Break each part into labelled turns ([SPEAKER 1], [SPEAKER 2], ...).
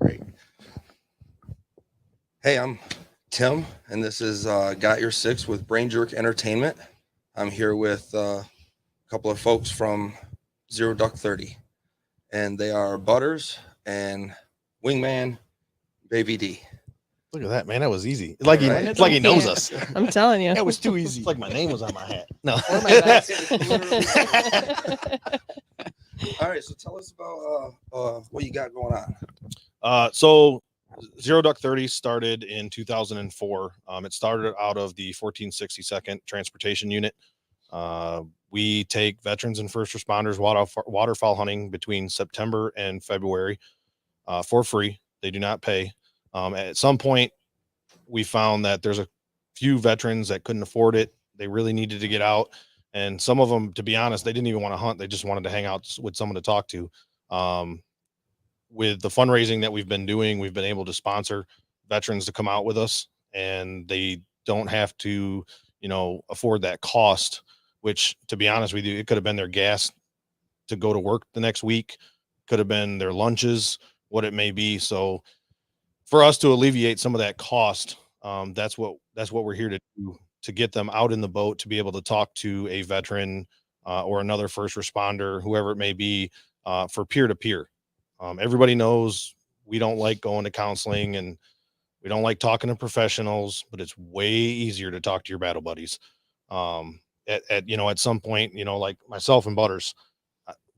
[SPEAKER 1] Great. Hey, I'm Tim, and this is Got Your Six with Brain Jerk Entertainment. I'm here with a couple of folks from Zero Duck 30, and they are Butters and Wingman Baby D.
[SPEAKER 2] Look at that, man. That was easy.
[SPEAKER 1] Right.
[SPEAKER 2] It's like he knows
[SPEAKER 3] Yeah.
[SPEAKER 2] us.
[SPEAKER 3] I'm telling you.
[SPEAKER 2] That was too easy. It's like my name was on my hat. No.
[SPEAKER 1] Or my last name, literally. All right, so tell us about what you got going on.
[SPEAKER 2] So Zero Duck 30 started in 2004. It started out of the 1462nd Transportation Unit. We take veterans and first responders waterfowl hunting between September and February for free. They do not pay. At some point, we found that there's a few veterans that couldn't afford it. They really needed to get out. And some of them, to be honest, they didn't even want to hunt. They just wanted to hang out with someone to talk to. With the fundraising that we've been doing, we've been able to sponsor veterans to come out with us, and they don't have to, afford that cost, which, to be honest with you, it could have been their gas to go to work the next week, could have been their lunches, what it may be. So for us to alleviate some of that cost, that's what we're here to do, to get them out in the boat, to be able to talk to a veteran or another first responder, whoever it may be, for peer-to-peer. Everybody knows we don't like going to counseling and we don't like talking to professionals, but it's way easier to talk to your battle buddies. At some point, like myself and Butters,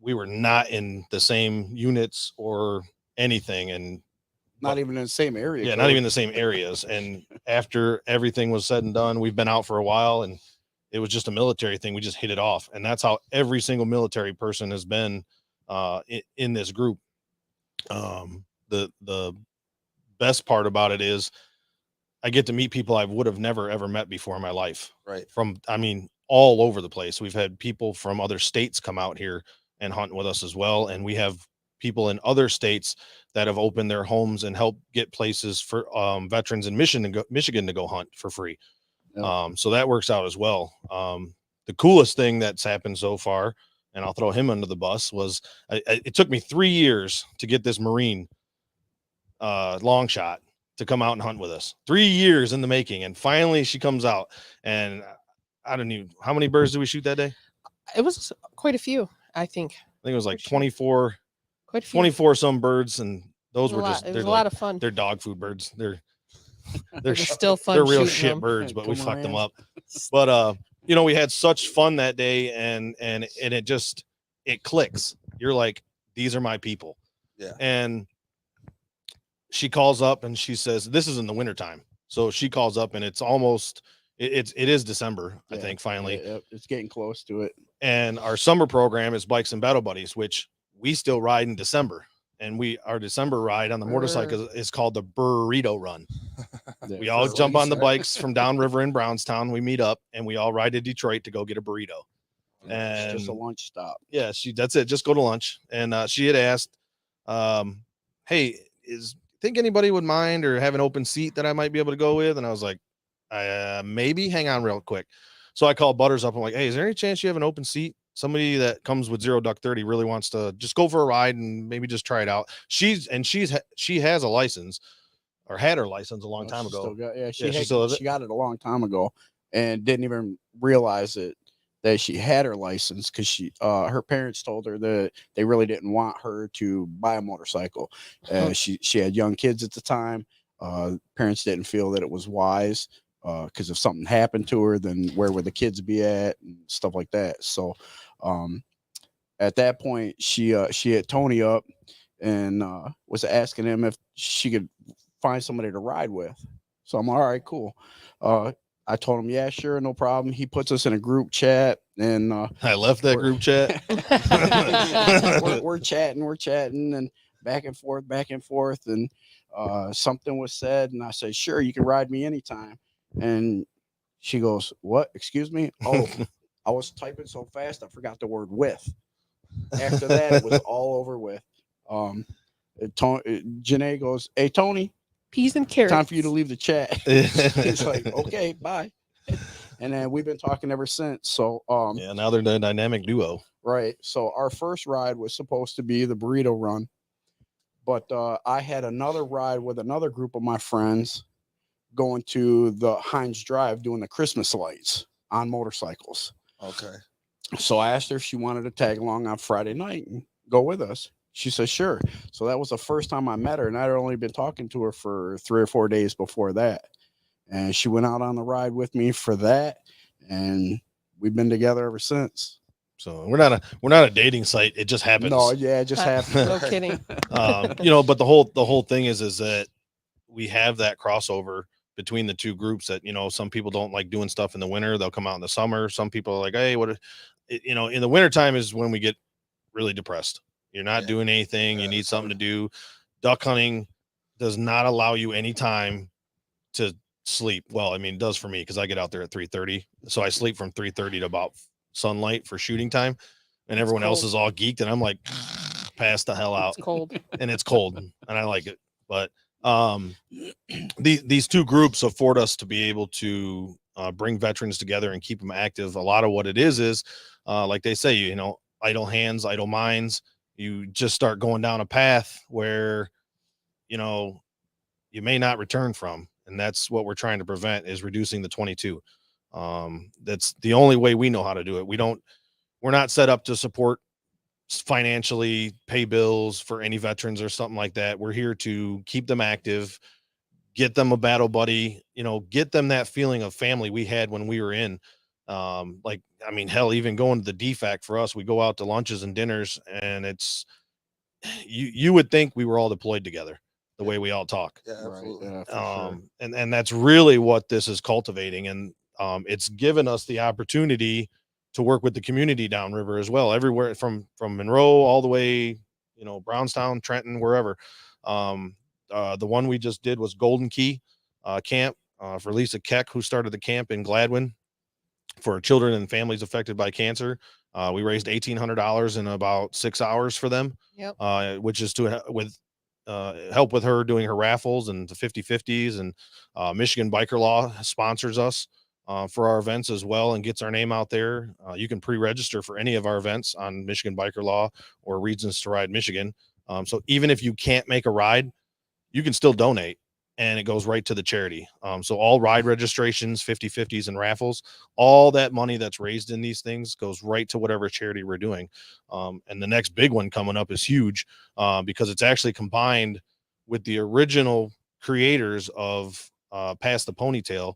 [SPEAKER 2] we were not in the same units or anything, and
[SPEAKER 4] not even in the same area.
[SPEAKER 2] Yeah, not even the same areas. And after everything was said and done, we've been out for a while, and it was just a military thing. We just hit it off, and that's how every single military person has been in this group. The best part about it is I get to meet people I would have never ever met before in my life.
[SPEAKER 1] Right.
[SPEAKER 2] All over the place. We've had people from other states come out here and hunt with us as well, and we have people in other states that have opened their homes and helped get places for veterans in Michigan to go hunt for free. Yep. So that works out as well. The coolest thing that's happened so far, and I'll throw him under the bus, was it took me 3 years to get this Marine long shot to come out and hunt with us. 3 years in the making, and finally she comes out. And I don't know, how many birds did we shoot that day?
[SPEAKER 3] It was quite a few, I think.
[SPEAKER 2] I think it was like 24.
[SPEAKER 3] Quite a few.
[SPEAKER 2] 24 some birds, and those were just,
[SPEAKER 3] it was a lot of fun.
[SPEAKER 2] They're dog food birds. They're
[SPEAKER 3] still fun.
[SPEAKER 2] They're real shit birds, but we fucked them up. But we had such fun that day, and it clicks. You're like, these are my people.
[SPEAKER 1] Yeah.
[SPEAKER 2] And she calls up and she says, this is in the wintertime. So she calls up, and it's almost it is December, I think, finally.
[SPEAKER 4] Yeah, it's getting close to it.
[SPEAKER 2] And our summer program is Bikes and Battle Buddies, which we still ride in December. And our December ride on the motorcycle is called the Burrito Run. We all jump on the bikes from downriver in Brownstown. We meet up and we all ride to Detroit to go get a burrito. And
[SPEAKER 4] it's just a lunch stop.
[SPEAKER 2] Yeah, that's it. Just go to lunch. And she had asked, hey, think anybody would mind or have an open seat that I might be able to go with? And I was like, maybe. Hang on real quick. So I called Butters up. I'm like, hey, is there any chance you have an open seat? Somebody that comes with Zero Duck 30 really wants to just go for a ride and maybe just try it out. She has a license, or had her license a long time ago.
[SPEAKER 4] She got it a long time ago and didn't even realize that she had her license, because her parents told her that they really didn't want her to buy a motorcycle. She had young kids at the time. Parents didn't feel that it was wise, because if something happened to her, then where would the kids be at and stuff like that. So at that point, she hit Tony up and was asking him if she could find somebody to ride with. So I'm all right, cool. I told him, yeah, sure, no problem. He puts us in a group chat, and
[SPEAKER 2] I left that group chat.
[SPEAKER 4] we're chatting, and back and forth, and something was said, and I said, sure, you can ride me anytime. And she goes, what? Excuse me? Oh, I was typing so fast I forgot the word with. After that, it was all over with. Janae goes, hey, Tony,
[SPEAKER 3] peas and carrots.
[SPEAKER 4] Time for you to leave the chat. It's like, okay, bye. And then we've been talking ever since. So
[SPEAKER 2] now they're the dynamic duo.
[SPEAKER 4] Right. So our first ride was supposed to be the burrito run. But I had another ride with another group of my friends going to the Heinz Drive doing the Christmas lights on motorcycles.
[SPEAKER 1] Okay.
[SPEAKER 4] So I asked her if she wanted to tag along on Friday night and go with us. She said, sure. So that was the first time I met her, and I'd only been talking to her for 3 or 4 days before that. And she went out on the ride with me for that, and we've been together ever since.
[SPEAKER 2] So we're not a dating site. It just happens.
[SPEAKER 4] No, yeah, it just happened.
[SPEAKER 3] No kidding.
[SPEAKER 2] But the whole thing is that we have that crossover between the two groups that, some people don't like doing stuff in the winter. They'll come out in the summer. Some people are like, hey, in the wintertime is when we get really depressed. You're not doing anything. You need something to do. Duck hunting does not allow you any time to sleep. Well, I mean, it does for me because I get out there at 3:30. So I sleep from 3:30 to about sunlight for shooting time. And everyone else is all geeked. And I'm like, pass the hell out.
[SPEAKER 3] It's cold.
[SPEAKER 2] And it's cold. And I like it. But these two groups afford us to be able to bring veterans together and keep them active. A lot of what it is like they say, idle hands, idle minds. You just start going down a path where, you may not return from. And that's what we're trying to prevent, is reducing the 22. That's the only way we know how to do it. We're not set up to support financially, pay bills for any veterans or something like that. We're here to keep them active, get them a battle buddy, get them that feeling of family we had when we were in. Hell, even going to the DFAC for us, we go out to lunches and dinners, and it's, you would think we were all deployed together the way we all talk.
[SPEAKER 1] Yeah, absolutely.
[SPEAKER 4] Right, yeah, for sure.
[SPEAKER 2] And that's really what this is cultivating. And it's given us the opportunity to work with the community downriver as well, everywhere from Monroe all the way, Brownstown, Trenton, wherever. The one we just did was Golden Key camp for Lisa Keck, who started the camp in Gladwin for children and families affected by cancer. We raised $1,800 in about 6 hours for them.
[SPEAKER 3] Yep.
[SPEAKER 2] Which is to help with her doing her raffles and the 50/50s, and Michigan Biker Law sponsors us for our events as well and gets our name out there. You can pre-register for any of our events on Michigan Biker Law or Reasons to Ride Michigan. So even if you can't make a ride, you can still donate, and it goes right to the charity. So all ride registrations, 50/50s, and raffles, all that money that's raised in these things goes right to whatever charity we're doing. And the next big one coming up is huge because it's actually combined with the original creators of Pass the Ponytail,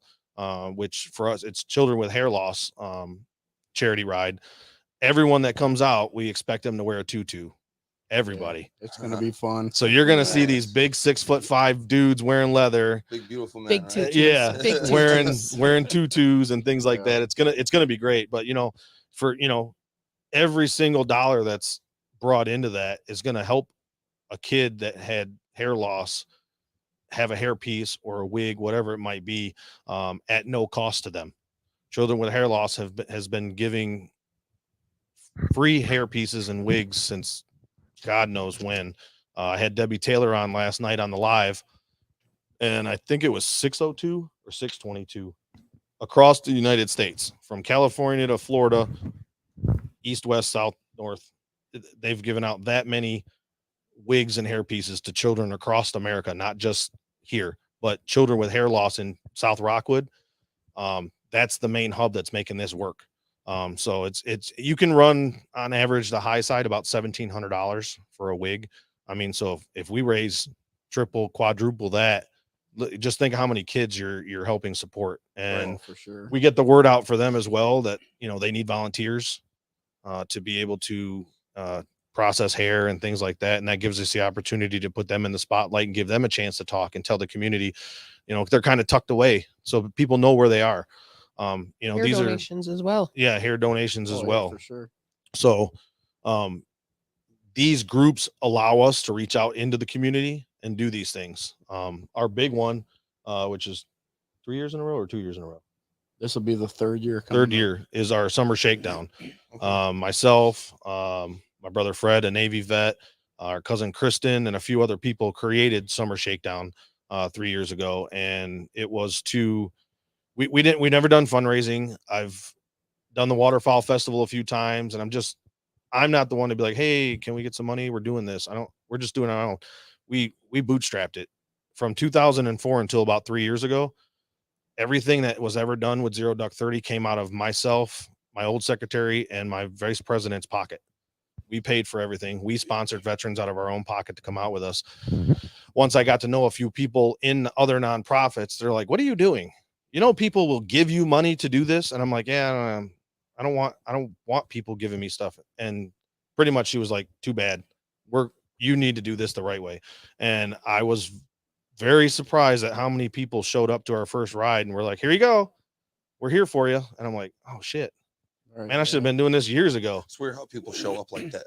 [SPEAKER 2] which for us, it's children with hair loss charity ride. Everyone that comes out, we expect them to wear a tutu. Everybody.
[SPEAKER 4] It's going to be fun.
[SPEAKER 2] So you're going to see these big 6'5" dudes wearing leather,
[SPEAKER 1] Big beautiful man.
[SPEAKER 3] Big
[SPEAKER 1] right?
[SPEAKER 3] tutus.
[SPEAKER 2] yeah,
[SPEAKER 3] Big tutus.
[SPEAKER 2] wearing tutus and things like
[SPEAKER 4] Yeah.
[SPEAKER 2] that. It's gonna be great. But for every single dollar that's brought into that is going to help a kid that had hair loss have a hair piece or a wig, whatever it might be, at no cost to them. Children with hair loss has been giving free hair pieces and wigs since God knows when. I had Debbie Taylor on last night on the live, and I think it was 602 or 622 across the United States, from California to Florida, east, west, south, north. They've given out that many wigs and hair pieces to children across America, not just here, but children with hair loss in South Rockwood. That's the main hub that's making this work. So it's you can run on average the high side about $1,700 for a wig. I mean, so if we raise triple, quadruple that, just think of how many kids you're helping support. And
[SPEAKER 4] for sure.
[SPEAKER 2] we get the word out for them as well that they need volunteers to be able to process hair and things like that. And that gives us the opportunity to put them in the spotlight and give them a chance to talk and tell the community, they're kind of tucked away so people know where they are.
[SPEAKER 3] Hair
[SPEAKER 2] these
[SPEAKER 3] donations as well.
[SPEAKER 2] Yeah, hair donations as well.
[SPEAKER 4] For sure.
[SPEAKER 2] So these groups allow us to reach out into the community and do these things. Our big one, which is 3 years in a row or 2 years in a row.
[SPEAKER 4] This will be the third year.
[SPEAKER 2] Third year is our summer shakedown. Myself, my brother Fred, a Navy vet, our cousin Kristen, and a few other people created Summer Shakedown 3 years ago. And it was we never done fundraising. I've done the Waterfowl Festival a few times, and I'm not the one to be like, hey, can we get some money? We're doing this. We're just doing our own. we bootstrapped it from 2004 until about 3 years ago. Everything that was ever done with Zero Duck 30 came out of myself, my old secretary, and my vice president's pocket. We paid for everything. We sponsored veterans out of our own pocket to come out with us. Once I got to know a few people in other nonprofits, they're like, "What are you doing? You know, people will give you money to do this." And I'm like, "Yeah, I don't want people giving me stuff." And pretty much she was like, "Too bad. You need to do this the right way." And I was very surprised at how many people showed up to our first ride and we're like, "Here you go. We're here for you." And I'm like, "Oh shit, man, I should have been doing this years ago."
[SPEAKER 1] It's weird how people show up like that.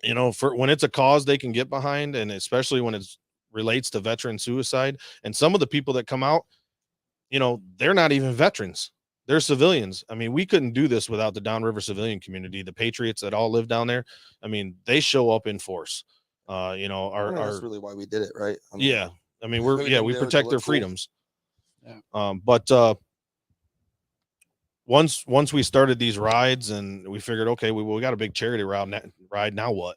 [SPEAKER 2] You know, for when it's a cause they can get behind, and especially when it relates to veteran suicide. And some of the people that come out, you know, they're not even veterans, they're civilians. I mean, we couldn't do this without the downriver civilian community, the patriots that all live down there. I mean, they show up in force. You know,
[SPEAKER 1] I mean, that's really why we did it, right? I mean,
[SPEAKER 2] yeah, I mean,
[SPEAKER 1] we did
[SPEAKER 2] we
[SPEAKER 1] it to
[SPEAKER 2] protect their
[SPEAKER 1] look cool.
[SPEAKER 2] freedoms.
[SPEAKER 4] Yeah.
[SPEAKER 2] But once we started these rides and we figured, okay, we got a big charity ride, now what?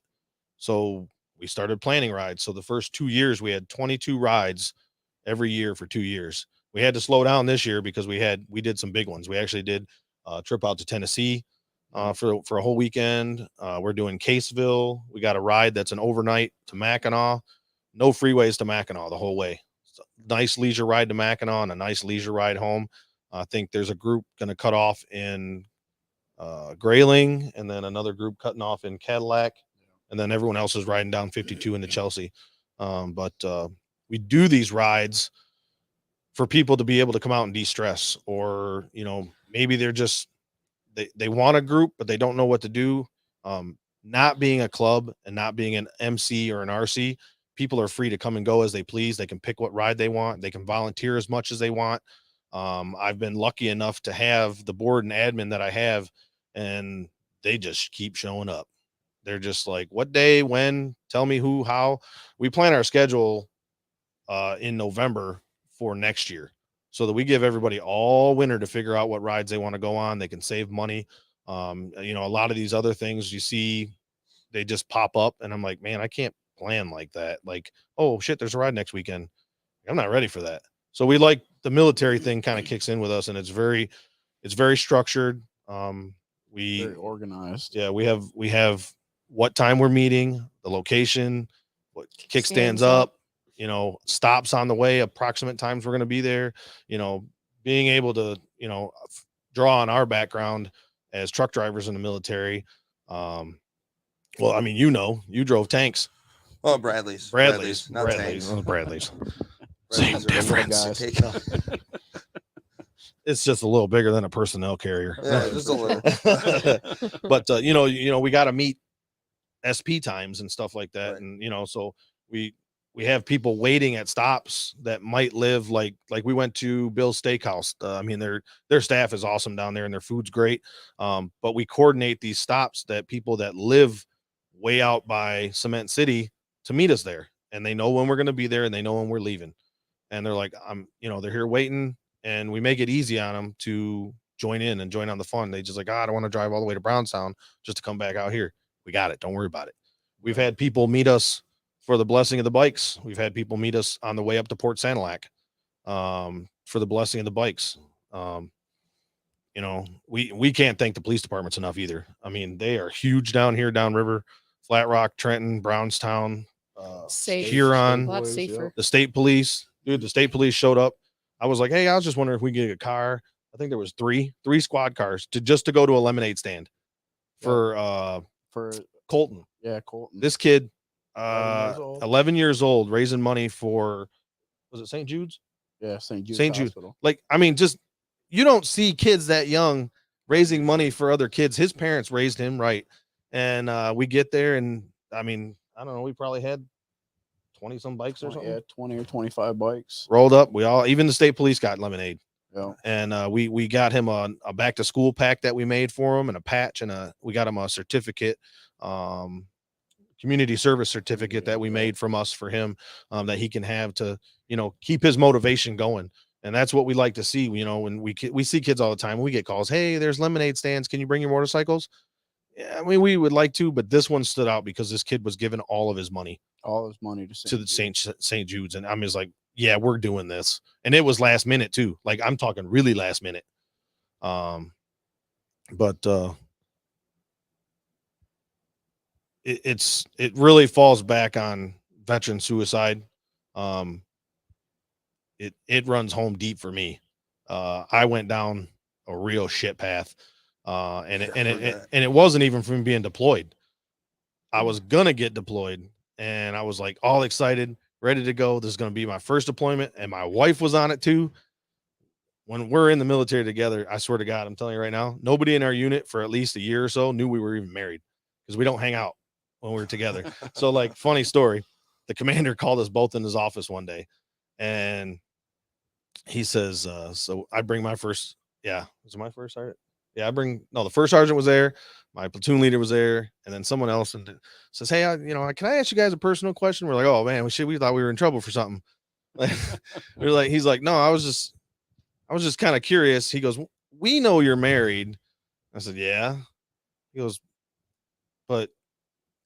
[SPEAKER 2] So we started planning rides. So the first 2 years we had 22 rides every year for 2 years. We had to slow down this year because we did some big ones. We actually did a trip out to Tennessee for a whole weekend. We're doing Caseville. We got a ride that's an overnight to Mackinac. No freeways to Mackinac the whole way. So nice leisure ride to Mackinac and a nice leisure ride home. I think there's a group going to cut off in Grayling, and then another group cutting off in Cadillac, and then everyone else is riding down 52 into Chelsea. But we do these rides for people to be able to come out and de-stress, or, you know, maybe they're just, they want a group, but they don't know what to do. Not being a club and not being an MC or an RC, people are free to come and go as they please. They can pick what ride they want. They can volunteer as much as they want. I've been lucky enough to have the board and admin that I have, and they just keep showing up. They're just like, "What day, when, tell me who, how." We plan our schedule in November for next year, so that we give everybody all winter to figure out what rides they want to go on. They can save money. You know, a lot of these other things you see, they just pop up, and I'm like, man, I can't plan like that. Like, oh shit, there's a ride next weekend. I'm not ready for that. So we like the military thing kind of kicks in with us, and it's very structured.
[SPEAKER 4] Very organized.
[SPEAKER 2] Yeah, we have what time we're meeting, the location, what kickstands
[SPEAKER 3] Stands
[SPEAKER 2] up, you know, stops on the way, approximate times we're going to be there, you know, being able to, you know, draw on our background as truck drivers in the military. Well, I mean, you know, you drove tanks.
[SPEAKER 1] Oh, Bradley's, not tanks.
[SPEAKER 2] Oh, Bradley's.
[SPEAKER 1] Same
[SPEAKER 2] Same
[SPEAKER 1] difference.
[SPEAKER 4] difference.
[SPEAKER 1] Okay.
[SPEAKER 2] It's just a little bigger than a personnel carrier.
[SPEAKER 1] Yeah, just a little.
[SPEAKER 2] But you know, we got to meet SP times and stuff like that.
[SPEAKER 1] Right.
[SPEAKER 2] And, you know, so we have people waiting at stops that might live like we went to Bill's Steakhouse. I mean, their staff is awesome down there and their food's great. But we coordinate these stops that people that live way out by Cement City to meet us there, and they know when we're going to be there and they know when we're leaving. And they're like, you know, they're here waiting, and we make it easy on them to join in and join on the fun. They just like, I don't want to drive all the way to Brownstown just to come back out here. We got it. Don't worry about it. We've had people meet us for the blessing of the bikes. We've had people meet us on the way up to Port Sanilac for the blessing of the bikes. You know, we can't thank the police departments enough either. I mean, they are huge down here, downriver, Flat Rock, Trenton, Brownstown,
[SPEAKER 3] Safe.
[SPEAKER 2] Huron,
[SPEAKER 3] A lot safer.
[SPEAKER 2] the state police. Dude, the state police showed up. I was like, hey, I was just wondering if we could get a car. I think there was three squad cars to go to a lemonade stand for Colton.
[SPEAKER 4] Yeah, Colton.
[SPEAKER 2] This kid,
[SPEAKER 4] 11 years old.
[SPEAKER 2] 11 years old, raising money for, was it St. Jude's?
[SPEAKER 4] Yeah, St. Jude's
[SPEAKER 2] St. Jude.
[SPEAKER 4] Hospital.
[SPEAKER 2] Like, I mean, just, you don't see kids that young raising money for other kids. His parents raised him right. And we get there, and I mean, I don't know, we probably had 20 some bikes or something.
[SPEAKER 4] Yeah, 20 or 25 bikes.
[SPEAKER 2] Rolled up. Even the state police got lemonade.
[SPEAKER 4] Yeah.
[SPEAKER 2] And we got him a back to school pack that we made for him, and a patch, and we got him a certificate, community service certificate that we made from us for him, that he can have to, you know, keep his motivation going. And that's what we like to see. You know, when we see kids all the time, we get calls, hey, there's lemonade stands, can you bring your motorcycles? Yeah, I mean, we would like to, but this one stood out because this kid was given all of his money
[SPEAKER 4] All his money
[SPEAKER 2] to the St. Jude's, and I'm just like, yeah, we're doing this, and it was last minute too. Like I'm talking really last minute. But it really falls back on veteran suicide. It runs home deep for me. I went down a real shit path, and it wasn't even from being deployed. I was gonna get deployed, and I was like all excited, ready to go. This is gonna be my first deployment, and my wife was on it too. When we're in the military together, I swear to God, I'm telling you right now, nobody in our unit for at least a year or so knew we were even married because we don't hang out when we're together. So, like, funny story, the commander called us both in his office one day, and he says, so I bring my first, was it my first sergeant? Yeah, the first sergeant was there, my platoon leader was there, and then someone else, and says, hey, can I ask you guys a personal question? We're like, oh man, we thought we were in trouble for something. He's like, no, I was just kind of curious. He goes, we know you're married. I said, yeah. He goes, but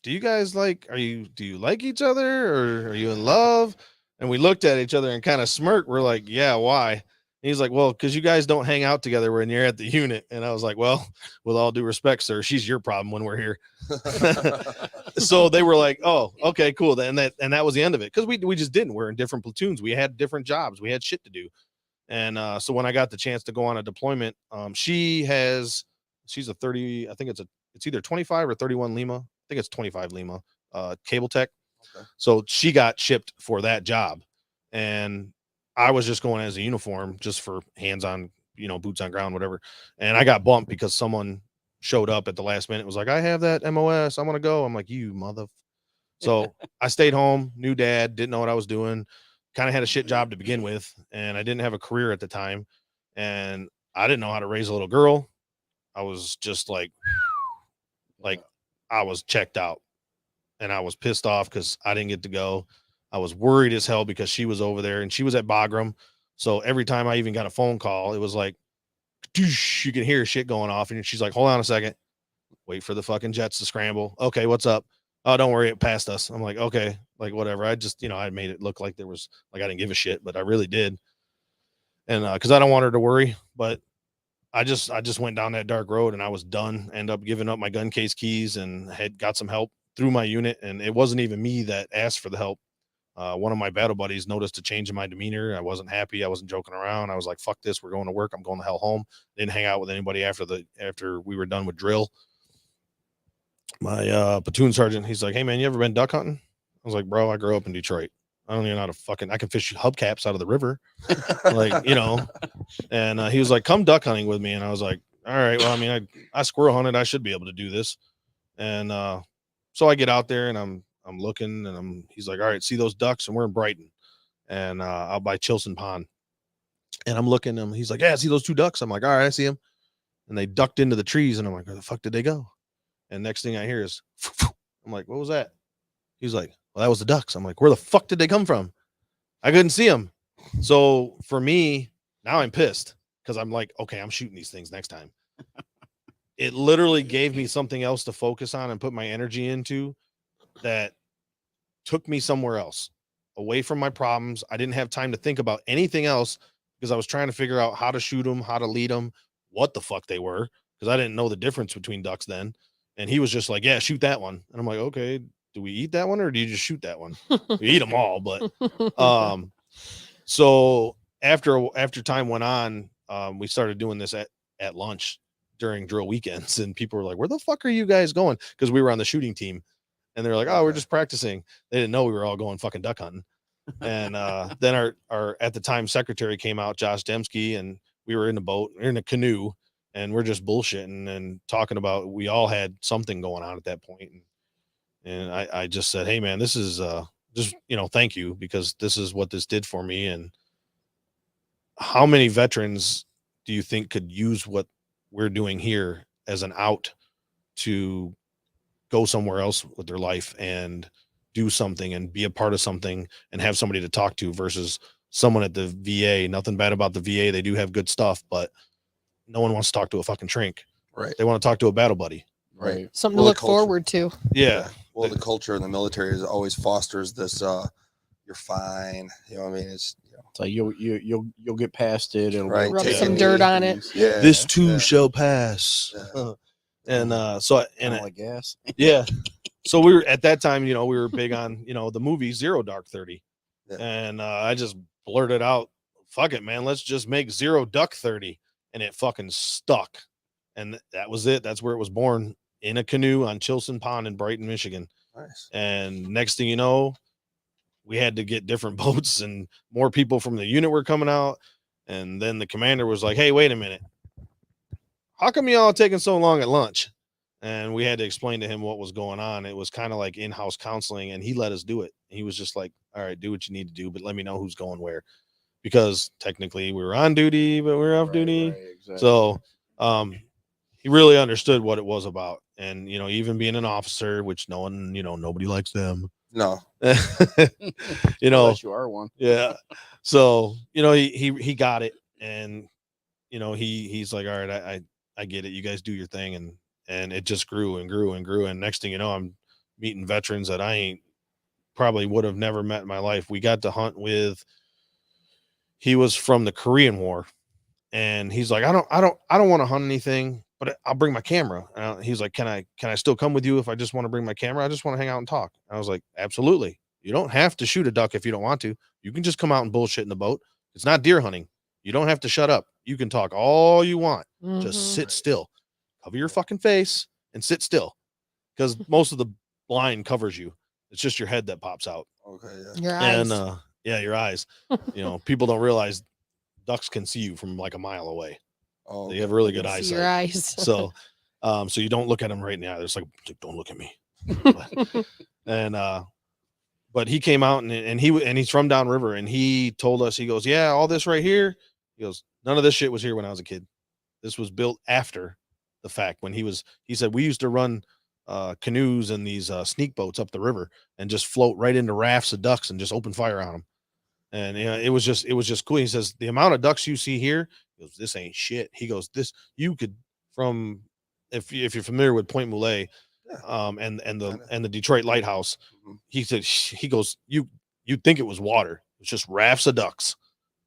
[SPEAKER 2] do you guys do you like each other, or are you in love? And we looked at each other and kind of smirked. We're like, yeah, why? And he's like, well, because you guys don't hang out together when you're at the unit. And I was like, well, with all due respect, sir, she's your problem when we're here. So they were like, oh, okay, cool. That was the end of it. Because we just didn't. We're in different platoons. We had different jobs. We had shit to do. And so when I got the chance to go on a deployment, she's a 30, I think it's either 25 or 31 Lima. I think it's 25 Lima, cable tech. Okay. So she got shipped for that job, and I was just going as a uniform, just for hands-on, boots on ground, whatever. And I got bumped because someone showed up at the last minute, was like, I have that MOS, I want to go. I'm like, you mother. So I stayed home, new dad, didn't know what I was doing, kind of had a shit job to begin with, and I didn't have a career at the time, and I didn't know how to raise a little girl. I was just like I was checked out, and I was pissed off because I didn't get to go. I was worried as hell because she was over there and she was at Bagram. So every time I even got a phone call, it was like, you can hear shit going off. And she's like, hold on a second, wait for the fucking jets to scramble. Okay, what's up? Oh, don't worry, it passed us. I'm like, okay, like whatever. I just, I made it look like there was, like, I didn't give a shit, but I really did. And because I don't want her to worry, but I just went down that dark road and I was done. End up giving up my gun case keys and had got some help through my unit. And it wasn't even me that asked for the help. One of my battle buddies noticed a change in my demeanor. I wasn't happy. I wasn't joking around. I was like, fuck this. We're going to work. I'm going the hell home. Didn't hang out with anybody after we were done with drill. My platoon sergeant, he's like, hey man, you ever been duck hunting? I was like, bro, I grew up in Detroit. I don't even know how to I can fish hubcaps out of the river. And he was like, come duck hunting with me. And I was like, all right, well, I mean, I squirrel hunted. I should be able to do this. And so I get out there and I'm looking, and he's like, all right, see those ducks? And we're in Brighton and out by Chilson Pond. And I'm looking, and he's like, yeah, see those two ducks? I'm like, all right, I see them. And they ducked into the trees, and I'm like, where the fuck did they go? And next thing I hear is, I'm like, what was that? He's like, well, that was the ducks. I'm like, where the fuck did they come from? I couldn't see them. So for me, now I'm pissed because I'm like, okay, I'm shooting these things next time. It literally gave me something else to focus on and put my energy into that took me somewhere else, away from my problems. I didn't have time to think about anything else because I was trying to figure out how to shoot them, how to lead them, what the fuck they were, because I didn't know the difference between ducks then. And he was just like, yeah, shoot that one. And I'm like, okay, do we eat that one or do you just shoot that one? We eat them all, but so after time went on, we started doing this at lunch during drill weekends, and people were like, where the fuck are you guys going? Because we were on the shooting team, and they're like, oh, we're just practicing. They didn't know we were all going fucking duck hunting. And then our at the time secretary came out, Josh Dembski, and we were in a boat, in a canoe, and we're just bullshitting and talking about, we all had something going on at that point. And I just said, hey man, this is just, thank you, because this is what this did for me. And how many veterans do you think could use what we're doing here as an out to go somewhere else with their life and do something and be a part of something and have somebody to talk to versus someone at the VA? Nothing bad about the VA. They do have good stuff, but no one wants to talk to a fucking shrink.
[SPEAKER 1] Right.
[SPEAKER 2] They want to talk to a battle buddy.
[SPEAKER 4] Right.
[SPEAKER 3] Something
[SPEAKER 1] Well,
[SPEAKER 3] to
[SPEAKER 1] the
[SPEAKER 3] look
[SPEAKER 1] culture-
[SPEAKER 3] forward to.
[SPEAKER 2] Yeah.
[SPEAKER 1] Well, the culture in the military is always fosters this. You're fine. You know what I mean? It's
[SPEAKER 4] So you'll get past it. It'll
[SPEAKER 1] Right,
[SPEAKER 3] Rub
[SPEAKER 1] take
[SPEAKER 3] some
[SPEAKER 1] it
[SPEAKER 3] dirt
[SPEAKER 1] easy.
[SPEAKER 3] on it.
[SPEAKER 1] Yeah.
[SPEAKER 2] This too
[SPEAKER 1] yeah.
[SPEAKER 2] shall pass.
[SPEAKER 1] Yeah.
[SPEAKER 2] And so and
[SPEAKER 4] Kinda like gas.
[SPEAKER 2] yeah. So we were at that time, we were big on, the movie Zero Dark 30.
[SPEAKER 1] Yeah.
[SPEAKER 2] And I just blurted out, fuck it, man, let's just make Zero Duck 30. And it fucking stuck. And that was it. That's where it was born, in a canoe on Chilson Pond in Brighton, Michigan.
[SPEAKER 1] Nice.
[SPEAKER 2] And next thing you know, we had to get different boats and more people from the unit were coming out. And then the commander was like, hey, wait a minute. How come y'all taking so long at lunch? And we had to explain to him what was going on. It was kind of like in-house counseling, and he let us do it. He was just like, all right, do what you need to do, but let me know who's going where. Because technically we were on duty, but we were off duty.
[SPEAKER 4] Right, exactly.
[SPEAKER 2] So he really understood what it was about. And, even being an officer, which no one, nobody likes them.
[SPEAKER 1] No.
[SPEAKER 4] Unless you are one.
[SPEAKER 2] Yeah. So, he got it. And, he's like, all right, I get it. You guys do your thing. And it just grew and grew and grew. And next thing you know, I'm meeting veterans that I probably would have never met in my life. We got to hunt with, he was from the Korean War. And he's like, I don't want to hunt anything, but I'll bring my camera. And he's like, can I still come with you if I just want to bring my camera? I just want to hang out and talk. I was like, absolutely. You don't have to shoot a duck if you don't want to. You can just come out and bullshit in the boat. It's not deer hunting. You don't have to shut up. You can talk all you want.
[SPEAKER 3] Mhm.
[SPEAKER 2] Just sit still. Cover your fucking face and sit still. Because most of the blind covers you. It's just your head that pops out.
[SPEAKER 1] Okay. Yeah.
[SPEAKER 3] Your eyes.
[SPEAKER 2] And your eyes. People don't realize ducks can see you from like a mile away.
[SPEAKER 1] Oh.
[SPEAKER 2] They have really good
[SPEAKER 3] See your
[SPEAKER 2] eyesight.
[SPEAKER 3] eyes.
[SPEAKER 2] So so you don't look at them right now. It's like, don't look at me. And but he came out and he's from downriver, and he told us, he goes, yeah, all this right here, he goes, none of this shit was here when I was a kid. This was built after the fact. When he said we used to run canoes and these sneak boats up the river and just float right into rafts of ducks and just open fire on them. And it was just cool. He says, the amount of ducks you see here, he goes, this ain't shit. He goes, this, you could, from, if you're familiar with Point Moulet, and the Detroit Lighthouse,
[SPEAKER 1] Mhm.
[SPEAKER 2] he said, he goes, you'd think it was water. It's just rafts of ducks,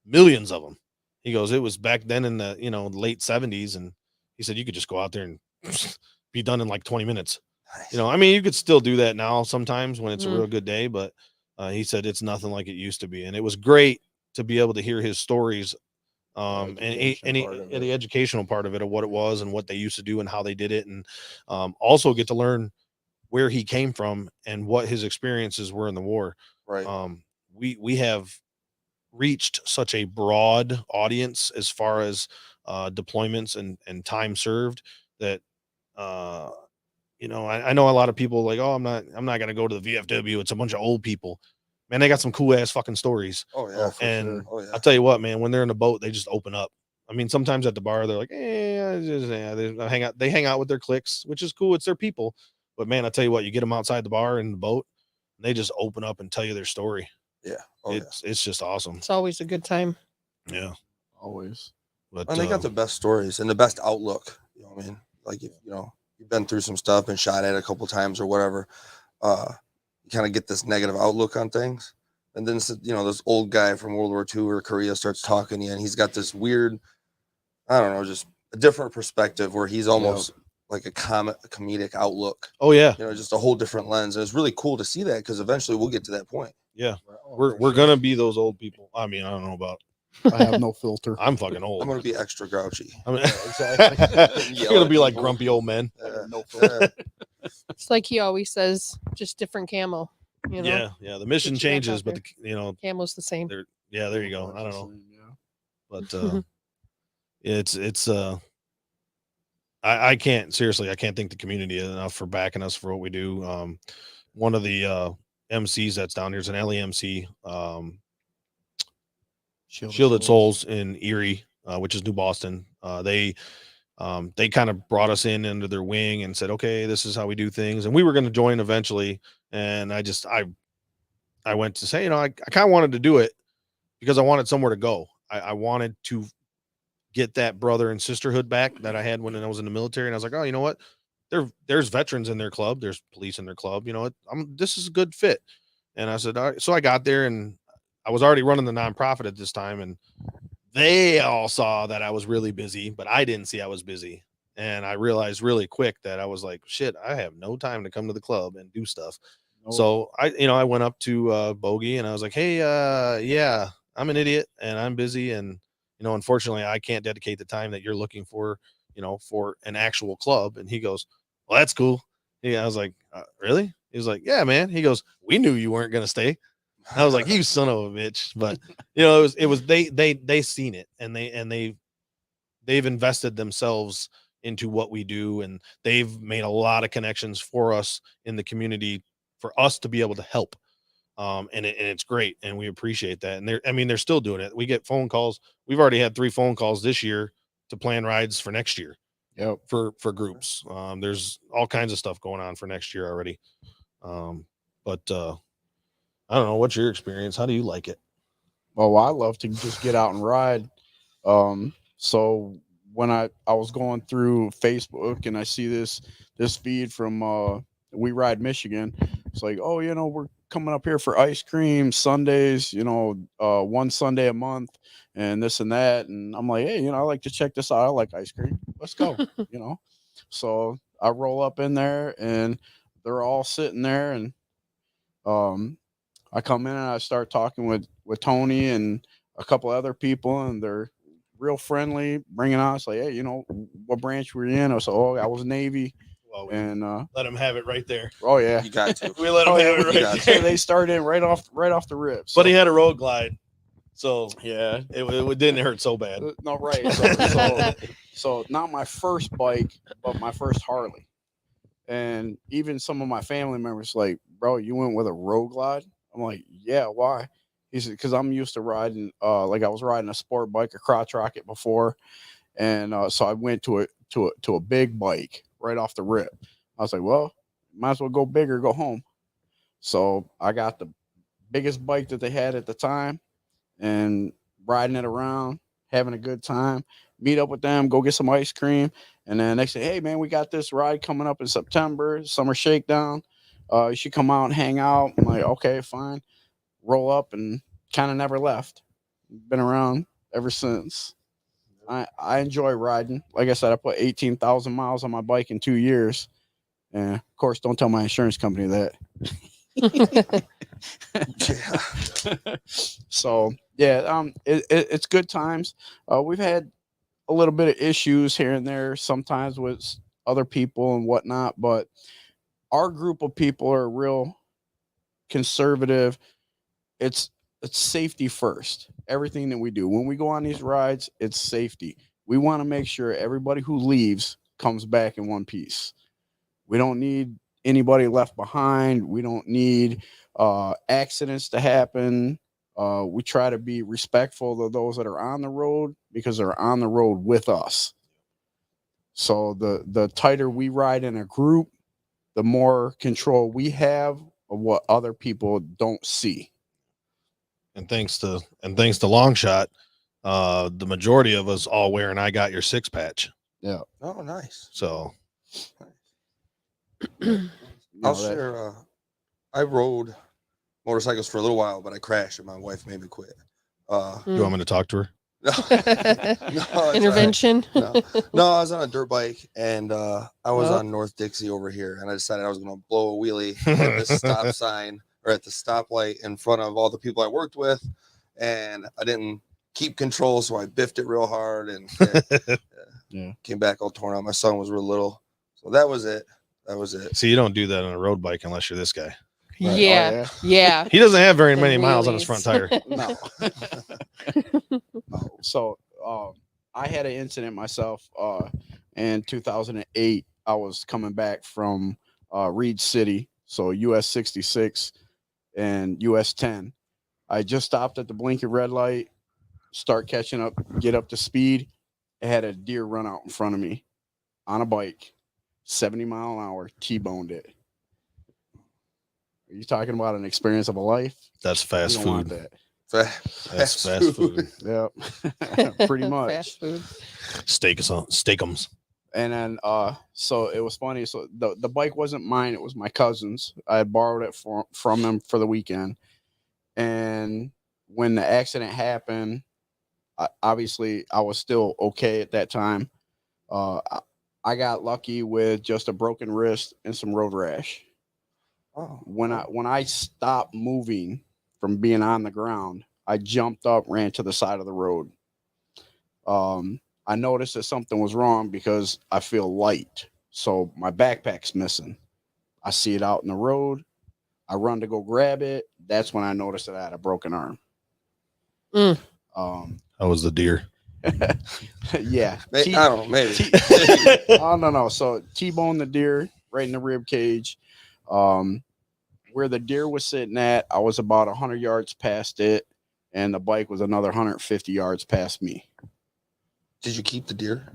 [SPEAKER 2] millions of them. He goes, it was back then in the, late 70s. And he said, you could just go out there and be done in like 20 minutes.
[SPEAKER 1] Nice.
[SPEAKER 2] I mean, you could still do that now sometimes when it's a
[SPEAKER 3] Mm.
[SPEAKER 2] real good day, but he said it's nothing like it used to be. And it was great to be able to hear his stories, and
[SPEAKER 4] education part of
[SPEAKER 2] the
[SPEAKER 4] it.
[SPEAKER 2] educational part of it, of what it was and what they used to do and how they did it. And also get to learn where he came from and what his experiences were in the war.
[SPEAKER 1] Right.
[SPEAKER 2] We have reached such a broad audience as far as deployments and time served that I know a lot of people like, oh, I'm not gonna go to the VFW. It's a bunch of old people. Man, they got some cool ass fucking stories.
[SPEAKER 1] Oh yeah.
[SPEAKER 4] for
[SPEAKER 2] And
[SPEAKER 4] sure.
[SPEAKER 1] Oh yeah.
[SPEAKER 2] I'll tell you what, man, when they're in a boat, they just open up. I mean, sometimes at the bar, they're like, they hang out with their cliques, which is cool. It's their people. But man, I tell you what, you get them outside the bar in the boat, and they just open up and tell you their story.
[SPEAKER 1] Yeah. Oh yeah.
[SPEAKER 2] It's just awesome.
[SPEAKER 3] It's always a good time.
[SPEAKER 2] Yeah.
[SPEAKER 4] Always.
[SPEAKER 2] But
[SPEAKER 1] And they got the best stories and the best outlook. You know what I mean? Like if you've been through some stuff and shot at it a couple times or whatever, you kind of get this negative outlook on things. And then this old guy from World War II or Korea starts talking to you, and he's got this weird, I don't know, just a different perspective where he's almost like a comedic outlook.
[SPEAKER 2] oh yeah.
[SPEAKER 1] Just a whole different lens. And it's really cool to see that because eventually we'll get to that point.
[SPEAKER 2] Yeah.
[SPEAKER 4] Oh,
[SPEAKER 2] We're gonna be those old people. I mean, I don't know about,
[SPEAKER 4] I have no filter.
[SPEAKER 2] I'm fucking old.
[SPEAKER 1] I'm gonna be extra grouchy.
[SPEAKER 2] I mean,
[SPEAKER 4] exactly.
[SPEAKER 2] you're gonna be like grumpy old men.
[SPEAKER 4] No filter.
[SPEAKER 3] It's like he always says, just different camo.
[SPEAKER 2] Yeah. The mission
[SPEAKER 3] But you got
[SPEAKER 2] changes,
[SPEAKER 3] out
[SPEAKER 2] but
[SPEAKER 3] there. Camo's the same.
[SPEAKER 2] there you go. I don't know.
[SPEAKER 4] Yeah.
[SPEAKER 2] But it's I can't thank the community enough for backing us for what we do. One of the MCs that's down here is an LEMC, Shielded Souls in Erie, which is New Boston. They kind of brought us in under their wing and said, okay, this is how we do things. And we were going to join eventually. And I went to say, I kind of wanted to do it because I wanted somewhere to go. I wanted to get that brother and sisterhood back that I had when I was in the military. And I was like, oh, you know what? there's veterans in their club, there's police in their club. You know, this is a good fit. And I said, all right. So I got there, and I was already running the nonprofit at this time, and they all saw that I was really busy, but I didn't see I was busy. And I realized really quick that I was like, shit, I have no time to come to the club and do stuff.
[SPEAKER 4] Nope.
[SPEAKER 2] So I went up to Bogey, and I was like, hey, yeah, I'm an idiot and I'm busy. And, unfortunately I can't dedicate the time that you're looking for, for an actual club. And he goes, well, that's cool. Yeah. I was like, really? He was like, yeah, man. He goes, we knew you weren't going to stay. I was like, you son of a bitch. But it was they seen it, and they've invested themselves into what we do, and they've made a lot of connections for us in the community for us to be able to help. And it's great, and we appreciate that. And they're still doing it. We get phone calls. We've already had 3 phone calls this year to plan rides for next year.
[SPEAKER 4] Yep.
[SPEAKER 2] For groups. There's all kinds of stuff going on for next year already. But I don't know, what's your experience? How do you like it?
[SPEAKER 4] Well, I love to just get out and ride. So when I was going through Facebook and I see this feed from We Ride Michigan, it's like, oh, we're coming up here for ice cream Sundays, 1 Sunday a month and this and that. And I'm like, hey, I like to check this out. I like ice cream. Let's go, So I roll up in there and they're all sitting there, and I come in and I start talking with Tony and a couple other people, and they're real friendly, bringing on us like, hey, what branch were you in? I was like, oh, I was Navy.
[SPEAKER 2] Well,
[SPEAKER 4] And
[SPEAKER 2] let him have it right there.
[SPEAKER 4] oh yeah,
[SPEAKER 1] You got to.
[SPEAKER 2] We let him have it
[SPEAKER 1] we
[SPEAKER 2] right
[SPEAKER 1] got
[SPEAKER 2] there.
[SPEAKER 4] they started in right off the rip.
[SPEAKER 2] But he had a road glide, so
[SPEAKER 4] yeah,
[SPEAKER 2] it didn't hurt so bad.
[SPEAKER 4] no, right. So not my first bike, but my first Harley. And even some of my family members like, bro, you went with a road glide? I'm like, yeah, why? He said, because I'm used to riding, like I was riding a sport bike, a crotch rocket before. And so I went to a big bike right off the rip. I was like, well, might as well go big or go home. So I got the biggest bike that they had at the time and riding it around, having a good time, meet up with them, go get some ice cream. And then next day, hey, man, we got this ride coming up in September, summer shakedown. You should come out and hang out. I'm like, okay, fine. Roll up and kind of never left. Been around ever since. I enjoy riding. Like I said, I put 18,000 miles on my bike in 2 years. And of course, don't tell my insurance company that.
[SPEAKER 1] Yeah.
[SPEAKER 4] So yeah, it's good times. We've had a little bit of issues here and there sometimes with other people and whatnot, but our group of people are real conservative. It's safety first. Everything that we do when we go on these rides, it's safety. We want to make sure everybody who leaves comes back in one piece. We don't need anybody left behind. We don't need accidents to happen. We try to be respectful of those that are on the road because they're on the road with us. So the tighter we ride in a group, the more control we have of what other people don't see.
[SPEAKER 2] And thanks to Longshot, the majority of us all wearing I Got Your Six patch.
[SPEAKER 4] Yeah.
[SPEAKER 1] Oh, nice.
[SPEAKER 2] So
[SPEAKER 1] I'll share. I rode motorcycles for a little while, but I crashed and my wife made me quit.
[SPEAKER 2] you want me to talk to her?
[SPEAKER 1] No, it's all right.
[SPEAKER 3] Intervention.
[SPEAKER 1] No, I was on a dirt bike and I was
[SPEAKER 3] Oh.
[SPEAKER 1] on North Dixie over here, and I decided I was going to blow a wheelie at the stop sign or at the stoplight in front of all the people I worked with, and I didn't keep control, so I biffed it real hard and
[SPEAKER 4] Yeah.
[SPEAKER 1] came back all torn out. My son was real little, so that was it.
[SPEAKER 2] See, you don't do that on a road bike unless you're this guy.
[SPEAKER 4] Right.
[SPEAKER 3] Yeah. Yeah.
[SPEAKER 2] He doesn't have very
[SPEAKER 3] The
[SPEAKER 2] many miles on his
[SPEAKER 3] wheelies.
[SPEAKER 2] front tire.
[SPEAKER 4] No. So I had an incident myself in 2008. I was coming back from Reed City, so US 66 and US 10. I just stopped at the blinking red light, start catching up, get up to speed. I had a deer run out in front of me on a bike, 70 mile an hour, T-boned it. Are you talking about an experience of a life?
[SPEAKER 2] That's
[SPEAKER 4] You
[SPEAKER 2] fast
[SPEAKER 4] don't want
[SPEAKER 2] food.
[SPEAKER 4] that.
[SPEAKER 2] That's fast food.
[SPEAKER 4] Yep. Pretty much.
[SPEAKER 3] Fast food.
[SPEAKER 2] Steakums.
[SPEAKER 4] And then so it was funny. So the bike wasn't mine, it was my cousin's. I had borrowed it from him for the weekend. And when the accident happened, obviously I was still okay at that time. I got lucky with just a broken wrist and some road rash.
[SPEAKER 1] Oh,
[SPEAKER 4] When I stopped moving from being on the ground, I jumped up, ran to the side of the road. I noticed that something was wrong because I feel light. So my backpack's missing. I see it out in the road. I run to go grab it. That's when I noticed that I had a broken arm.
[SPEAKER 3] Mm.
[SPEAKER 2] That was the deer.
[SPEAKER 4] Yeah.
[SPEAKER 1] I don't know, maybe.
[SPEAKER 4] Oh, no. So T-bone the deer right in the rib cage. Where the deer was sitting at, I was about 100 yards past it, and the bike was another 150 yards past me.
[SPEAKER 1] Did you keep the deer?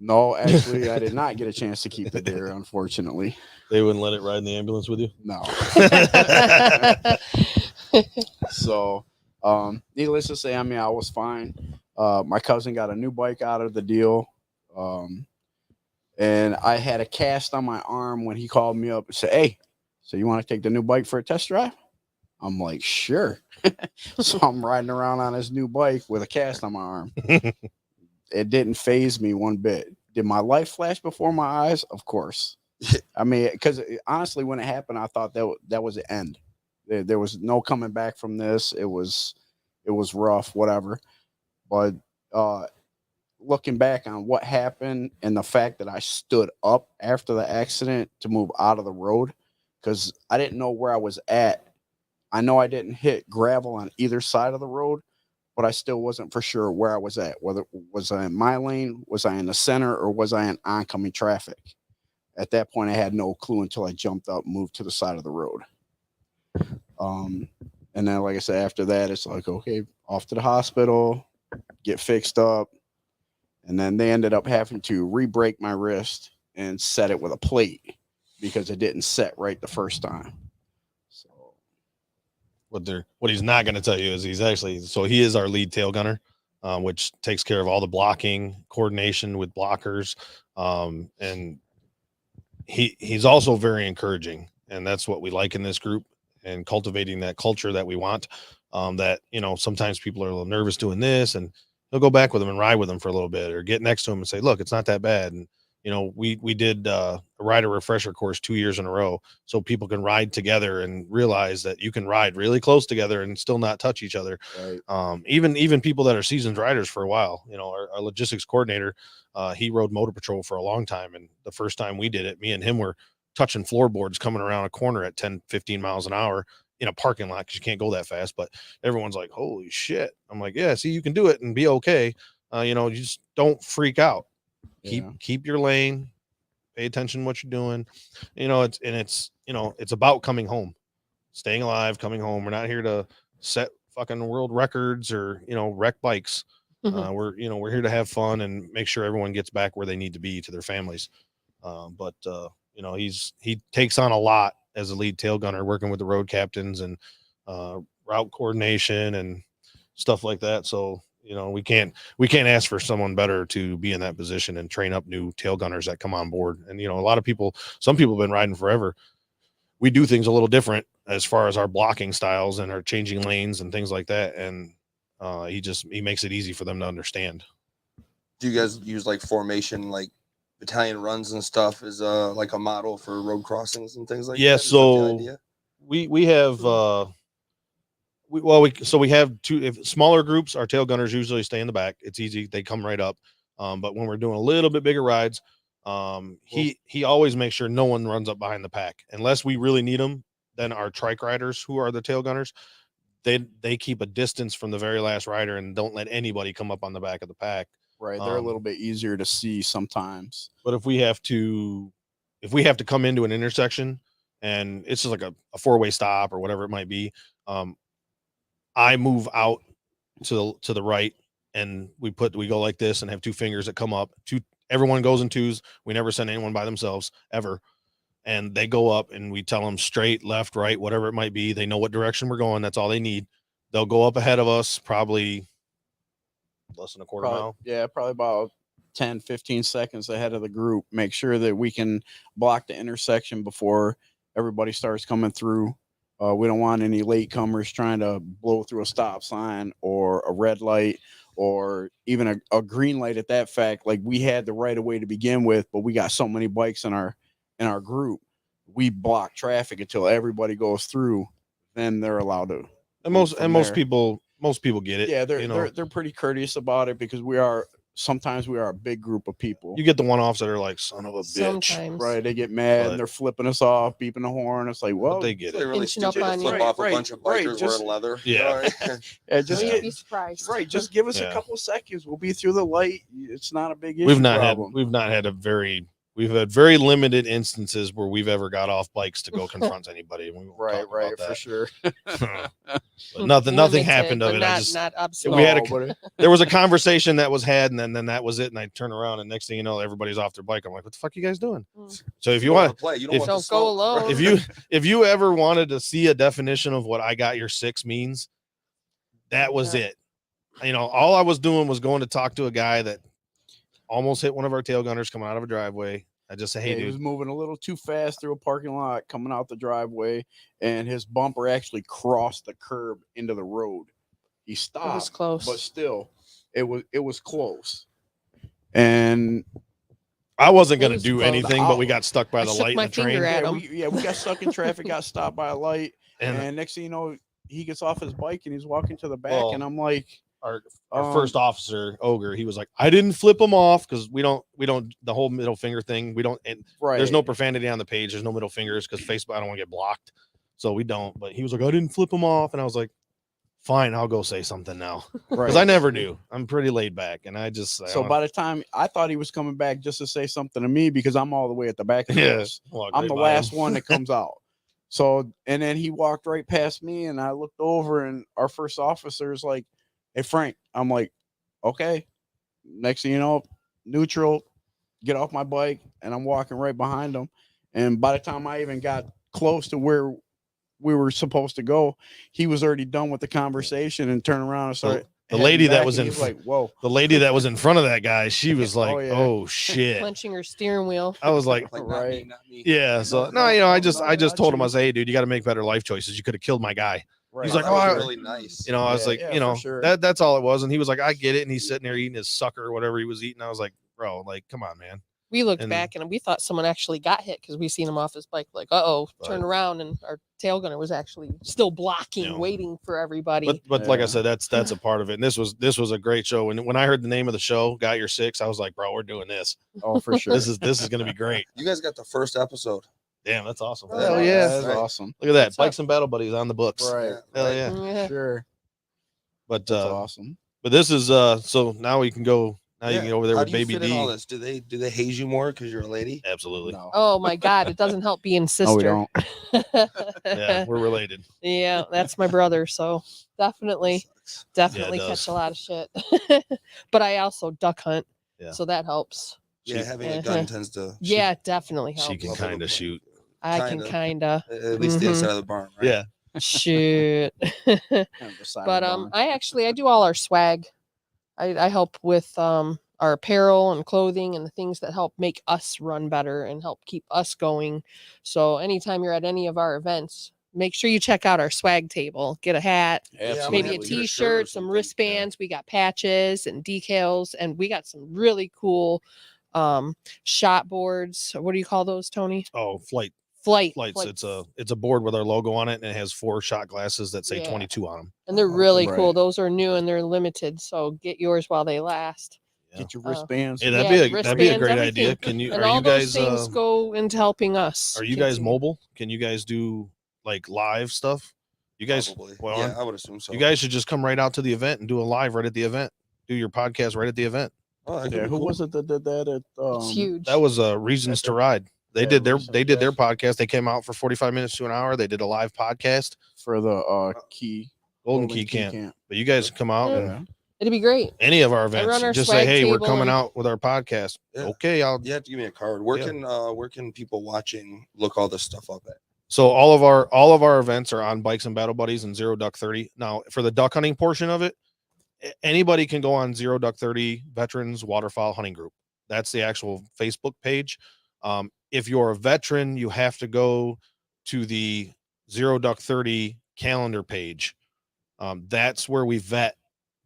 [SPEAKER 4] No, actually, I did not get a chance to keep the deer, unfortunately.
[SPEAKER 2] They wouldn't let it ride in the ambulance with you?
[SPEAKER 4] No. So, needless to say, I mean, I was fine. My cousin got a new bike out of the deal. And I had a cast on my arm when he called me up and said, "Hey, so you want to take the new bike for a test drive?" I'm like, "Sure." So I'm riding around on his new bike with a cast on my arm. It didn't phase me one bit. Did my life flash before my eyes? Of course. I mean, because honestly, when it happened, I thought that was the end. There was no coming back from this. It was rough, whatever. But looking back on what happened and the fact that I stood up after the accident to move out of the road, because I didn't know where I was at. I know I didn't hit gravel on either side of the road, but I still wasn't for sure where I was at. Whether was I in my lane, was I in the center, or was I in oncoming traffic? At that point, I had no clue until I jumped up, moved to the side of the road. And then, like I said, after that, it's like, okay, off to the hospital, get fixed up. And then they ended up having to re-break my wrist and set it with a plate because it didn't set right the first time. So
[SPEAKER 2] What he's not going to tell you is he is our lead tail gunner, which takes care of all the blocking, coordination with blockers, and he's also very encouraging, and that's what we like in this group, and cultivating that culture that we want. That sometimes people are a little nervous doing this, and he'll go back with them and ride with them for a little bit, or get next to him and say, "Look, it's not that bad." And we did a rider refresher course 2 years in a row, so people can ride together and realize that you can ride really close together and still not touch each other.
[SPEAKER 4] right.
[SPEAKER 2] Even people that are seasoned riders for a while, our logistics coordinator, he rode motor patrol for a long time, and the first time we did it, me and him were touching floorboards coming around a corner at 10-15 miles an hour in a parking lot, because you can't go that fast. But everyone's like, "Holy shit." I'm like, "Yeah, see, you can do it and be okay. You just don't freak out.
[SPEAKER 4] Yeah.
[SPEAKER 2] Keep your lane, pay attention to what you're doing." It's about coming home, staying alive, coming home. We're not here to set fucking world records or wreck bikes.
[SPEAKER 3] Mhm.
[SPEAKER 2] We're here to have fun and make sure everyone gets back where they need to be to their families. But he takes on a lot as a lead tail gunner, working with the road captains and route coordination and stuff like that. So we can't ask for someone better to be in that position and train up new tail gunners that come on board. And some people have been riding forever. We do things a little different as far as our blocking styles and our changing lanes and things like that. And he makes it easy for them to understand.
[SPEAKER 1] Do you guys use like formation, like battalion runs and stuff, as like a model for road crossings and things like
[SPEAKER 2] Yeah,
[SPEAKER 1] that? Is that the
[SPEAKER 2] so
[SPEAKER 1] idea?
[SPEAKER 2] we have we have two. If smaller groups, our tail gunners usually stay in the back. It's easy, they come right up. But when we're doing a little bit bigger rides, he always makes sure no one runs up behind the pack unless we really need them. Then our trike riders, who are the tail gunners, they keep a distance from the very last rider and don't let anybody come up on the back of the pack.
[SPEAKER 4] Right. They're a little bit easier to see sometimes.
[SPEAKER 2] But if we have to come into an intersection and it's just like a 4-way stop or whatever it might be, I move out to the right, and we go like this and have two fingers that come up. Everyone goes in twos. We never send anyone by themselves ever. And they go up, and we tell them straight, left, right, whatever it might be. They know what direction we're going. That's all they need. They'll go up ahead of us, probably less than a quarter mile.
[SPEAKER 4] Yeah, probably about 10, 15 seconds ahead of the group, make sure that we can block the intersection before everybody starts coming through. We don't want any latecomers trying to blow through a stop sign or a red light or even a green light at that fact. Like, we had the right of way to begin with, but we got so many bikes in our group. We block traffic until everybody goes through, then they're allowed to.
[SPEAKER 2] And most
[SPEAKER 4] there.
[SPEAKER 2] people get it.
[SPEAKER 4] Yeah,
[SPEAKER 2] you know,
[SPEAKER 4] they're pretty courteous about it because sometimes we are a big group of people.
[SPEAKER 2] you get the one-offs that are like, son of a bitch.
[SPEAKER 3] Sometimes.
[SPEAKER 4] Right, they get mad
[SPEAKER 2] But-
[SPEAKER 4] and they're flipping us off, beeping the horn. It's like,
[SPEAKER 2] But
[SPEAKER 4] well,
[SPEAKER 2] they get
[SPEAKER 1] They
[SPEAKER 2] it.
[SPEAKER 1] really
[SPEAKER 3] Inching up
[SPEAKER 1] stupid to
[SPEAKER 3] on
[SPEAKER 1] flip
[SPEAKER 3] you.
[SPEAKER 1] off a
[SPEAKER 4] Right,
[SPEAKER 1] bunch of
[SPEAKER 4] right,
[SPEAKER 1] bikers
[SPEAKER 4] just-
[SPEAKER 1] wearing leather.
[SPEAKER 2] Yeah.
[SPEAKER 4] yeah, just
[SPEAKER 3] You'd
[SPEAKER 4] get,
[SPEAKER 3] be surprised.
[SPEAKER 4] right, just give us
[SPEAKER 2] Yeah.
[SPEAKER 4] a couple of seconds. We'll be through the light. It's not a big issue.
[SPEAKER 2] We've not
[SPEAKER 4] problem.
[SPEAKER 2] we've had very limited instances where we've ever got off bikes to go confront anybody. We won't
[SPEAKER 4] right,
[SPEAKER 2] talk
[SPEAKER 4] right,
[SPEAKER 2] about
[SPEAKER 4] for
[SPEAKER 2] that.
[SPEAKER 4] sure.
[SPEAKER 2] But nothing
[SPEAKER 3] Limited,
[SPEAKER 2] happened of
[SPEAKER 3] but
[SPEAKER 2] it.
[SPEAKER 3] Not,
[SPEAKER 2] I just
[SPEAKER 3] not
[SPEAKER 2] we
[SPEAKER 3] absolute.
[SPEAKER 2] had a-
[SPEAKER 4] No, but
[SPEAKER 2] there was a conversation that was had, and then that was it. And I turn around, and next thing you know, everybody's off their bike. I'm like, what the fuck you guys doing?
[SPEAKER 3] Mm.
[SPEAKER 2] So if you
[SPEAKER 1] don't
[SPEAKER 2] want,
[SPEAKER 1] wanna play, you
[SPEAKER 2] if-
[SPEAKER 1] want the
[SPEAKER 3] Don't go
[SPEAKER 1] smoke.
[SPEAKER 3] alone.
[SPEAKER 2] if you ever wanted to see a definition of what I got your six means, that was
[SPEAKER 3] Yeah.
[SPEAKER 2] it. You know, all I was doing was going to talk to a guy that almost hit one of our tail gunners coming out of a driveway. I just say, hey,
[SPEAKER 4] he was
[SPEAKER 2] dude,
[SPEAKER 4] moving a little too fast through a parking lot coming out the driveway, and his bumper actually crossed the curb into the road. He
[SPEAKER 3] It was
[SPEAKER 4] stopped,
[SPEAKER 3] close.
[SPEAKER 4] but still, it was close. And
[SPEAKER 2] I wasn't
[SPEAKER 3] It
[SPEAKER 2] going to
[SPEAKER 3] was
[SPEAKER 2] do
[SPEAKER 3] close.
[SPEAKER 2] anything, but we got stuck by
[SPEAKER 3] I
[SPEAKER 2] the
[SPEAKER 3] shook
[SPEAKER 2] light
[SPEAKER 3] my
[SPEAKER 2] and the train.
[SPEAKER 3] finger at
[SPEAKER 4] yeah,
[SPEAKER 3] him.
[SPEAKER 4] we got stuck in traffic, got stopped by a light,
[SPEAKER 2] And
[SPEAKER 4] and next thing you know, he gets off his bike and he's walking to the back,
[SPEAKER 2] Well,
[SPEAKER 4] and I'm like,
[SPEAKER 2] our
[SPEAKER 4] um,
[SPEAKER 2] first officer, Ogre, he was like, I didn't flip him off because we don't the whole middle finger thing. We don't, and
[SPEAKER 4] right,
[SPEAKER 2] there's no profanity on the page. There's no middle fingers because Facebook, I don't want to get blocked. So we don't. But he was like, I didn't flip him off. And I was like, fine, I'll go say something now.
[SPEAKER 4] right.
[SPEAKER 2] Because I never do. I'm pretty laid back. And I just,
[SPEAKER 4] So by the time I thought he was coming back just to say something to me because I'm all the way at the back of the
[SPEAKER 2] Yeah,
[SPEAKER 4] house.
[SPEAKER 2] walked
[SPEAKER 4] I'm
[SPEAKER 2] right
[SPEAKER 4] the
[SPEAKER 2] by
[SPEAKER 4] last
[SPEAKER 2] him.
[SPEAKER 4] one that comes out. So, and then he walked right past me, and I looked over, and our first officer is like, "Hey, Frank." I'm like, "Okay." Next thing you know, neutral, get off my bike, and I'm walking right behind him. And by the time I even got close to where we were supposed to go, he was already done with the conversation and turned around and started.
[SPEAKER 2] the
[SPEAKER 4] heading
[SPEAKER 2] lady that
[SPEAKER 4] back,
[SPEAKER 2] was
[SPEAKER 4] and
[SPEAKER 2] in
[SPEAKER 4] he's like, "Whoa."
[SPEAKER 2] The lady that was in front of that guy, she was like,
[SPEAKER 4] Oh, yeah.
[SPEAKER 2] oh shit.
[SPEAKER 3] Clenching her steering wheel.
[SPEAKER 2] I was like,
[SPEAKER 1] Like,
[SPEAKER 4] Right.
[SPEAKER 1] not me.
[SPEAKER 2] yeah. So
[SPEAKER 4] No,
[SPEAKER 2] no, you know, I
[SPEAKER 4] no,
[SPEAKER 2] just
[SPEAKER 4] no,
[SPEAKER 2] I just
[SPEAKER 4] not
[SPEAKER 2] told him, I
[SPEAKER 4] you.
[SPEAKER 2] was, hey, dude, you got to make better life choices. You could have killed my guy.
[SPEAKER 4] Right.
[SPEAKER 2] like,
[SPEAKER 1] That
[SPEAKER 2] oh,
[SPEAKER 1] was
[SPEAKER 2] I-
[SPEAKER 1] really nice.
[SPEAKER 2] You know, I was
[SPEAKER 4] Yeah,
[SPEAKER 2] like,
[SPEAKER 4] yeah,
[SPEAKER 2] you
[SPEAKER 4] for
[SPEAKER 2] know,
[SPEAKER 4] sure.
[SPEAKER 2] that's all it was. And he was like, I get it. And he's sitting there eating his sucker or whatever he was eating. I was like, bro, like, come on, man.
[SPEAKER 3] We looked
[SPEAKER 2] And-
[SPEAKER 3] back and we thought someone actually got hit because we seen him off his bike. Like, turned
[SPEAKER 2] But-
[SPEAKER 3] around and our tail gunner was actually still blocking,
[SPEAKER 2] You know.
[SPEAKER 3] waiting for everybody.
[SPEAKER 2] But like I
[SPEAKER 4] Yeah.
[SPEAKER 2] said, that's a part of it. And this was a great show. And when I heard the name of the show, Got Your Six, I was like, bro, we're doing this.
[SPEAKER 4] Oh, for sure.
[SPEAKER 2] This is gonna be great.
[SPEAKER 1] You guys got the first episode.
[SPEAKER 2] Damn, that's awesome.
[SPEAKER 3] Oh,
[SPEAKER 2] Hell
[SPEAKER 3] nice.
[SPEAKER 2] yeah.
[SPEAKER 4] That's
[SPEAKER 1] Right.
[SPEAKER 4] awesome.
[SPEAKER 2] Look at that.
[SPEAKER 3] What's up?
[SPEAKER 2] Bikes and Battle Buddies on the books.
[SPEAKER 4] Right.
[SPEAKER 2] Hell
[SPEAKER 1] right.
[SPEAKER 2] yeah.
[SPEAKER 3] Yeah.
[SPEAKER 4] Sure.
[SPEAKER 2] But
[SPEAKER 4] That's
[SPEAKER 2] uh
[SPEAKER 4] awesome.
[SPEAKER 2] but this is so now we can go now you
[SPEAKER 1] Yeah.
[SPEAKER 2] can go over there
[SPEAKER 1] How
[SPEAKER 2] with
[SPEAKER 1] do you
[SPEAKER 2] Baby
[SPEAKER 1] fit in all
[SPEAKER 2] D.
[SPEAKER 1] this? Do they haze you more because you're a lady?
[SPEAKER 2] Absolutely.
[SPEAKER 4] No.
[SPEAKER 3] Oh my God, it doesn't help being sister.
[SPEAKER 4] No, we don't.
[SPEAKER 2] Yeah, we're related.
[SPEAKER 3] Yeah, that's my brother. So definitely
[SPEAKER 2] does.
[SPEAKER 3] catch a lot of shit. But I also duck hunt.
[SPEAKER 2] Yeah.
[SPEAKER 3] So that helps.
[SPEAKER 1] Yeah,
[SPEAKER 2] She-
[SPEAKER 1] having a
[SPEAKER 3] Uh-huh.
[SPEAKER 1] gun tends to.
[SPEAKER 3] Yeah, it definitely helps.
[SPEAKER 2] She can
[SPEAKER 1] Love it.
[SPEAKER 2] kind of shoot.
[SPEAKER 3] I can
[SPEAKER 1] kinda.
[SPEAKER 3] kinda
[SPEAKER 1] At least the
[SPEAKER 3] Mhm.
[SPEAKER 1] inside of the barn, right?
[SPEAKER 2] Yeah.
[SPEAKER 3] shoot.
[SPEAKER 4] Kind of the side of
[SPEAKER 3] But
[SPEAKER 4] the barn.
[SPEAKER 3] I do all our swag. I help with our apparel and clothing and the things that help make us run better and help keep us going. So anytime you're at any of our events, make sure you check out our swag table. Get a hat,
[SPEAKER 1] I'm gonna
[SPEAKER 3] maybe a
[SPEAKER 1] have to get a shirt or
[SPEAKER 3] t-shirt, some
[SPEAKER 1] something.
[SPEAKER 3] wristbands. We got patches and decals, and we got some really cool shot boards. What do you call those, Tony?
[SPEAKER 2] Oh, flights.
[SPEAKER 3] Flights.
[SPEAKER 2] It's a board with our logo on it, and it has 4 shot glasses that say
[SPEAKER 3] Yeah.
[SPEAKER 2] 22 on them.
[SPEAKER 3] And they're really cool.
[SPEAKER 4] Right.
[SPEAKER 3] Those are new and they're limited, so get yours while they last.
[SPEAKER 4] Get your
[SPEAKER 3] Oh.
[SPEAKER 4] wristbands.
[SPEAKER 2] Hey,
[SPEAKER 3] Yeah,
[SPEAKER 2] that'd be a
[SPEAKER 3] wristbands,
[SPEAKER 2] great idea.
[SPEAKER 3] everything.
[SPEAKER 2] Can you
[SPEAKER 3] And
[SPEAKER 2] are
[SPEAKER 3] all
[SPEAKER 2] you
[SPEAKER 3] those
[SPEAKER 2] guys
[SPEAKER 3] things go into helping us.
[SPEAKER 2] are you guys
[SPEAKER 3] continue.
[SPEAKER 2] mobile? Can you guys do like live stuff? You guys
[SPEAKER 1] Probably.
[SPEAKER 2] well,
[SPEAKER 1] Yeah, I would assume so.
[SPEAKER 2] you guys should just come right out to the event and do a live right at the event. Do your podcast right at the event.
[SPEAKER 1] Oh, that could
[SPEAKER 4] Yeah,
[SPEAKER 1] be
[SPEAKER 4] who
[SPEAKER 1] cool.
[SPEAKER 4] was it that did that at
[SPEAKER 3] It's huge.
[SPEAKER 2] That was Reasons to Ride. They
[SPEAKER 4] Yeah,
[SPEAKER 2] did their
[SPEAKER 4] Reasons
[SPEAKER 2] they did their
[SPEAKER 4] to
[SPEAKER 2] podcast. They came out for 45 minutes to an hour. They did a live podcast,
[SPEAKER 4] for the key
[SPEAKER 2] Golden Key Camp. But you guys come out and
[SPEAKER 4] Yeah.
[SPEAKER 3] It'd be great.
[SPEAKER 2] any of our
[SPEAKER 3] run
[SPEAKER 2] events,
[SPEAKER 3] our
[SPEAKER 2] just say,
[SPEAKER 3] swag
[SPEAKER 2] hey, we're
[SPEAKER 3] table
[SPEAKER 2] coming
[SPEAKER 3] and-
[SPEAKER 2] out with our podcast.
[SPEAKER 1] Yeah.
[SPEAKER 2] Okay, I'll
[SPEAKER 1] You have to give me a card. Where
[SPEAKER 2] Yeah.
[SPEAKER 1] can people watching look all this stuff up at?
[SPEAKER 2] So all of our events are on Bikes and Battle Buddies and Zero Duck 30. Now for the duck hunting portion of it, anybody can go on Zero Duck 30 Veterans Waterfowl Hunting Group. That's the actual Facebook page. If you're a veteran, you have to go to the Zero Duck 30 calendar page. That's where we vet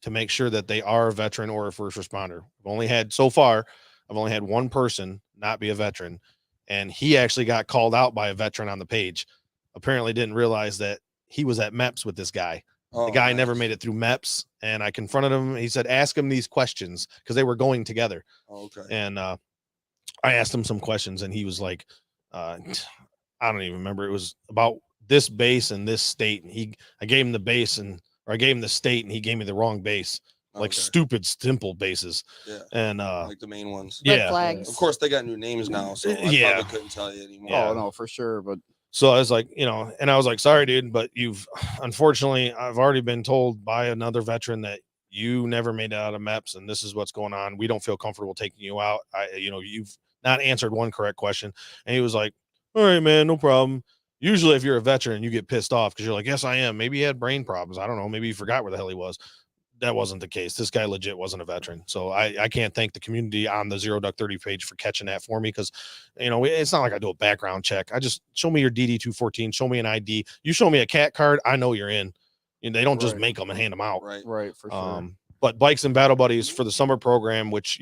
[SPEAKER 2] to make sure that they are a veteran or a first responder. I've only had one person not be a veteran, and he actually got called out by a veteran on the page. Apparently didn't realize that he was at MEPS with this guy.
[SPEAKER 1] Oh,
[SPEAKER 2] The guy
[SPEAKER 1] nice.
[SPEAKER 2] never made it through MEPS, and I confronted him. He said, ask him these questions, because they were going together.
[SPEAKER 1] Oh, okay.
[SPEAKER 2] And I asked him some questions, and he was like, I don't even remember. It was about this base and this state. And I gave him the base I gave him the state, and he gave me the wrong base, like
[SPEAKER 1] Okay.
[SPEAKER 2] stupid, simple bases.
[SPEAKER 1] Yeah.
[SPEAKER 2] And
[SPEAKER 1] Like the main ones.
[SPEAKER 3] Red
[SPEAKER 2] yeah.
[SPEAKER 3] flags.
[SPEAKER 1] Of course, they got new names now, so I
[SPEAKER 2] Yeah.
[SPEAKER 1] probably couldn't tell you anymore.
[SPEAKER 2] Yeah.
[SPEAKER 4] Oh no, for sure. But
[SPEAKER 2] So I was like, and I was like, sorry, dude, but unfortunately, I've already been told by another veteran that you never made it out of MEPS, and this is what's going on. We don't feel comfortable taking you out. You've not answered one correct question. And he was like, all right, man, no problem. Usually if you're a veteran, you get pissed off because you're like, yes, I am. Maybe he had brain problems. I don't know. Maybe he forgot where the hell he was. That wasn't the case. This guy legit wasn't a veteran. So I can't thank the community on the Zero Duck 30 page for catching that for me, because it's not like I do a background check. I just show me your DD 214, show me an ID. You show me a cat card, I know you're in. They don't just
[SPEAKER 4] Right.
[SPEAKER 2] make them and hand them out.
[SPEAKER 1] Right.
[SPEAKER 4] for sure.
[SPEAKER 2] But Bikes and Battle Buddies for the summer program, which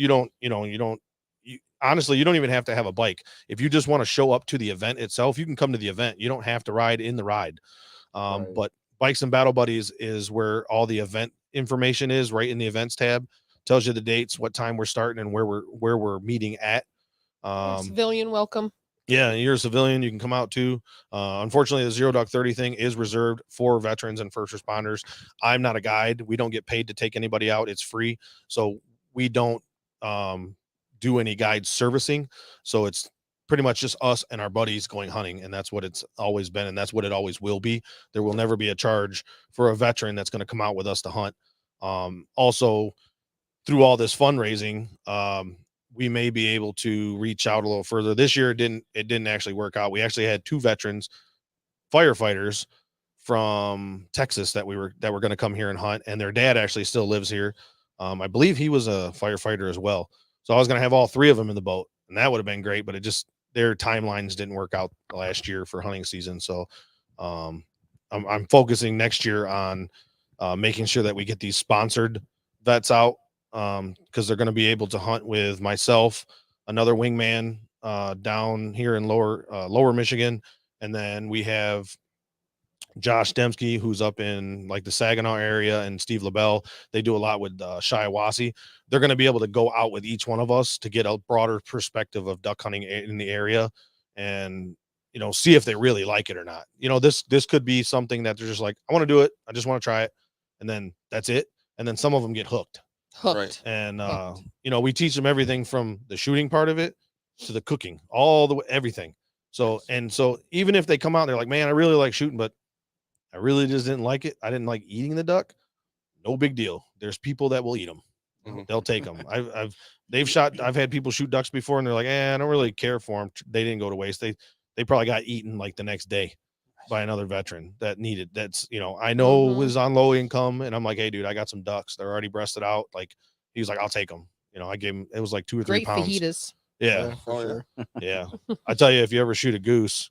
[SPEAKER 2] honestly, you don't even have to have a bike. If you just want to show up to the event itself, you can come to the event. You don't have to ride in the ride.
[SPEAKER 4] Right.
[SPEAKER 2] But Bikes and Battle Buddies is where all the event information is, right in the events tab. Tells you the dates, what time we're starting, and where we're meeting at.
[SPEAKER 3] Civilian welcome.
[SPEAKER 2] Yeah, and you're a civilian, you can come out too. Unfortunately, the Zero Duck 30 thing is reserved for veterans and first responders. I'm not a guide. We don't get paid to take anybody out. It's free. So we don't do any guide servicing. So it's pretty much just us and our buddies going hunting. And that's what it's always been. And that's what it always will be. There will never be a charge for a veteran that's going to come out with us to hunt. Also, through all this fundraising, we may be able to reach out a little further. This year, it didn't actually work out. We actually had 2 veterans, firefighters from Texas that were going to come here and hunt, and their dad actually still lives here. I believe he was a firefighter as well. So I was going to have all 3 of them in the boat, and that would have been great, but their timelines didn't work out last year for hunting season. So I'm focusing next year on making sure that we get these sponsored vets out, because they're going to be able to hunt with myself, another wingman down here in lower Michigan, and then we have Josh Dembski, who's up in like the Saginaw area, and Steve LaBelle. They do a lot with Shiawassee. They're going to be able to go out with each one of us to get a broader perspective of duck hunting in the area, and see if they really like it or not. This could be something that they're just like, I want to do it, I just want to try it, and then that's it. And then some of them get hooked.
[SPEAKER 3] Hooked.
[SPEAKER 2] And
[SPEAKER 3] Hooked.
[SPEAKER 2] we teach them everything from the shooting part of it to the cooking, all the way, everything. So even if they come out and they're like, man, I really like shooting, but I really just didn't like it, I didn't like eating the duck, no big deal. There's people that will eat them.
[SPEAKER 1] Mhm.
[SPEAKER 2] They'll take them. I've had people shoot ducks before, and they're like, I don't really care for them. They didn't go to waste. They probably got eaten like the next day by another veteran that needed. That's I know
[SPEAKER 3] Mhm.
[SPEAKER 2] was on low income, and I'm like, hey dude, I got some ducks, they're already breasted out. Like, he was like, I'll take them. I gave him, it was like 2 or 3
[SPEAKER 3] Great
[SPEAKER 2] pounds.
[SPEAKER 3] fajitas.
[SPEAKER 2] Yeah,
[SPEAKER 4] for
[SPEAKER 1] Oh, yeah.
[SPEAKER 4] sure.
[SPEAKER 2] yeah. I tell you, if you ever shoot a goose,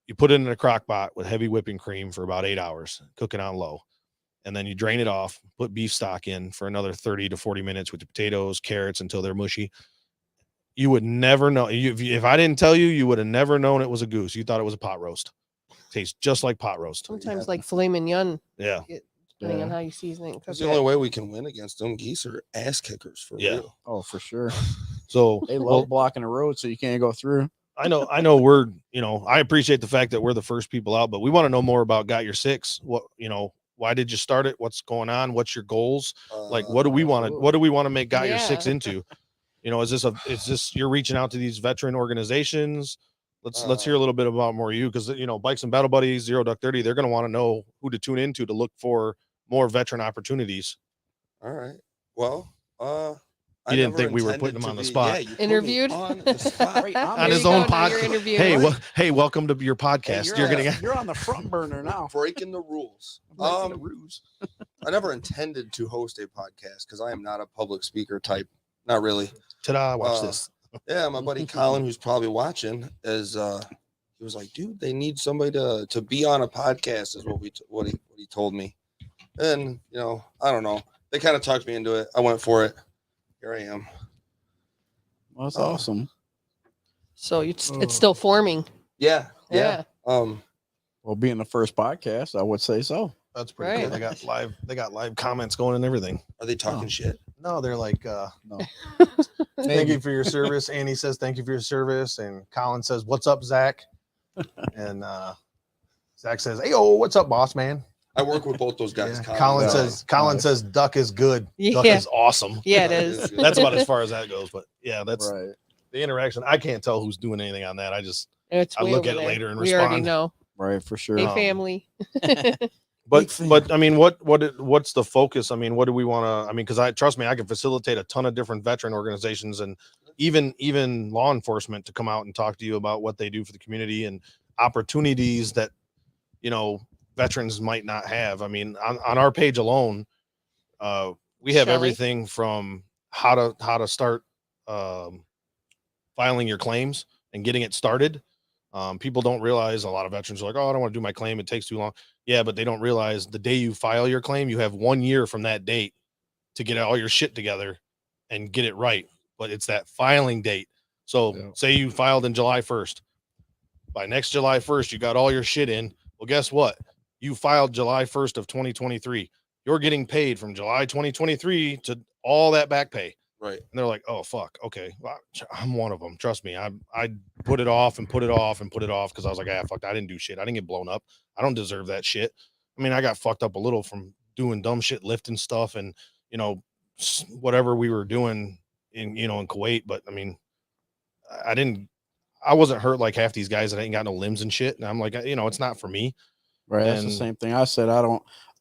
[SPEAKER 2] you put it in a crock pot with heavy whipping cream for about 8 hours, cook it on low, and then you drain it off, put beef stock in for another 30 to 40 minutes with the potatoes, carrots until they're mushy. You would never know. If I didn't tell you, you would have never known it was a goose. You thought it was a pot roast. Tastes just like pot roast.
[SPEAKER 3] Sometimes like filet mignon,
[SPEAKER 2] Yeah.
[SPEAKER 3] depending on
[SPEAKER 4] Yeah.
[SPEAKER 3] how you season it. and cook
[SPEAKER 1] That's the
[SPEAKER 3] it.
[SPEAKER 1] only way we can win against them. Geese are ass kickers for
[SPEAKER 2] Yeah.
[SPEAKER 1] real.
[SPEAKER 4] Oh, for sure.
[SPEAKER 2] So
[SPEAKER 4] They love
[SPEAKER 2] well,
[SPEAKER 4] blocking the road so you can't go through.
[SPEAKER 2] I know we're, I appreciate the fact that we're the first people out, but we want to know more about Got Your Six. What, why did you start it? What's going on? What's your goals? Like, what do we want to,
[SPEAKER 4] absolutely.
[SPEAKER 2] what do we want to make Got Your Six
[SPEAKER 3] Yeah.
[SPEAKER 2] into? Is this you're reaching out to these veteran organizations? Let's hear a little bit about more of you, because Bikes and Battle Buddies, Zero Duck 30, they're going to want to know who to tune into to look for more veteran opportunities.
[SPEAKER 1] All right. Well,
[SPEAKER 2] You didn't think we were putting him on the spot.
[SPEAKER 1] Yeah, you put me
[SPEAKER 3] Interviewed?
[SPEAKER 1] on the spot.
[SPEAKER 4] Right, I'm
[SPEAKER 2] On
[SPEAKER 3] There
[SPEAKER 2] his
[SPEAKER 3] you
[SPEAKER 2] own
[SPEAKER 3] go, now you're
[SPEAKER 2] podcast.
[SPEAKER 3] interviewing.
[SPEAKER 2] Hey, welcome to your podcast.
[SPEAKER 4] Hey,
[SPEAKER 2] you're getting
[SPEAKER 4] you're on the front burner now.
[SPEAKER 1] Breaking the rules.
[SPEAKER 4] Breaking the rules.
[SPEAKER 1] I never intended to host a podcast because I am not a public speaker type. Not really.
[SPEAKER 2] Ta-da! Watch
[SPEAKER 1] Uh,
[SPEAKER 2] this.
[SPEAKER 1] Yeah, my buddy Colin, who's probably watching, is he was like, dude, they need somebody to be on a podcast, is what he told me. And I don't know. They kind of talked me into it. I went for it. Here I am.
[SPEAKER 4] Well, that's
[SPEAKER 1] Oh.
[SPEAKER 4] awesome.
[SPEAKER 3] So it's still forming.
[SPEAKER 1] Yeah.
[SPEAKER 3] Yeah.
[SPEAKER 4] Well, being the first podcast, I would say so.
[SPEAKER 2] That's pretty cool.
[SPEAKER 3] Right.
[SPEAKER 2] They got live comments going and everything.
[SPEAKER 1] Are they talking
[SPEAKER 4] Oh.
[SPEAKER 1] shit?
[SPEAKER 2] No, they're like,
[SPEAKER 4] No.
[SPEAKER 2] thank you for your service. Annie says, thank you for your service. And Colin says, what's up, Zach? And Zach says, hey, oh, what's up, boss man?
[SPEAKER 1] I work with both those guys.
[SPEAKER 2] Yeah. Colin
[SPEAKER 4] Nice.
[SPEAKER 2] says, duck is good. Duck
[SPEAKER 3] Yeah.
[SPEAKER 2] is awesome.
[SPEAKER 3] Yeah, it
[SPEAKER 1] That
[SPEAKER 3] is.
[SPEAKER 1] is good.
[SPEAKER 2] That's about as far as that goes. But yeah, that's
[SPEAKER 4] Right.
[SPEAKER 2] the interaction. I can't tell who's doing anything on that.
[SPEAKER 3] It's
[SPEAKER 2] I
[SPEAKER 3] way
[SPEAKER 2] look
[SPEAKER 3] over
[SPEAKER 2] at it
[SPEAKER 3] there.
[SPEAKER 2] later and
[SPEAKER 3] we already
[SPEAKER 2] respond.
[SPEAKER 3] know.
[SPEAKER 4] Right, for sure.
[SPEAKER 3] Hey,
[SPEAKER 2] Um,
[SPEAKER 3] family.
[SPEAKER 2] But I mean, what's the focus? I mean, what do we want to? I mean, because trust me, I can facilitate a ton of different veteran organizations and even law enforcement to come out and talk to you about what they do for the community and opportunities that veterans might not have. I mean, on our page alone, we have
[SPEAKER 3] Shelley?
[SPEAKER 2] everything from how to start filing your claims and getting it started. People don't realize, a lot of veterans are like, oh, I don't want to do my claim, it takes too long. Yeah, but they don't realize the day you file your claim, you have 1 year from that date to get all your shit together and get it right. But it's that filing date. So
[SPEAKER 4] Yeah.
[SPEAKER 2] say you filed in July 1st. By next July 1st, you got all your shit in. Well, guess what? You filed July 1st of 2023. You're getting paid from July 2023 to all that back pay.
[SPEAKER 1] Right.
[SPEAKER 2] And they're like, oh, fuck. Okay. Well, I'm one of them. Trust me. I put it off and put it off and put it off because I was like, fuck, I didn't do shit. I didn't get blown up. I don't deserve that shit. I mean, I got fucked up a little from doing dumb shit, lifting stuff and, whatever we were doing in Kuwait. But I mean, I wasn't hurt like half these guys that ain't got no limbs and shit. And I'm like, it's not for me.
[SPEAKER 4] Right. That's the
[SPEAKER 2] And-
[SPEAKER 4] same thing I said. I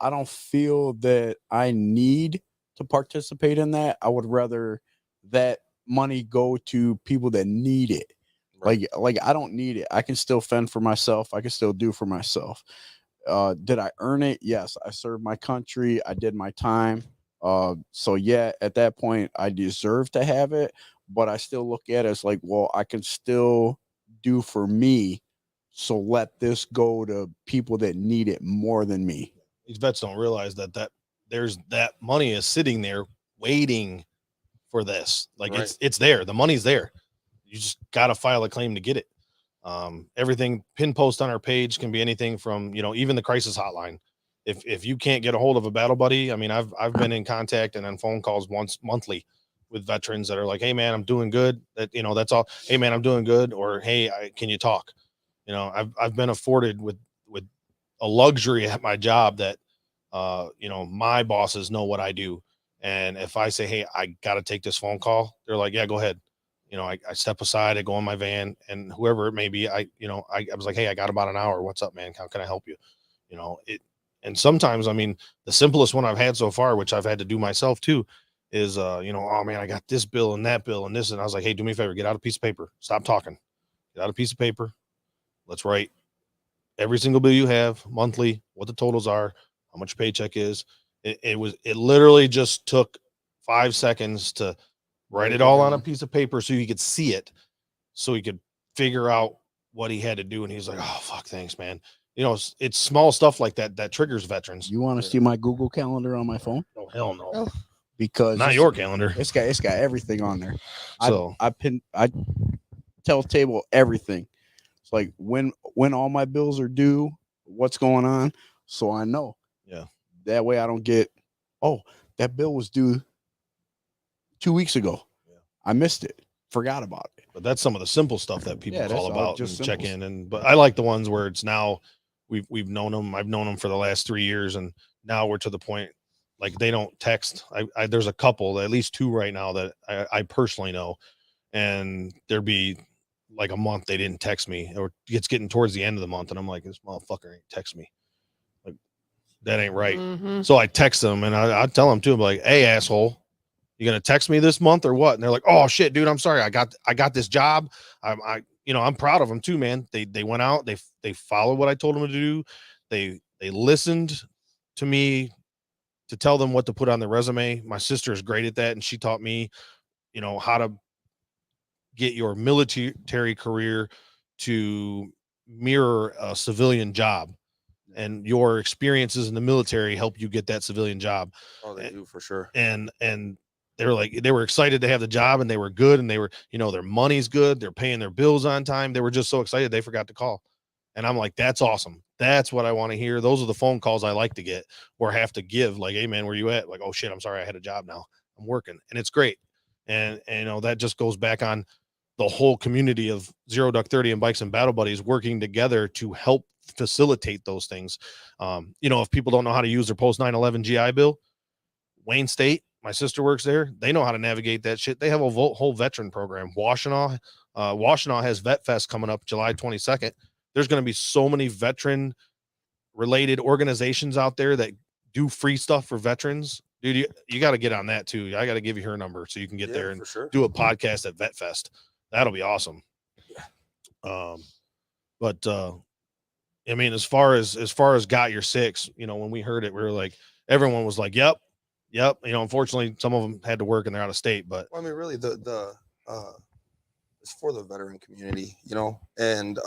[SPEAKER 4] don't feel that I need to participate in that. I would rather that money go to people that need it.
[SPEAKER 1] Right.
[SPEAKER 4] Like I don't need it. I can still fend for myself. I can still do for myself. Did I earn it? Yes. I served my country. I did my time. So yeah, at that point I deserve to have it, but I still look at it as like, well, I can still do for me. So let this go to people that need it more than me.
[SPEAKER 2] These vets don't realize that there's that money is sitting there waiting for this. Like
[SPEAKER 1] Right.
[SPEAKER 2] it's there. The money's there. You just got to file a claim to get it. Everything pin post on our page can be anything from, even the crisis hotline. If you can't get a hold of a battle buddy, I mean, I've been in contact and on phone calls once monthly with veterans that are like, hey man, I'm doing good. That's all. Hey man, I'm doing good. Or, hey, can you talk? I've been afforded with a luxury at my job that, my bosses know what I do. And if I say, hey, I got to take this phone call, they're like, yeah, go ahead. I step aside, I go in my van, and whoever it may be, I was like, hey, I got about an hour. What's up, man? How can I help you? And sometimes, I mean, the simplest one I've had so far, which I've had to do myself too, is, oh man, I got this bill and that bill and this. And I was like, hey, do me a favor, get out a piece of paper. Stop talking. Get out a piece of paper. Let's write every single bill you have monthly, what the totals are, how much your paycheck is. It literally just took 5 seconds to write it all on a piece of paper so you could see it, so he could figure out what he had to do. And he's like, oh, fuck, thanks, man. It's small stuff like that that triggers veterans.
[SPEAKER 4] You want to see my Google Calendar on my phone?
[SPEAKER 2] Oh, hell no.
[SPEAKER 3] Oh.
[SPEAKER 4] Because
[SPEAKER 2] Not your calendar.
[SPEAKER 4] It's got everything on there.
[SPEAKER 2] So
[SPEAKER 4] I tell table everything. It's like when all my bills are due, what's going on, so I know.
[SPEAKER 2] Yeah.
[SPEAKER 4] That way I don't get, oh, that bill was due 2 weeks ago.
[SPEAKER 2] Yeah.
[SPEAKER 4] I missed it. Forgot about it.
[SPEAKER 2] but that's some of the simple stuff that people
[SPEAKER 4] Yeah, that's
[SPEAKER 2] call
[SPEAKER 4] all
[SPEAKER 2] about and
[SPEAKER 4] just
[SPEAKER 2] check
[SPEAKER 4] simples.
[SPEAKER 2] in. But I like the ones where it's now we've known them. I've known them for the last 3 years, and now we're to the point like they don't text. There's a couple, at least 2 right now that I personally know, and there'd be like a month they didn't text me, or it's getting towards the end of the month, and I'm like, this motherfucker ain't text me. Like that ain't right.
[SPEAKER 3] Mhm.
[SPEAKER 2] So I text them, and I tell them too, I'm like, hey, asshole, you gonna text me this month or what? And they're like, oh shit, dude, I'm sorry. I got this job. I'm proud of them too, man. They went out, they followed what I told them to do. They listened to me to tell them what to put on their resume. My sister is great at that, and she taught me, how to get your military career to mirror a civilian job, and your experiences in the military help you get that civilian job.
[SPEAKER 1] Oh, they do for sure.
[SPEAKER 2] And they were excited to have the job, and they were good, and they were, their money's good, they're paying their bills on time. They were just so excited they forgot to call. And I'm like, that's awesome. That's what I want to hear. Those are the phone calls I like to get, or have to give, like, hey man, where you at? Like, oh shit, I'm sorry, I had a job now, I'm working. And it's great. And that just goes back on the whole community of Zero Duck 30 and Bikes and Battle Buddies working together to help facilitate those things. If people don't know how to use their post 9/11 GI Bill, Wayne State, my sister works there, they know how to navigate that shit. They have a whole veteran program. Washtenaw has Vet Fest coming up July 22nd. There's going to be so many veteran related organizations out there that do free stuff for veterans. Dude, you got to get on that too. I got to give you her number so you can get there and do a podcast at Vet Fest. That'll be awesome. But I mean, as far as Got Your Six, when we heard it, we were like, everyone was like, yep. Unfortunately, some of them had to work and they're out of state, but
[SPEAKER 1] Well, I mean, really, it's for the veteran community, and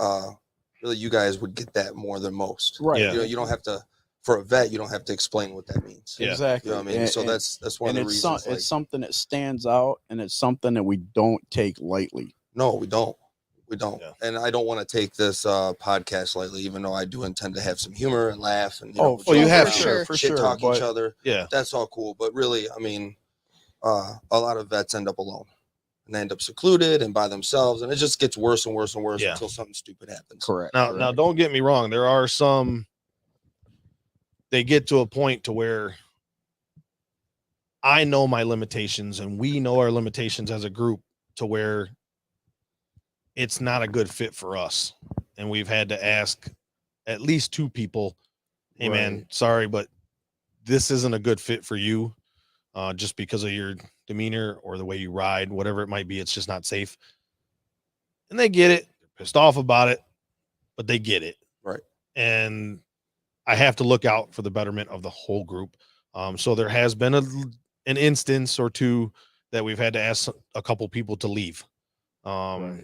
[SPEAKER 1] really, you guys would get that more than most.
[SPEAKER 4] Right.
[SPEAKER 2] Yeah.
[SPEAKER 1] You don't have to, for a vet, you don't have to explain what that means.
[SPEAKER 2] Yeah.
[SPEAKER 4] Exactly.
[SPEAKER 1] You know what I mean? So that's one of the reasons.
[SPEAKER 4] It's something that stands out, and it's something that we don't take lightly.
[SPEAKER 1] No, we don't. We don't.
[SPEAKER 2] Yeah.
[SPEAKER 1] And I don't want to take this podcast lightly, even though I do intend to have some humor and laugh and
[SPEAKER 2] you have
[SPEAKER 3] to.
[SPEAKER 4] for
[SPEAKER 1] shit
[SPEAKER 4] sure.
[SPEAKER 1] talk
[SPEAKER 4] But
[SPEAKER 1] each other.
[SPEAKER 2] yeah.
[SPEAKER 1] That's all cool. But really, I mean, a lot of vets end up alone, and they end up secluded and by themselves, and it just gets worse and worse and worse
[SPEAKER 2] Yeah.
[SPEAKER 1] until something stupid happens.
[SPEAKER 4] correct.
[SPEAKER 2] Now, don't get me wrong. There are some, they get to a point to where I know my limitations and we know our limitations as a group, to where it's not a good fit for us. And we've had to ask at least 2 people, hey man,
[SPEAKER 4] Right.
[SPEAKER 2] sorry, but this isn't a good fit for you. Just because of your demeanor or the way you ride, whatever it might be, it's just not safe. And they get it. They're pissed off about it, but they get it.
[SPEAKER 1] Right.
[SPEAKER 2] And I have to look out for the betterment of the whole group. So there has been an instance or 2 that we've had to ask a couple people to leave.
[SPEAKER 4] Right.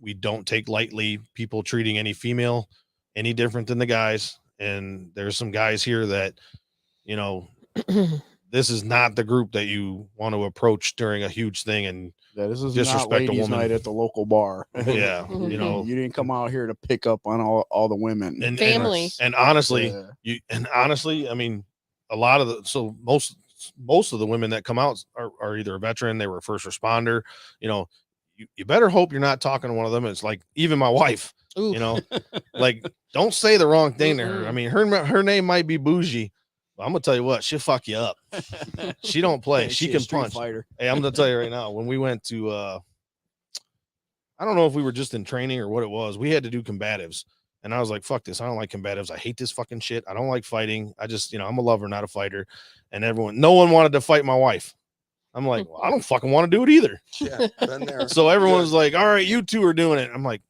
[SPEAKER 2] We don't take lightly people treating any female any different than the guys. And there's some guys here that, this is not the group that you want to approach during a huge thing. And
[SPEAKER 4] This is not
[SPEAKER 2] disrespect a
[SPEAKER 4] ladies'
[SPEAKER 2] woman.
[SPEAKER 4] night at the local bar.
[SPEAKER 2] yeah,
[SPEAKER 3] Mhm.
[SPEAKER 4] You didn't come out here to pick up on all the women.
[SPEAKER 2] and
[SPEAKER 3] Family.
[SPEAKER 2] And honestly,
[SPEAKER 4] Yeah.
[SPEAKER 2] I mean, a lot of most of the women that come out are either a veteran, they were a first responder. You better hope you're not talking to one of them. It's like, even my wife,
[SPEAKER 3] Ooh.
[SPEAKER 2] like, don't say the wrong thing to her.
[SPEAKER 3] Mm-mm.
[SPEAKER 2] I mean, her name might be Bougie, but I'm gonna tell you what, she'll fuck you up. She don't play. She
[SPEAKER 4] a
[SPEAKER 2] can
[SPEAKER 4] street
[SPEAKER 2] punch.
[SPEAKER 4] fighter.
[SPEAKER 2] Hey, I'm gonna tell you right now, when we went to I don't know if we were just in training or what it was, we had to do combatives. And I was like, fuck this. I don't like combatives. I hate this fucking shit. I don't like fighting. I just, I'm a lover, not a fighter. And no one wanted to fight my wife. I'm like, well, I don't fucking want to do it either.
[SPEAKER 1] Yeah, been there.
[SPEAKER 2] So everyone's like, all right, you 2 are doing it. I'm like,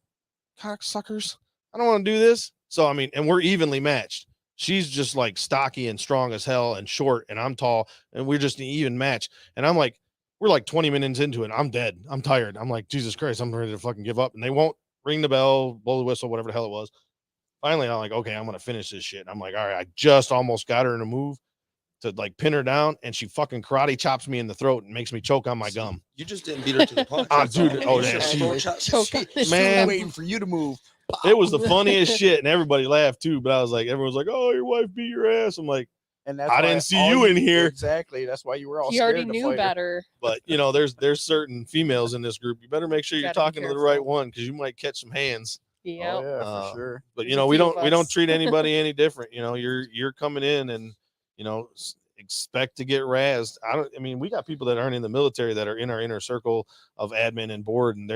[SPEAKER 2] cocksuckers, I don't want to do this. So, I mean, and we're evenly matched. She's just like stocky and strong as hell and short, and I'm tall, and we're just an even match. And I'm like, we're like 20 minutes into it. I'm dead. I'm tired. I'm like, Jesus Christ, I'm ready to fucking give up. And they won't ring the bell, blow the whistle, whatever the hell it was. Finally, I'm like, okay, I'm going to finish this shit. And I'm like, all right, I just almost got her in a move to like pin her down, and she fucking karate chops me in the throat and makes me choke on my gum.
[SPEAKER 1] You just didn't beat her to the punch.
[SPEAKER 2] Ah,
[SPEAKER 1] that's
[SPEAKER 2] dude,
[SPEAKER 1] all.
[SPEAKER 2] oh,
[SPEAKER 1] You
[SPEAKER 2] yeah,
[SPEAKER 1] should
[SPEAKER 2] she-
[SPEAKER 1] throat chop-
[SPEAKER 3] Choke on the
[SPEAKER 2] Man.
[SPEAKER 4] waiting for you to move.
[SPEAKER 2] It was the funniest shit, and everybody laughed too. But I was like, everyone's like, oh, your wife beat your ass. I'm like,
[SPEAKER 4] And that's
[SPEAKER 2] I
[SPEAKER 4] why
[SPEAKER 2] didn't see
[SPEAKER 4] all
[SPEAKER 2] you in here.
[SPEAKER 4] Exactly. That's why you were all
[SPEAKER 3] He
[SPEAKER 4] scared
[SPEAKER 3] already
[SPEAKER 4] to
[SPEAKER 3] knew
[SPEAKER 4] fight her.
[SPEAKER 3] better.
[SPEAKER 2] but there's certain females in this group. You better make sure you're
[SPEAKER 3] Gotta be
[SPEAKER 2] talking to the right
[SPEAKER 3] careful.
[SPEAKER 2] one, because you might catch some hands.
[SPEAKER 3] Yeah.
[SPEAKER 4] Oh, yeah,
[SPEAKER 2] Uh,
[SPEAKER 4] for sure.
[SPEAKER 2] But
[SPEAKER 3] There's a
[SPEAKER 2] we
[SPEAKER 3] few
[SPEAKER 2] don't
[SPEAKER 3] of us.
[SPEAKER 2] treat anybody any different. You're coming in and expect to get razzed. I mean, we got people that aren't in the military that are in our inner circle of admin and board, and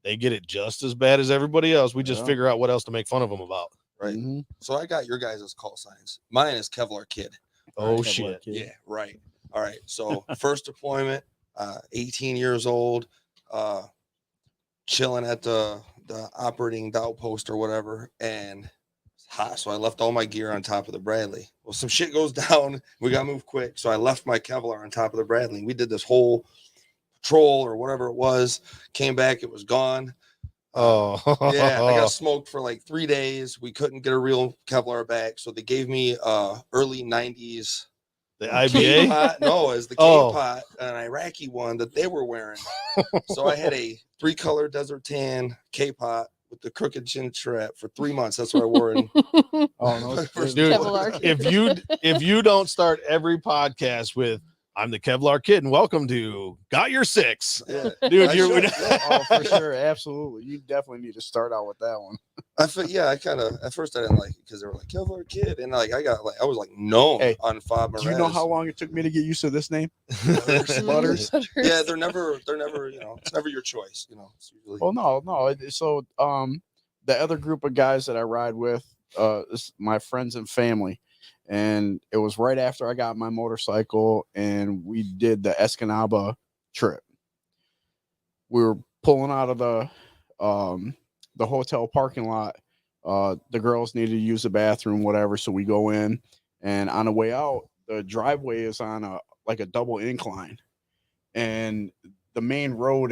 [SPEAKER 2] they get it just as bad as everybody else. We just
[SPEAKER 4] Yeah.
[SPEAKER 2] figure out what else to make fun of them about.
[SPEAKER 1] Right.
[SPEAKER 4] Mhm.
[SPEAKER 1] So I got your guys' call signs. Mine is Kevlar Kid.
[SPEAKER 2] Oh
[SPEAKER 4] Kevlar
[SPEAKER 2] shit.
[SPEAKER 4] Kid.
[SPEAKER 1] Yeah, right. All right. So first deployment, 18 years old, chilling at the operating outpost or whatever, and hot, so I left all my gear on top of the Bradley. Well, some shit goes down. We got to move quick, so I left my Kevlar on top of the Bradley. We did this whole patrol or whatever it was. Came back, it was gone.
[SPEAKER 2] Oh,
[SPEAKER 1] Yeah, I got smoked for like 3 days. We couldn't get a real Kevlar back, so they gave me early 90s
[SPEAKER 2] the
[SPEAKER 1] cane
[SPEAKER 2] IBA.
[SPEAKER 1] pot. No, as the cane pot, an Iraqi one that they were wearing. So I had a 3-color desert tan K-pot with the crooked chin strap for 3 months. That's what I wore in
[SPEAKER 4] Oh no,
[SPEAKER 1] First
[SPEAKER 2] Dude,
[SPEAKER 3] Kevlar kid.
[SPEAKER 2] if you don't start every podcast with "I'm the Kevlar Kid" and welcome to Got Your Six,
[SPEAKER 1] yeah.
[SPEAKER 2] dude,
[SPEAKER 1] I
[SPEAKER 2] you're
[SPEAKER 1] should,
[SPEAKER 4] oh, for sure, absolutely. You definitely need to start out with that one.
[SPEAKER 1] I kind of at first I didn't like it because they were like Kevlar Kid, and like I was like known
[SPEAKER 4] Hey,
[SPEAKER 1] on Fob.
[SPEAKER 4] Do you know how long it took me to get used to this name?
[SPEAKER 3] Mm,
[SPEAKER 4] Butters?
[SPEAKER 1] Yeah, they're never it's never your choice. It's usually
[SPEAKER 4] Oh no. So the other group of guys that I ride with, is my friends and family, and it was right after I got my motorcycle, and we did the Escanaba trip. We were pulling out of the hotel parking lot. The girls needed to use the bathroom, whatever, so we go in, and on the way out, the driveway is on a double incline, and the main road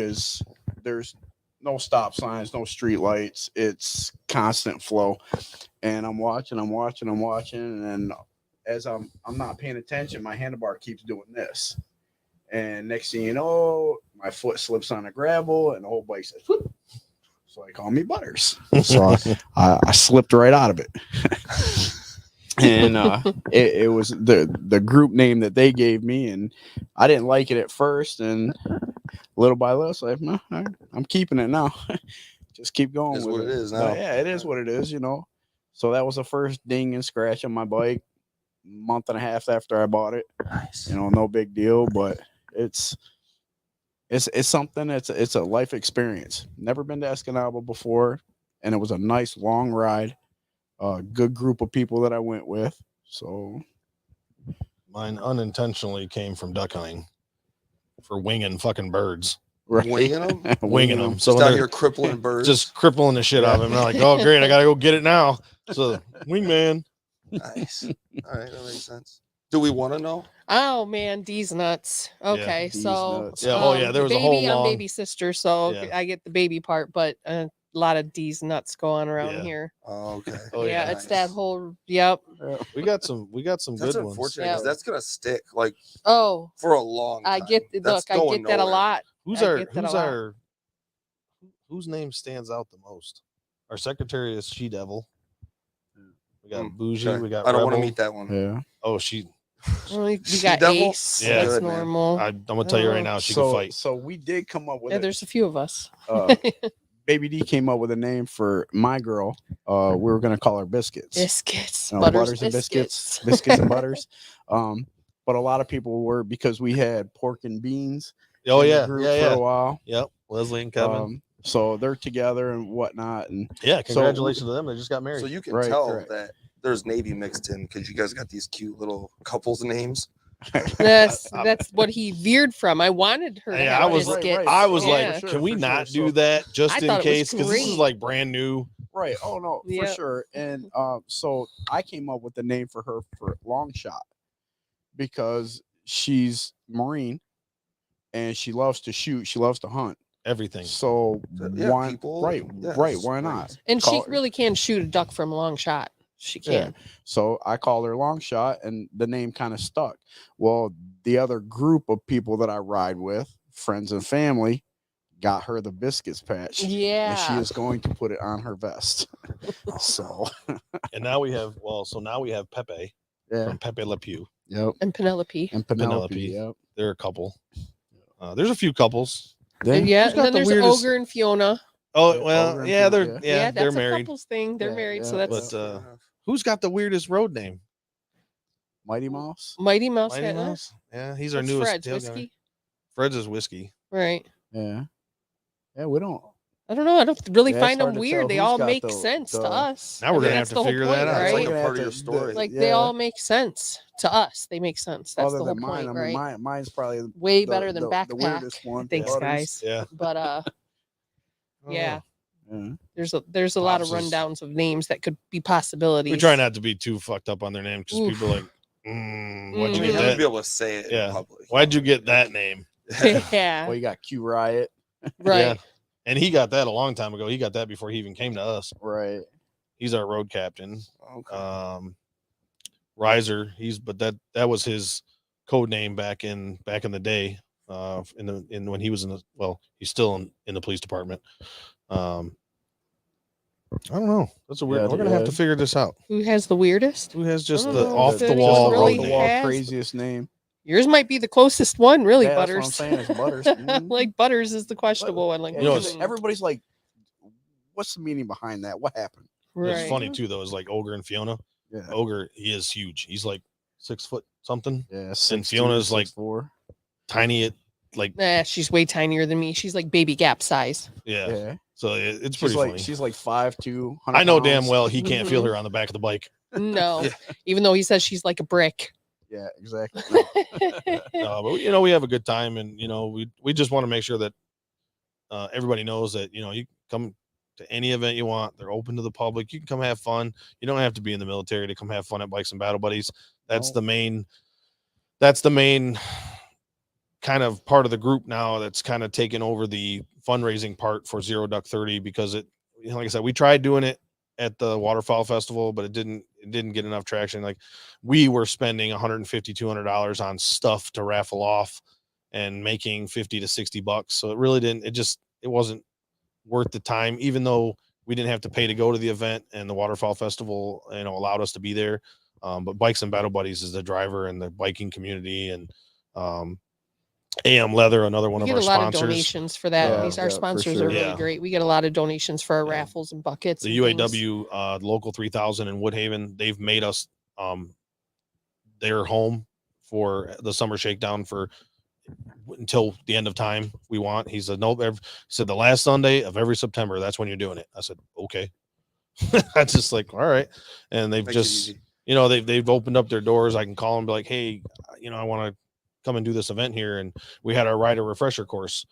[SPEAKER 4] there's no stop signs, no street lights. It's constant flow. And I'm watching, and as I'm not paying attention, my handlebar keeps doing this. And next thing you know, my foot slips on the gravel and the whole bike says, whoop. So they call me Butters. So I slipped right out of it. And it was the group name that they gave me, and I didn't like it at first, and little by little, it's like, no, I'm keeping it now. Just keep going
[SPEAKER 1] is
[SPEAKER 4] with
[SPEAKER 1] what
[SPEAKER 4] it.
[SPEAKER 1] it is now.
[SPEAKER 4] Yeah, it is what it is, So that was the first ding and scratch on my bike, month and a half after I bought it.
[SPEAKER 1] Nice.
[SPEAKER 4] No big deal, but it's something. It's a life experience. Never been to Escanaba before, and it was a nice long ride. A good group of people that I went with. So
[SPEAKER 2] Mine unintentionally came from duck hunting for winging fucking birds,
[SPEAKER 1] Winging them,
[SPEAKER 2] winging them. So
[SPEAKER 1] just
[SPEAKER 2] when
[SPEAKER 1] out
[SPEAKER 2] they're
[SPEAKER 1] here crippling birds.
[SPEAKER 2] just crippling the shit out of them. They're like, oh great, I gotta go get it now. So wingman.
[SPEAKER 1] Nice. All right, that makes sense. Do we want to know?
[SPEAKER 3] Oh man, D's nuts. Okay,
[SPEAKER 4] D's
[SPEAKER 3] so
[SPEAKER 4] nuts.
[SPEAKER 2] Yeah, oh, yeah, there was a whole
[SPEAKER 3] baby, I'm
[SPEAKER 2] long-
[SPEAKER 3] baby sister, so
[SPEAKER 2] Yeah.
[SPEAKER 3] I get the baby part, but a lot of D's nuts going around
[SPEAKER 2] Yeah.
[SPEAKER 3] here.
[SPEAKER 1] Oh, okay.
[SPEAKER 2] Oh,
[SPEAKER 3] yeah,
[SPEAKER 2] yeah.
[SPEAKER 3] it's that whole. Yep.
[SPEAKER 2] We got some
[SPEAKER 1] That's
[SPEAKER 2] good ones.
[SPEAKER 1] unfortunate
[SPEAKER 3] Yeah.
[SPEAKER 1] because that's gonna stick like
[SPEAKER 3] Oh,
[SPEAKER 1] for a long time.
[SPEAKER 3] I get
[SPEAKER 1] That's
[SPEAKER 3] look. I
[SPEAKER 1] going
[SPEAKER 3] get that a
[SPEAKER 1] nowhere.
[SPEAKER 3] lot.
[SPEAKER 2] Who's
[SPEAKER 3] I
[SPEAKER 2] our
[SPEAKER 3] get that a lot.
[SPEAKER 2] whose name stands out the most? Our secretary is She Devil. We got
[SPEAKER 1] Hmm,
[SPEAKER 2] Bougie.
[SPEAKER 1] Okay.
[SPEAKER 2] We got
[SPEAKER 1] I don't want to
[SPEAKER 2] Rebel.
[SPEAKER 1] meet that one.
[SPEAKER 4] Yeah.
[SPEAKER 2] Oh, she.
[SPEAKER 3] We
[SPEAKER 1] She
[SPEAKER 3] got
[SPEAKER 1] devil?
[SPEAKER 3] Ace.
[SPEAKER 2] Yeah.
[SPEAKER 3] That's
[SPEAKER 1] Good, man.
[SPEAKER 3] normal.
[SPEAKER 2] I'm gonna tell you right now, she can fight.
[SPEAKER 4] So we did come up with
[SPEAKER 3] Yeah,
[SPEAKER 4] it.
[SPEAKER 3] there's a few of us.
[SPEAKER 4] Baby D came up with a name for my girl. We were gonna call her Biscuits.
[SPEAKER 3] Biscuits,
[SPEAKER 4] Butters and biscuits, biscuits and butters. But a lot of people were, because we had pork and beans.
[SPEAKER 2] Oh
[SPEAKER 4] in the
[SPEAKER 2] yeah,
[SPEAKER 4] group
[SPEAKER 2] yeah,
[SPEAKER 4] for
[SPEAKER 2] yeah.
[SPEAKER 4] a while.
[SPEAKER 2] Yep. Leslie and Kevin.
[SPEAKER 4] So they're together and whatnot, and
[SPEAKER 2] yeah, congratulations to them. They just got married.
[SPEAKER 1] So you can
[SPEAKER 4] Right,
[SPEAKER 1] tell
[SPEAKER 4] correct.
[SPEAKER 1] that there's Navy mixed in because you guys got these cute little couples names.
[SPEAKER 3] That's what he veered from. I wanted her to
[SPEAKER 2] Yeah,
[SPEAKER 3] have
[SPEAKER 2] I was-
[SPEAKER 3] biscuits.
[SPEAKER 4] right.
[SPEAKER 2] I was
[SPEAKER 3] Yeah.
[SPEAKER 2] like,
[SPEAKER 4] For sure,
[SPEAKER 2] can we
[SPEAKER 4] for
[SPEAKER 2] not
[SPEAKER 4] sure.
[SPEAKER 2] do that just
[SPEAKER 3] I
[SPEAKER 2] in
[SPEAKER 3] thought it was
[SPEAKER 2] case? Because this is
[SPEAKER 3] great.
[SPEAKER 2] like brand new.
[SPEAKER 4] Right. Oh no, for
[SPEAKER 3] Yep.
[SPEAKER 4] sure. And so I came up with the name for her for Long Shot because she's Marine and she loves to shoot. She loves to hunt.
[SPEAKER 2] Everything.
[SPEAKER 4] So
[SPEAKER 1] Yeah,
[SPEAKER 4] why?
[SPEAKER 1] people,
[SPEAKER 4] Right.
[SPEAKER 1] yeah,
[SPEAKER 4] Right.
[SPEAKER 1] it's
[SPEAKER 4] Why
[SPEAKER 1] great.
[SPEAKER 4] not?
[SPEAKER 3] And
[SPEAKER 4] Call
[SPEAKER 3] she
[SPEAKER 4] her-
[SPEAKER 3] really can shoot a duck from a long shot. She
[SPEAKER 4] Yeah.
[SPEAKER 3] can.
[SPEAKER 4] So I called her Long Shot, and the name kind of stuck. Well, the other group of people that I ride with, friends and family, got her the Biscuits patch.
[SPEAKER 3] Yeah.
[SPEAKER 4] And she is going to put it on her vest. So
[SPEAKER 2] And now we have Pepe
[SPEAKER 4] yeah.
[SPEAKER 2] from Pepe Le Pew.
[SPEAKER 4] Yep.
[SPEAKER 3] And Penelope.
[SPEAKER 4] And Penelope.
[SPEAKER 2] Penelope.
[SPEAKER 4] Yep.
[SPEAKER 2] They're a couple. There's a few couples.
[SPEAKER 3] And yeah,
[SPEAKER 2] who's
[SPEAKER 3] and
[SPEAKER 2] got
[SPEAKER 3] then
[SPEAKER 2] the
[SPEAKER 3] there's
[SPEAKER 2] weirdest-
[SPEAKER 3] Ogre and Fiona.
[SPEAKER 2] Oh
[SPEAKER 4] Yeah,
[SPEAKER 2] well,
[SPEAKER 4] Ogre and
[SPEAKER 2] yeah,
[SPEAKER 4] Fiona,
[SPEAKER 2] they're
[SPEAKER 3] Yeah,
[SPEAKER 2] they're
[SPEAKER 3] that's a
[SPEAKER 2] married.
[SPEAKER 3] couples thing. They're
[SPEAKER 4] Yeah,
[SPEAKER 3] married, so
[SPEAKER 4] yeah.
[SPEAKER 3] that's
[SPEAKER 2] But who's got the weirdest road name?
[SPEAKER 4] Mighty Mouse.
[SPEAKER 3] Mighty Mouse.
[SPEAKER 2] Mighty
[SPEAKER 3] had that.
[SPEAKER 2] Mouse? Yeah, he's our
[SPEAKER 3] What's
[SPEAKER 2] newest
[SPEAKER 3] Fred's
[SPEAKER 2] tail guy.
[SPEAKER 3] whiskey.
[SPEAKER 2] Fred's is whiskey.
[SPEAKER 3] Right.
[SPEAKER 4] Yeah. Yeah, we don't.
[SPEAKER 3] I don't know. I don't really
[SPEAKER 4] Yeah, it's
[SPEAKER 3] find them
[SPEAKER 4] hard to
[SPEAKER 3] weird.
[SPEAKER 4] tell
[SPEAKER 3] They
[SPEAKER 4] who's
[SPEAKER 3] all
[SPEAKER 4] got
[SPEAKER 3] make
[SPEAKER 4] the-
[SPEAKER 3] sense to
[SPEAKER 4] the-
[SPEAKER 3] us.
[SPEAKER 2] Now we're gonna have
[SPEAKER 3] that's
[SPEAKER 2] to
[SPEAKER 3] the whole
[SPEAKER 2] figure that
[SPEAKER 3] point,
[SPEAKER 2] out.
[SPEAKER 1] It's
[SPEAKER 3] right?
[SPEAKER 1] like a
[SPEAKER 4] We're
[SPEAKER 1] part
[SPEAKER 4] gonna
[SPEAKER 1] of
[SPEAKER 4] have
[SPEAKER 1] your
[SPEAKER 4] to-
[SPEAKER 1] story.
[SPEAKER 3] Like they all make sense to us. They make sense. That's
[SPEAKER 4] Other
[SPEAKER 3] the whole
[SPEAKER 4] than mine,
[SPEAKER 3] point,
[SPEAKER 4] I mean,
[SPEAKER 3] right?
[SPEAKER 4] mine's probably
[SPEAKER 3] Way
[SPEAKER 4] the-
[SPEAKER 3] better than
[SPEAKER 4] the
[SPEAKER 3] backpack.
[SPEAKER 4] weirdest one.
[SPEAKER 3] Thanks,
[SPEAKER 4] Butters.
[SPEAKER 3] guys.
[SPEAKER 2] Yeah.
[SPEAKER 3] But yeah.
[SPEAKER 2] Oh.
[SPEAKER 4] Yeah.
[SPEAKER 3] There's a lot of
[SPEAKER 2] Pops is-
[SPEAKER 3] rundowns of names that could be possibilities.
[SPEAKER 2] We try not to be too fucked up on their name because
[SPEAKER 3] Oof.
[SPEAKER 2] people are like, why'd
[SPEAKER 3] Mm.
[SPEAKER 2] you
[SPEAKER 1] I mean,
[SPEAKER 2] get
[SPEAKER 1] you have to
[SPEAKER 2] that?
[SPEAKER 1] be able to say it
[SPEAKER 2] Yeah.
[SPEAKER 1] in public.
[SPEAKER 2] Why'd you get that name?
[SPEAKER 3] Yeah,
[SPEAKER 4] Well, you got Q Riot.
[SPEAKER 3] right.
[SPEAKER 2] Yeah. And he got that a long time ago. He got that before he even came to us.
[SPEAKER 4] Right.
[SPEAKER 2] He's our road captain.
[SPEAKER 1] Okay.
[SPEAKER 2] Riser, but that was his code name back in the day. In when he was he's still in the police department. I don't know. That's a weird.
[SPEAKER 4] Yeah,
[SPEAKER 2] We're gonna have to
[SPEAKER 4] yeah.
[SPEAKER 2] figure this out.
[SPEAKER 3] Who has the weirdest?
[SPEAKER 2] Who has just
[SPEAKER 3] don't
[SPEAKER 2] the
[SPEAKER 3] know.
[SPEAKER 2] off
[SPEAKER 3] If
[SPEAKER 2] the
[SPEAKER 3] anyone
[SPEAKER 2] wall
[SPEAKER 3] really
[SPEAKER 2] road
[SPEAKER 4] off the
[SPEAKER 2] name?
[SPEAKER 4] wall
[SPEAKER 3] has-
[SPEAKER 4] craziest name.
[SPEAKER 3] Yours might be the closest one, really,
[SPEAKER 4] Yeah, that's what I'm
[SPEAKER 3] Butters.
[SPEAKER 4] saying, is Butters. Mhm.
[SPEAKER 3] Like Butters is the questionable one. Like,
[SPEAKER 4] Yeah,
[SPEAKER 2] You know,
[SPEAKER 4] 'cause
[SPEAKER 3] mm,
[SPEAKER 4] everybody's like, "What's the meaning behind that? What happened?"
[SPEAKER 3] right.
[SPEAKER 2] It's funny too though. Is like Ogre and Fiona.
[SPEAKER 4] Yeah.
[SPEAKER 2] Ogre, he is huge. He's like 6 foot something.
[SPEAKER 4] Yeah.
[SPEAKER 2] Fiona's like-
[SPEAKER 4] 4.
[SPEAKER 2] Tiny.
[SPEAKER 3] Nah, she's way tinier than me. She's like baby Gap size.
[SPEAKER 2] Yeah.
[SPEAKER 4] Yeah.
[SPEAKER 2] So it's
[SPEAKER 4] She's
[SPEAKER 2] pretty
[SPEAKER 4] like
[SPEAKER 2] funny.
[SPEAKER 4] she's like 5'2".
[SPEAKER 2] I know damn well he
[SPEAKER 3] Mm-hmm.
[SPEAKER 2] can't feel her on the back of the bike.
[SPEAKER 3] No,
[SPEAKER 1] Yeah.
[SPEAKER 3] even though he says she's like a brick.
[SPEAKER 4] Yeah, exactly.
[SPEAKER 2] But we have a good time, and we just want to make sure that everybody knows that you come to any event you want. They're open to the public. You can come have fun. You don't have to be in the military to come have fun at Bikes and Battle Buddies. That's
[SPEAKER 4] No.
[SPEAKER 2] the main. That's the main kind of part of the group now that's kind of taken over the fundraising part for Zero Duck 30 because like I said, we tried doing it at the Waterfowl Festival, but it didn't get enough traction. Like we were spending $150, $200 on stuff to raffle off and making 50 to 60 bucks. So it really didn't, it wasn't worth the time, even though we didn't have to pay to go to the event and the Waterfowl Festival, allowed us to be there. But Bikes and Battle Buddies is the driver and the biking community, and AM Leather, another one
[SPEAKER 3] We
[SPEAKER 2] of
[SPEAKER 3] get
[SPEAKER 2] our
[SPEAKER 3] a lot of
[SPEAKER 2] sponsors.
[SPEAKER 3] donations for that.
[SPEAKER 4] Yeah,
[SPEAKER 3] These our
[SPEAKER 4] yeah, for
[SPEAKER 3] sponsors
[SPEAKER 4] sure.
[SPEAKER 3] are really
[SPEAKER 2] Yeah.
[SPEAKER 3] great. We get a lot of donations for our
[SPEAKER 2] Yeah.
[SPEAKER 3] raffles and buckets.
[SPEAKER 2] The
[SPEAKER 3] and things.
[SPEAKER 2] UAW Local 3000 in Woodhaven, they've made us their home for the summer shakedown for until the end of time we want. He said, nope. He said the last Sunday of every September, that's when you're doing it. I said, okay. That's just like, all right. And they've
[SPEAKER 1] Makes it
[SPEAKER 2] just,
[SPEAKER 1] easy.
[SPEAKER 2] they've opened up their doors. I can call and be like, hey, I want to come and do this event here. And we had our rider refresher course.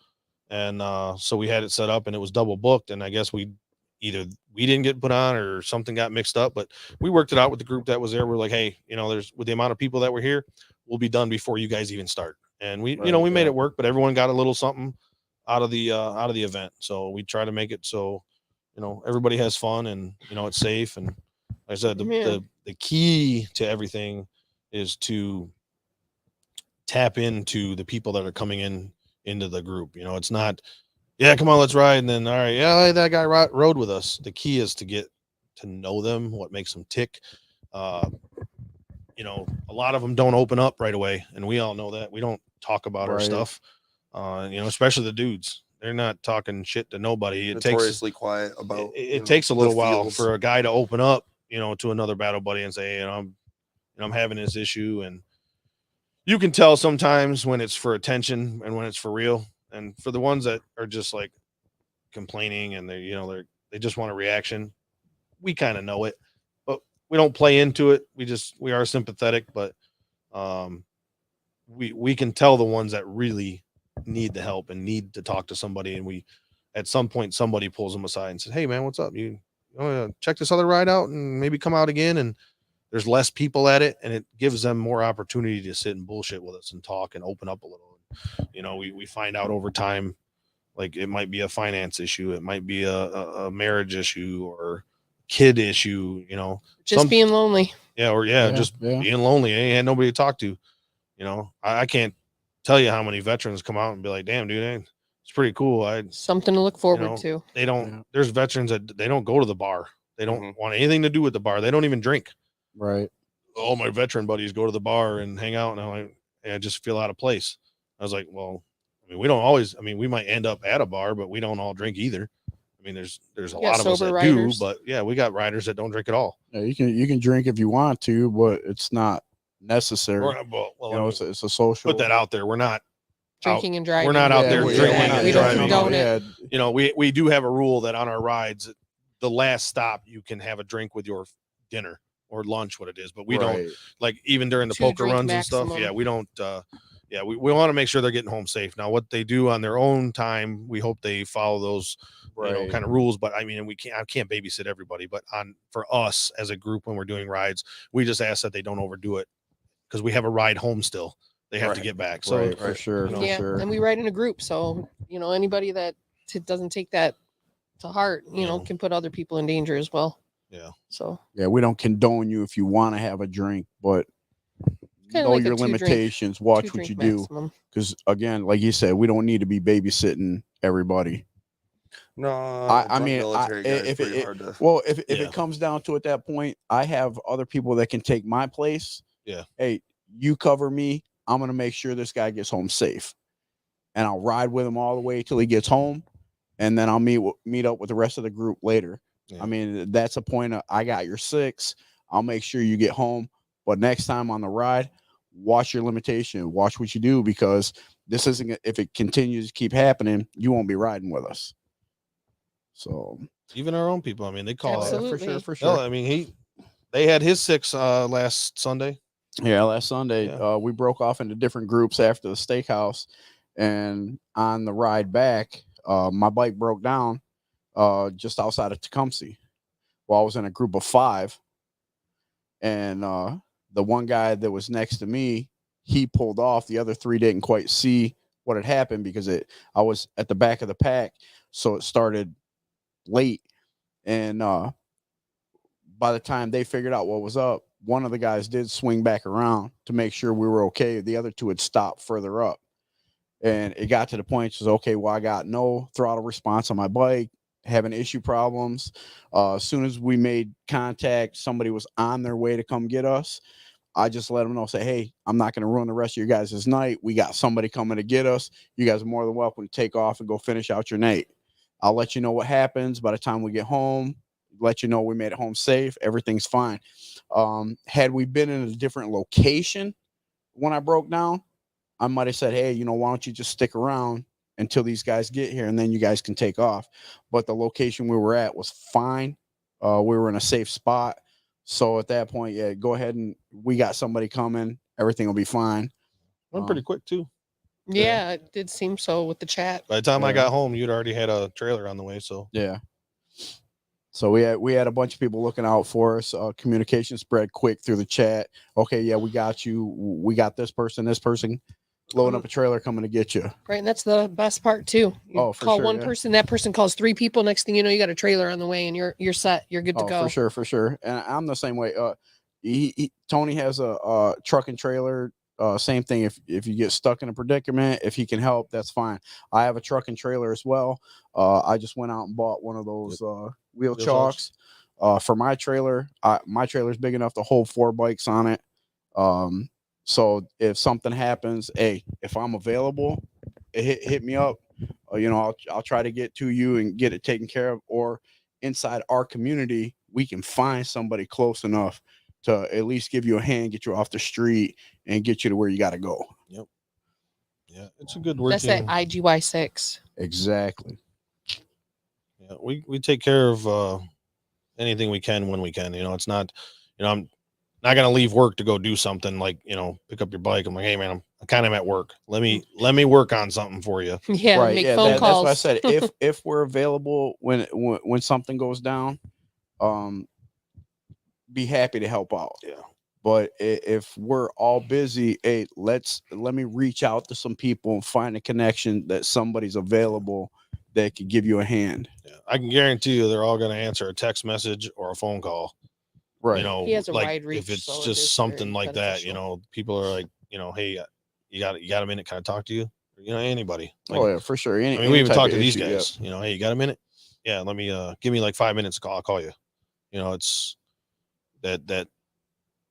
[SPEAKER 2] And so we had it set up and it was double booked. And I guess we didn't get put on or something got mixed up, but we worked it out with the group that was there. We're like, hey, there's with the amount of people that were here, we'll be done before you guys even start. And we
[SPEAKER 4] Right,
[SPEAKER 2] we made
[SPEAKER 4] yeah.
[SPEAKER 2] it work, but everyone got a little something out of the event. So we try to make it so, everybody has fun and, it's safe. And like I said,
[SPEAKER 3] Yeah.
[SPEAKER 2] the key to everything is to tap into the people that are coming into the group. It's not, yeah, come on, let's ride. And then, all right, yeah, that guy rode with us. The key is to get to know them, what makes them tick. A lot of them don't open up right away. And we all know that. We don't talk about our
[SPEAKER 4] Right.
[SPEAKER 2] stuff, especially the dudes. They're not talking shit to nobody. It takes
[SPEAKER 1] Notoriously quiet about.
[SPEAKER 2] it takes a little
[SPEAKER 1] the
[SPEAKER 2] while
[SPEAKER 1] feels.
[SPEAKER 2] for a guy to open up, to another battle buddy and say, I'm having this issue. And you can tell sometimes when it's for attention and when it's for real. And for the ones that are just like complaining and they just want a reaction, we kind of know it, but we don't play into it. We are sympathetic, but we can tell the ones that really need the help and need to talk to somebody. And at some point, somebody pulls them aside and says, hey man, what's up? You want to check this other ride out and maybe come out again? And there's less people at it and it gives them more opportunity to sit and bullshit with us and talk and open up a little. We find out over time, like it might be a finance issue. It might be a marriage issue or kid issue,
[SPEAKER 3] Just being lonely.
[SPEAKER 2] just being lonely. Ain't had nobody to talk to. I can't tell you how many veterans come out and be like, damn, dude, it's pretty cool.
[SPEAKER 3] Something to look forward to.
[SPEAKER 2] They don't,
[SPEAKER 4] Yeah.
[SPEAKER 2] there's veterans that they don't go to the bar. They don't
[SPEAKER 1] Mhm.
[SPEAKER 2] want anything to do with the bar. They don't even drink.
[SPEAKER 4] Right.
[SPEAKER 2] All my veteran buddies go to the bar and hang out. And I'm like, I just feel out of place. I was like, well, we don't always, we might end up at a bar, but we don't all drink either. There's a
[SPEAKER 3] Yeah,
[SPEAKER 2] lot of us that
[SPEAKER 3] sober riders.
[SPEAKER 2] do, but yeah, we got riders that don't drink at all.
[SPEAKER 4] Yeah, you can drink if you want to, but it's not necessary.
[SPEAKER 2] We're not, well,
[SPEAKER 4] It's a social.
[SPEAKER 2] put that out there. We're not,
[SPEAKER 3] Drinking and driving.
[SPEAKER 2] we're not out there
[SPEAKER 3] Yeah,
[SPEAKER 2] drinking
[SPEAKER 3] we're
[SPEAKER 2] and
[SPEAKER 3] not- we don't
[SPEAKER 2] driving.
[SPEAKER 3] condone it.
[SPEAKER 4] Yeah,
[SPEAKER 2] we do have a rule that on our rides, the last stop, you can have a drink with your dinner or lunch, what it is, but we don't,
[SPEAKER 4] right.
[SPEAKER 2] like even during the
[SPEAKER 3] 2
[SPEAKER 2] poker
[SPEAKER 3] drink
[SPEAKER 2] runs and stuff.
[SPEAKER 3] maximum.
[SPEAKER 2] Yeah, we don't, yeah, we want to make sure they're getting home safe. Now, what they do on their own time, we hope they follow those, kind of rules. But I mean, I can't babysit everybody, but for us as a group, when we're doing rides, we just ask that they don't overdo it, because we have a ride home still. They have to
[SPEAKER 1] Right.
[SPEAKER 2] get back. So
[SPEAKER 4] Right, for
[SPEAKER 1] right,
[SPEAKER 4] sure,
[SPEAKER 2] you know.
[SPEAKER 4] for
[SPEAKER 3] Yeah,
[SPEAKER 4] sure.
[SPEAKER 3] and we ride in a group, so anybody that doesn't take that to heart,
[SPEAKER 2] Yeah.
[SPEAKER 3] can put other people in danger as well.
[SPEAKER 2] yeah,
[SPEAKER 3] So
[SPEAKER 4] Yeah, we don't condone you if you want to have a drink, but
[SPEAKER 3] Kinda
[SPEAKER 4] know
[SPEAKER 3] like a
[SPEAKER 4] your
[SPEAKER 3] 2-drink
[SPEAKER 4] limitations. Watch what
[SPEAKER 3] 2-drink
[SPEAKER 4] you do,
[SPEAKER 3] maximum.
[SPEAKER 4] because again, like you said, we don't need to be babysitting everybody.
[SPEAKER 1] No,
[SPEAKER 4] I
[SPEAKER 1] drunk
[SPEAKER 4] mean,
[SPEAKER 1] military guy is
[SPEAKER 4] if
[SPEAKER 1] pretty
[SPEAKER 4] it
[SPEAKER 1] hard to.
[SPEAKER 4] well, if
[SPEAKER 2] Yeah.
[SPEAKER 4] it comes down to at that point, I have other people that can take my place.
[SPEAKER 2] Yeah.
[SPEAKER 4] Hey, you cover me. I'm gonna make sure this guy gets home safe, and I'll ride with him all the way till he gets home, and then I'll meet up with the rest of the group later.
[SPEAKER 2] Yeah.
[SPEAKER 4] I mean, that's a point of I got your 6. I'll make sure you get home, but next time on the ride, watch your limitation. Watch what you do, because this isn't. If it continues to keep happening, you won't be riding with us. So
[SPEAKER 2] even our own people. I mean, they call.
[SPEAKER 3] Absolutely.
[SPEAKER 4] for
[SPEAKER 2] Hell,
[SPEAKER 4] sure.
[SPEAKER 2] I mean, they had his 6 last Sunday.
[SPEAKER 4] Yeah, last Sunday,
[SPEAKER 2] Yeah.
[SPEAKER 4] we broke off into different groups after the steakhouse, and on the ride back, my bike broke down just outside of Tecumseh. Well, I was in a group of 5, and the one guy that was next to me, he pulled off. The other 3 didn't quite see what had happened, because I was at the back of the pack, so it started late, and by the time they figured out what was up, one of the guys did swing back around to make sure we were okay. The other 2 had stopped further up, and it got to the point, it was okay, well, I got no throttle response on my bike, having issue problems. As soon as we made contact, somebody was on their way to come get us. I just let them know, say, hey, I'm not going to ruin the rest of your guys' night. We got somebody coming to get us. You guys are more than welcome to take off and go finish out your night. I'll let you know what happens by the time we get home. Let you know we made it home safe. Everything's fine. Had we been in a different location when I broke down, I might have said, hey, why don't you just stick around until these guys get here, and then you guys can take off. But the location we were at was fine. We were in a safe spot. So at that point, yeah, go ahead, and we got somebody coming. Everything will be fine.
[SPEAKER 2] Went pretty quick too.
[SPEAKER 3] Yeah, it did seem so with the chat.
[SPEAKER 2] By the time I
[SPEAKER 4] Yeah.
[SPEAKER 2] got home, you'd already had a trailer on the way. So
[SPEAKER 4] Yeah. So we had a bunch of people looking out for us. Communication spread quick through the chat. Okay, yeah, we got you. We got this person loading up a trailer coming to get you.
[SPEAKER 3] Right, and that's the best part too. You
[SPEAKER 4] Oh, for
[SPEAKER 3] call
[SPEAKER 4] sure,
[SPEAKER 3] one
[SPEAKER 4] yeah.
[SPEAKER 3] person, that person calls 3 people. Next thing you know, you got a trailer on the way, and you're set. You're good to
[SPEAKER 4] Oh,
[SPEAKER 3] go.
[SPEAKER 4] for sure. And I'm the same way. Tony has a truck and trailer. Same thing. If you get stuck in a predicament, if he can help, that's fine. I have a truck and trailer as well. I just went out and bought one of those wheel chalks for my trailer. My trailer's big enough to hold 4 bikes on it. So if something happens, hey, if I'm available, hit me up. I'll try to get to you and get it taken care of. Or inside our community, we can find somebody close enough to at least give you a hand, get you off the street, and get you to where you got to go.
[SPEAKER 2] yeah, it's a good word.
[SPEAKER 3] That's that IGY 6.
[SPEAKER 4] Exactly.
[SPEAKER 2] Yeah, we take care of anything we can when we can. It's not, I'm not gonna leave work to go do something like pick up your bike. I'm like, hey man, I'm kind of at work. Let me work on something for you.
[SPEAKER 3] Yeah,
[SPEAKER 4] Right.
[SPEAKER 3] make
[SPEAKER 4] Yeah.
[SPEAKER 3] phone
[SPEAKER 4] That's
[SPEAKER 3] calls.
[SPEAKER 4] what I said. If we're available when something goes down, be happy to help out.
[SPEAKER 2] Yeah.
[SPEAKER 4] But if we're all busy, hey, let me reach out to some people and find a connection that somebody's available that could give you a hand.
[SPEAKER 2] Yeah, I can guarantee you they're all gonna answer a text message or a phone call.
[SPEAKER 4] Right.
[SPEAKER 3] He has a
[SPEAKER 2] like
[SPEAKER 3] wide reach,
[SPEAKER 2] if it's
[SPEAKER 3] so it is
[SPEAKER 2] just something
[SPEAKER 3] very
[SPEAKER 2] like that,
[SPEAKER 3] beneficial.
[SPEAKER 2] people are like, hey, you got a minute? Can I talk to you? Anybody. Like,
[SPEAKER 4] Oh yeah, for sure.
[SPEAKER 2] I mean,
[SPEAKER 4] Any
[SPEAKER 2] we even
[SPEAKER 4] type
[SPEAKER 2] talk
[SPEAKER 4] of
[SPEAKER 2] to these
[SPEAKER 4] issue,
[SPEAKER 2] guys. Hey, you got a minute? Yeah, let me give me like 5 minutes. I'll call you. It's that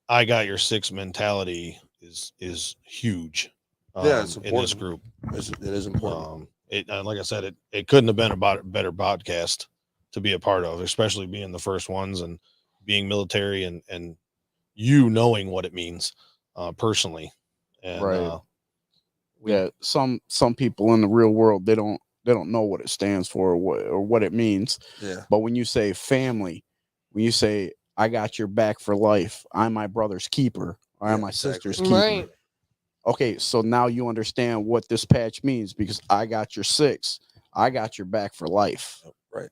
[SPEAKER 2] I got your 6 mentality is huge.
[SPEAKER 1] Yeah, it's
[SPEAKER 2] in this
[SPEAKER 1] important.
[SPEAKER 2] group.
[SPEAKER 1] It is important.
[SPEAKER 2] Like I said, it couldn't have been a better podcast to be a part of, especially being the first ones and being military and knowing what it means personally. And
[SPEAKER 4] Right. Yeah, some people in the real world, they don't know what it stands for or what it means.
[SPEAKER 1] Yeah.
[SPEAKER 4] But when you say family, when you say I got your back for life, I'm my brother's keeper, or I'm
[SPEAKER 1] Yeah,
[SPEAKER 4] my
[SPEAKER 1] exactly.
[SPEAKER 4] sister's keeper.
[SPEAKER 3] Right.
[SPEAKER 4] okay, so now you understand what this patch means because I got your 6. I got your back for life.
[SPEAKER 1] Right.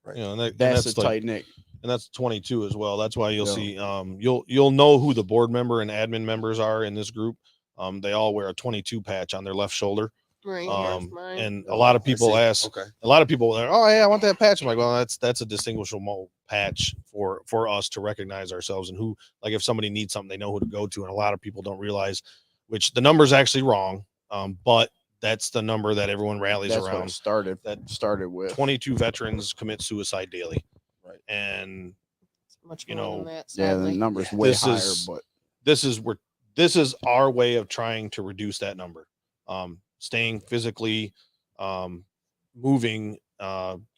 [SPEAKER 1] Right.
[SPEAKER 2] You know, and
[SPEAKER 4] That's a
[SPEAKER 2] that's like,
[SPEAKER 4] tight knit.
[SPEAKER 2] and that's 22 as well. That's why you'll
[SPEAKER 4] Yeah.
[SPEAKER 2] see, you'll know who the board member and admin members are in this group. They all wear a 22 patch on their left shoulder.
[SPEAKER 3] Right, here's mine.
[SPEAKER 2] And a
[SPEAKER 1] Oh,
[SPEAKER 2] lot of
[SPEAKER 1] I
[SPEAKER 2] people
[SPEAKER 1] see.
[SPEAKER 2] ask,
[SPEAKER 1] Okay.
[SPEAKER 2] a lot of people are, oh yeah, I want that patch. I'm like, well, that's a distinguishable patch for us to recognize ourselves and who, like, if somebody needs something, they know who to go to. And a lot of people don't realize, which the number's actually wrong, but that's the number that everyone rallies
[SPEAKER 4] That's what
[SPEAKER 2] around.
[SPEAKER 4] it started with.
[SPEAKER 2] 22 veterans commit suicide daily,
[SPEAKER 1] Right.
[SPEAKER 2] and
[SPEAKER 3] It's much
[SPEAKER 2] you
[SPEAKER 3] more
[SPEAKER 2] know,
[SPEAKER 3] than that,
[SPEAKER 4] Yeah, the
[SPEAKER 3] sadly.
[SPEAKER 4] number's way
[SPEAKER 2] This
[SPEAKER 4] higher,
[SPEAKER 2] is-
[SPEAKER 4] but
[SPEAKER 2] this is our way of trying to reduce that number. Staying physically, moving,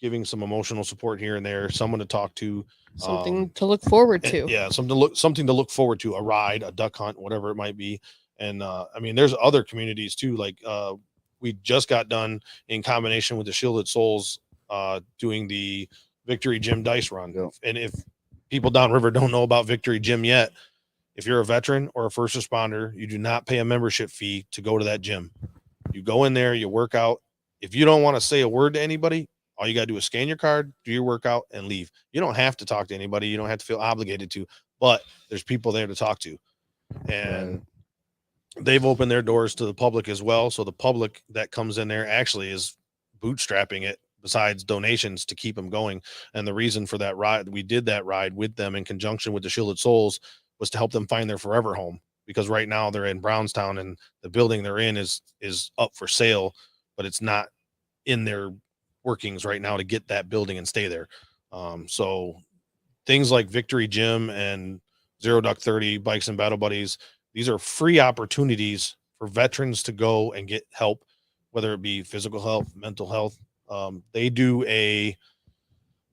[SPEAKER 2] giving some emotional support here and there, someone to talk to,
[SPEAKER 3] Something to look forward
[SPEAKER 2] and-
[SPEAKER 3] to.
[SPEAKER 2] yeah, something to look forward to, a ride, a duck hunt, whatever it might be. And I mean, there's other communities too. Like we just got done in combination with the Shielded Souls doing the Victory Gym dice run.
[SPEAKER 4] Yep.
[SPEAKER 2] And if people downriver don't know about Victory Gym yet, if you're a veteran or a first responder, you do not pay a membership fee to go to that gym. You go in there, you work out. If you don't want to say a word to anybody, all you got to do is scan your card, do your workout, and leave. You don't have to talk to anybody. You don't have to feel obligated to, but there's people there to talk to. And they've opened their doors to the public as well. So the public that comes in there actually is bootstrapping it besides donations to keep them going. And the reason for that ride, we did that ride with them in conjunction with the Shielded Souls, was to help them find their forever home. Because right now they're in Brownstown and the building they're in is up for sale, but it's not in their workings right now to get that building and stay there. So things like Victory Gym and Zero Duck 30, Bikes and Battle Buddies, these are free opportunities for veterans to go and get help, whether it be physical health, mental health. They do a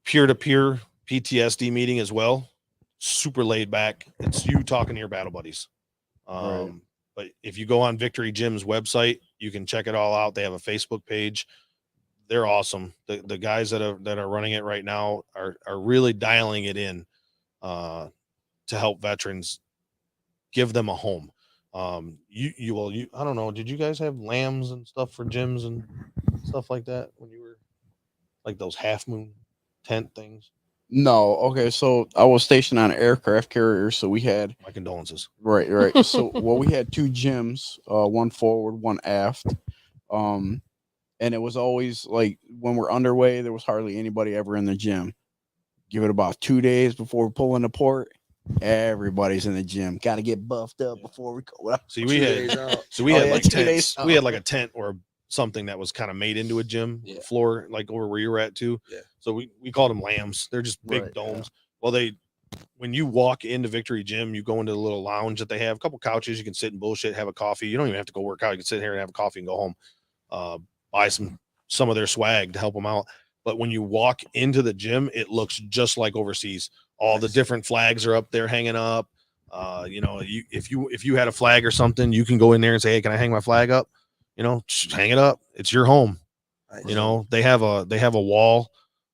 [SPEAKER 2] peer-to-peer PTSD meeting as well. Super laid back. It's you talking to your battle buddies.
[SPEAKER 4] Right.
[SPEAKER 2] But if you go on Victory Gym's website, you can check it all out. They have a Facebook page. They're awesome. The guys that are running it right now are really dialing it in to help veterans, give them a home. I don't know. Did you guys have lambs and stuff for gyms and stuff like that when you were like those half moon tent things?
[SPEAKER 4] no, okay. So I was stationed on an aircraft carrier, so we had
[SPEAKER 2] My condolences.
[SPEAKER 4] right. So well, we had 2 gyms, one forward, one aft. And it was always like when we're underway, there was hardly anybody ever in the gym. Give it about 2 days before we pull into port, everybody's in the gym. Got to get buffed up before we go out.
[SPEAKER 2] See, we
[SPEAKER 1] 2
[SPEAKER 2] had
[SPEAKER 1] days out.
[SPEAKER 2] so we
[SPEAKER 4] Oh,
[SPEAKER 2] had
[SPEAKER 4] yeah,
[SPEAKER 2] like
[SPEAKER 4] 2
[SPEAKER 2] tents.
[SPEAKER 4] days.
[SPEAKER 2] We had like a tent or something that was kind of made into a gym
[SPEAKER 1] Yeah.
[SPEAKER 2] floor, like over where you were at too.
[SPEAKER 1] Yeah.
[SPEAKER 2] So we called them lambs. They're just big
[SPEAKER 4] Right,
[SPEAKER 2] domes. Well, when you walk into Victory Gym, you go into the little lounge that they have, a couple couches, you can sit and bullshit, have a coffee. You don't even have to go work out. You can sit here and have a coffee and go home. Buy some of their swag to help them out. But when you walk into the gym, it looks just like overseas. All the
[SPEAKER 1] Nice.
[SPEAKER 2] different flags are up there hanging up. If you had a flag or something, you can go in there and say, "Hey, can I hang my flag up?" Just hang it up. It's your home.
[SPEAKER 1] Nice.
[SPEAKER 2] They have a wall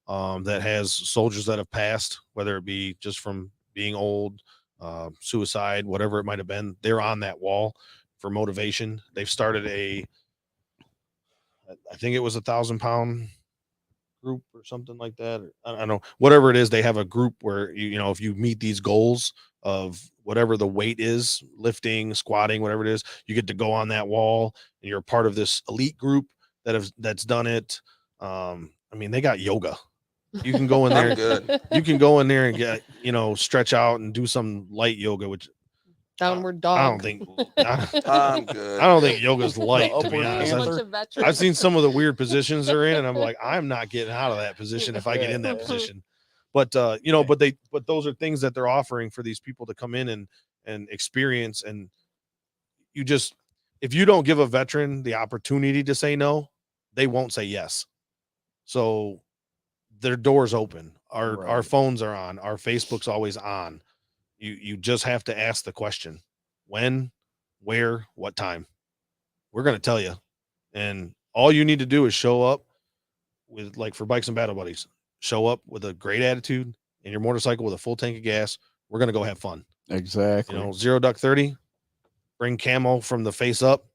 [SPEAKER 2] that has soldiers that have passed, whether it be just from being old, suicide, whatever it might have been. They're on that wall for motivation. They've started I think it was 1,000-pound group or something like that. Or, I don't know, whatever it is. They have a group where if you meet these goals of whatever the weight is, lifting, squatting, whatever it is, you get to go on that wall and you're a part of this elite group that's done it. They got yoga. You can go in there.
[SPEAKER 1] I'm good.
[SPEAKER 2] You can go in there and get, stretch out and do some light yoga, which
[SPEAKER 3] Downward dog.
[SPEAKER 2] I don't think
[SPEAKER 1] I'm good.
[SPEAKER 2] I don't think yoga's light, to be
[SPEAKER 4] Upward
[SPEAKER 2] honest.
[SPEAKER 3] A
[SPEAKER 4] panther.
[SPEAKER 3] bunch of veterans.
[SPEAKER 2] I've seen some of the weird positions they're in, and I'm like, I'm not getting out of that position if I get in that
[SPEAKER 3] Yeah.
[SPEAKER 2] position. But but those are things that they're offering for these people to come in and experience. And if you don't give a veteran the opportunity to say no, they won't say yes. So their doors open. Our
[SPEAKER 4] Right.
[SPEAKER 2] phones are on. Our Facebook's always on. You just have to ask the question: when, where, what time. We're going to tell you. And all you need to do is show up with, like, for Bikes and Battle Buddies, show up with a great attitude and your motorcycle with a full tank of gas. We're going to go have fun.
[SPEAKER 4] Exactly.
[SPEAKER 2] 0 Duck 30, bring camo from the face up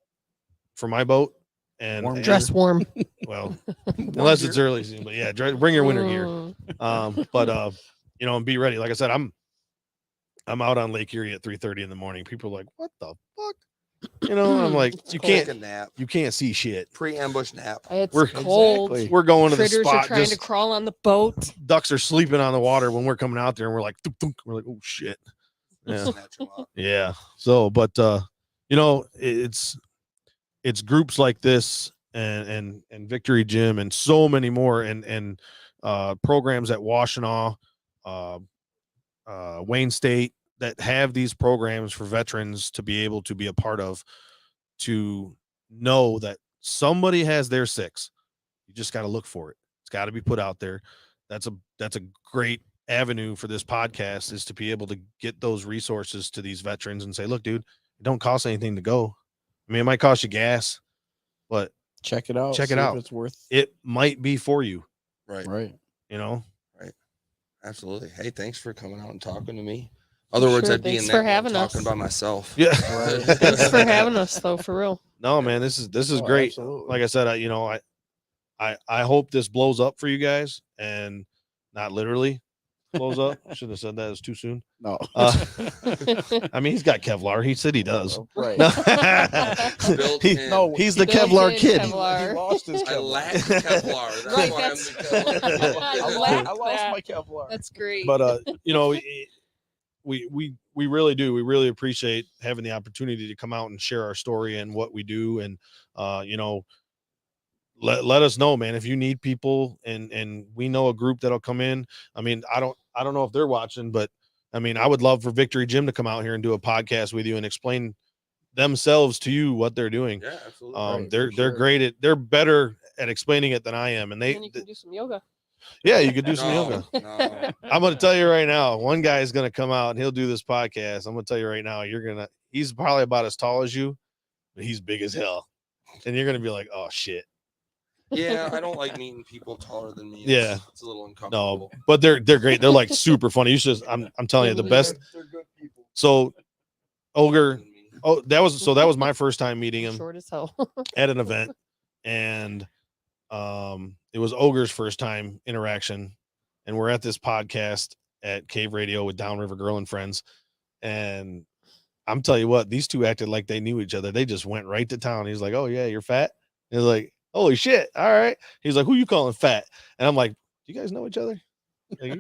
[SPEAKER 2] for my boat, and
[SPEAKER 4] Warm
[SPEAKER 3] Dress warm.
[SPEAKER 2] well, unless it's early season, but yeah, bring your winter gear.
[SPEAKER 3] Mm.
[SPEAKER 2] But you know, and be ready. Like I said, I'm out on Lake Erie at 3:30 in the morning. People are like, "What the fuck?" You know, I'm like,
[SPEAKER 3] It's
[SPEAKER 2] you
[SPEAKER 3] cold.
[SPEAKER 2] can't
[SPEAKER 1] Take a nap.
[SPEAKER 2] you can't see shit.
[SPEAKER 1] Pre-ambush nap.
[SPEAKER 3] It's
[SPEAKER 2] We're-
[SPEAKER 3] cold.
[SPEAKER 4] Exactly.
[SPEAKER 2] We're going to the
[SPEAKER 3] Critters are
[SPEAKER 2] spot.
[SPEAKER 3] trying to
[SPEAKER 2] Just
[SPEAKER 3] crawl on the boat.
[SPEAKER 2] ducks are sleeping on the water when we're coming out there, and we're like, thunk, thunk. We're like, oh shit. Yeah.
[SPEAKER 1] Snatch 'em up.
[SPEAKER 2] Yeah. So, but you know, it's groups like this and Victory Gym and so many more and programs at Washtenaw, Wayne State that have these programs for veterans to be able to be a part of, to know that somebody has their six. You just got to look for it. It's got to be put out there. That's a great avenue for this podcast, is to be able to get those resources to these veterans and say, look, dude, it don't cost anything to go. I mean, it might cost you gas, but
[SPEAKER 4] Check it out.
[SPEAKER 2] Check it
[SPEAKER 4] see if
[SPEAKER 2] out.
[SPEAKER 4] It's worth.
[SPEAKER 2] it might be for you,
[SPEAKER 1] Right.
[SPEAKER 4] Right.
[SPEAKER 2] you know?
[SPEAKER 1] Absolutely. Hey, thanks for coming out and talking to me. Other words,
[SPEAKER 3] Sure,
[SPEAKER 1] I'd be
[SPEAKER 3] thanks
[SPEAKER 1] in
[SPEAKER 3] for
[SPEAKER 1] that room
[SPEAKER 3] having
[SPEAKER 1] talking
[SPEAKER 3] us.
[SPEAKER 1] by myself.
[SPEAKER 2] Yeah.
[SPEAKER 4] Right.
[SPEAKER 3] Thanks for having us, though, for real.
[SPEAKER 2] No, man, this is
[SPEAKER 4] Oh,
[SPEAKER 2] great.
[SPEAKER 4] absolutely.
[SPEAKER 2] Like I said, I hope this blows up for you guys, and not literally blows up. I shouldn't have said that. It's too soon.
[SPEAKER 4] No.
[SPEAKER 2] I mean, he's got Kevlar. He said he does.
[SPEAKER 4] Right.
[SPEAKER 2] No.
[SPEAKER 1] Built
[SPEAKER 2] He-
[SPEAKER 1] in.
[SPEAKER 4] No,
[SPEAKER 2] he's the
[SPEAKER 3] Built
[SPEAKER 2] Kevlar
[SPEAKER 3] in
[SPEAKER 2] kid.
[SPEAKER 3] Kevlar.
[SPEAKER 4] He lost his
[SPEAKER 1] I
[SPEAKER 4] Kevlar.
[SPEAKER 1] lack Kevlar. That's
[SPEAKER 3] Right,
[SPEAKER 1] why
[SPEAKER 3] that's-
[SPEAKER 1] I'm the Kevlar.
[SPEAKER 3] I
[SPEAKER 4] I
[SPEAKER 3] lack
[SPEAKER 4] lost
[SPEAKER 3] that.
[SPEAKER 4] my Kevlar.
[SPEAKER 3] That's great.
[SPEAKER 2] But you know, we really do. We really appreciate having the opportunity to come out and share our story and what we do, and you know, let us know, man, if you need people, and we know a group that'll come in. I mean, I don't know if they're watching, but I mean, I would love for Victory Gym to come out here and do a podcast with you and explain themselves to you what they're doing.
[SPEAKER 1] Yeah, absolutely.
[SPEAKER 4] Right,
[SPEAKER 2] They're
[SPEAKER 4] for sure.
[SPEAKER 2] great at, they're better at explaining it than I am, and
[SPEAKER 3] And then you can do some yoga.
[SPEAKER 2] yeah, you could do some
[SPEAKER 1] No,
[SPEAKER 2] yoga.
[SPEAKER 1] no.
[SPEAKER 2] I'm going to tell you right now, one guy is going to come out and he'll do this podcast. I'm going to tell you right now, he's probably about as tall as you, but he's big as hell. And you're going to be like, oh shit.
[SPEAKER 1] Yeah, I don't like meeting people taller than me.
[SPEAKER 2] Yeah.
[SPEAKER 1] It's a little
[SPEAKER 2] No,
[SPEAKER 1] uncomfortable.
[SPEAKER 2] but they're great. They're like super funny. You should, I'm telling you, the best.
[SPEAKER 4] They're good people.
[SPEAKER 2] So Ogre, that was my first time meeting him
[SPEAKER 3] Short as hell.
[SPEAKER 2] at an event, and it was Ogre's first time interaction, and we're at this podcast at Cave Radio with Downriver Girl and Friends, and I'm telling you what, these two acted like they knew each other. They just went right to town. He's like, oh yeah, you're fat. He's like, holy shit, all right. He's like, who you calling fat? And I'm like, do you guys know each other? Like,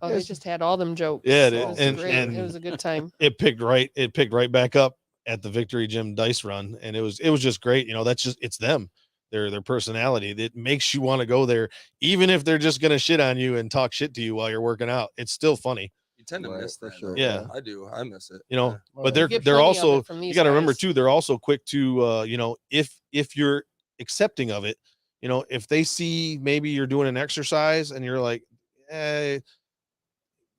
[SPEAKER 3] Oh, they
[SPEAKER 2] Yes.
[SPEAKER 3] just had all them jokes.
[SPEAKER 2] Yeah,
[SPEAKER 3] It was
[SPEAKER 2] and-
[SPEAKER 3] great.
[SPEAKER 2] and-
[SPEAKER 3] It was a good time.
[SPEAKER 2] it picked right back up at the Victory Gym dice run, and it was just great. You know, that's just, it's them, their personality that makes you want to go there, even if they're just gonna shit on you and talk shit to you while you're working out. It's still funny,
[SPEAKER 1] You tend to
[SPEAKER 4] Right,
[SPEAKER 1] miss
[SPEAKER 4] for
[SPEAKER 1] that.
[SPEAKER 4] sure.
[SPEAKER 1] though.
[SPEAKER 2] Yeah.
[SPEAKER 1] I do. I miss it.
[SPEAKER 2] you know.
[SPEAKER 1] Yeah.
[SPEAKER 4] Oh,
[SPEAKER 2] But
[SPEAKER 4] yeah.
[SPEAKER 3] You get
[SPEAKER 2] they're
[SPEAKER 3] plenty of
[SPEAKER 2] also,
[SPEAKER 3] it from
[SPEAKER 2] you
[SPEAKER 3] these
[SPEAKER 2] got to remember
[SPEAKER 3] guys.
[SPEAKER 2] too, they're also quick to you know, if you're accepting of it, you know, if they see maybe you're doing an exercise and you're like,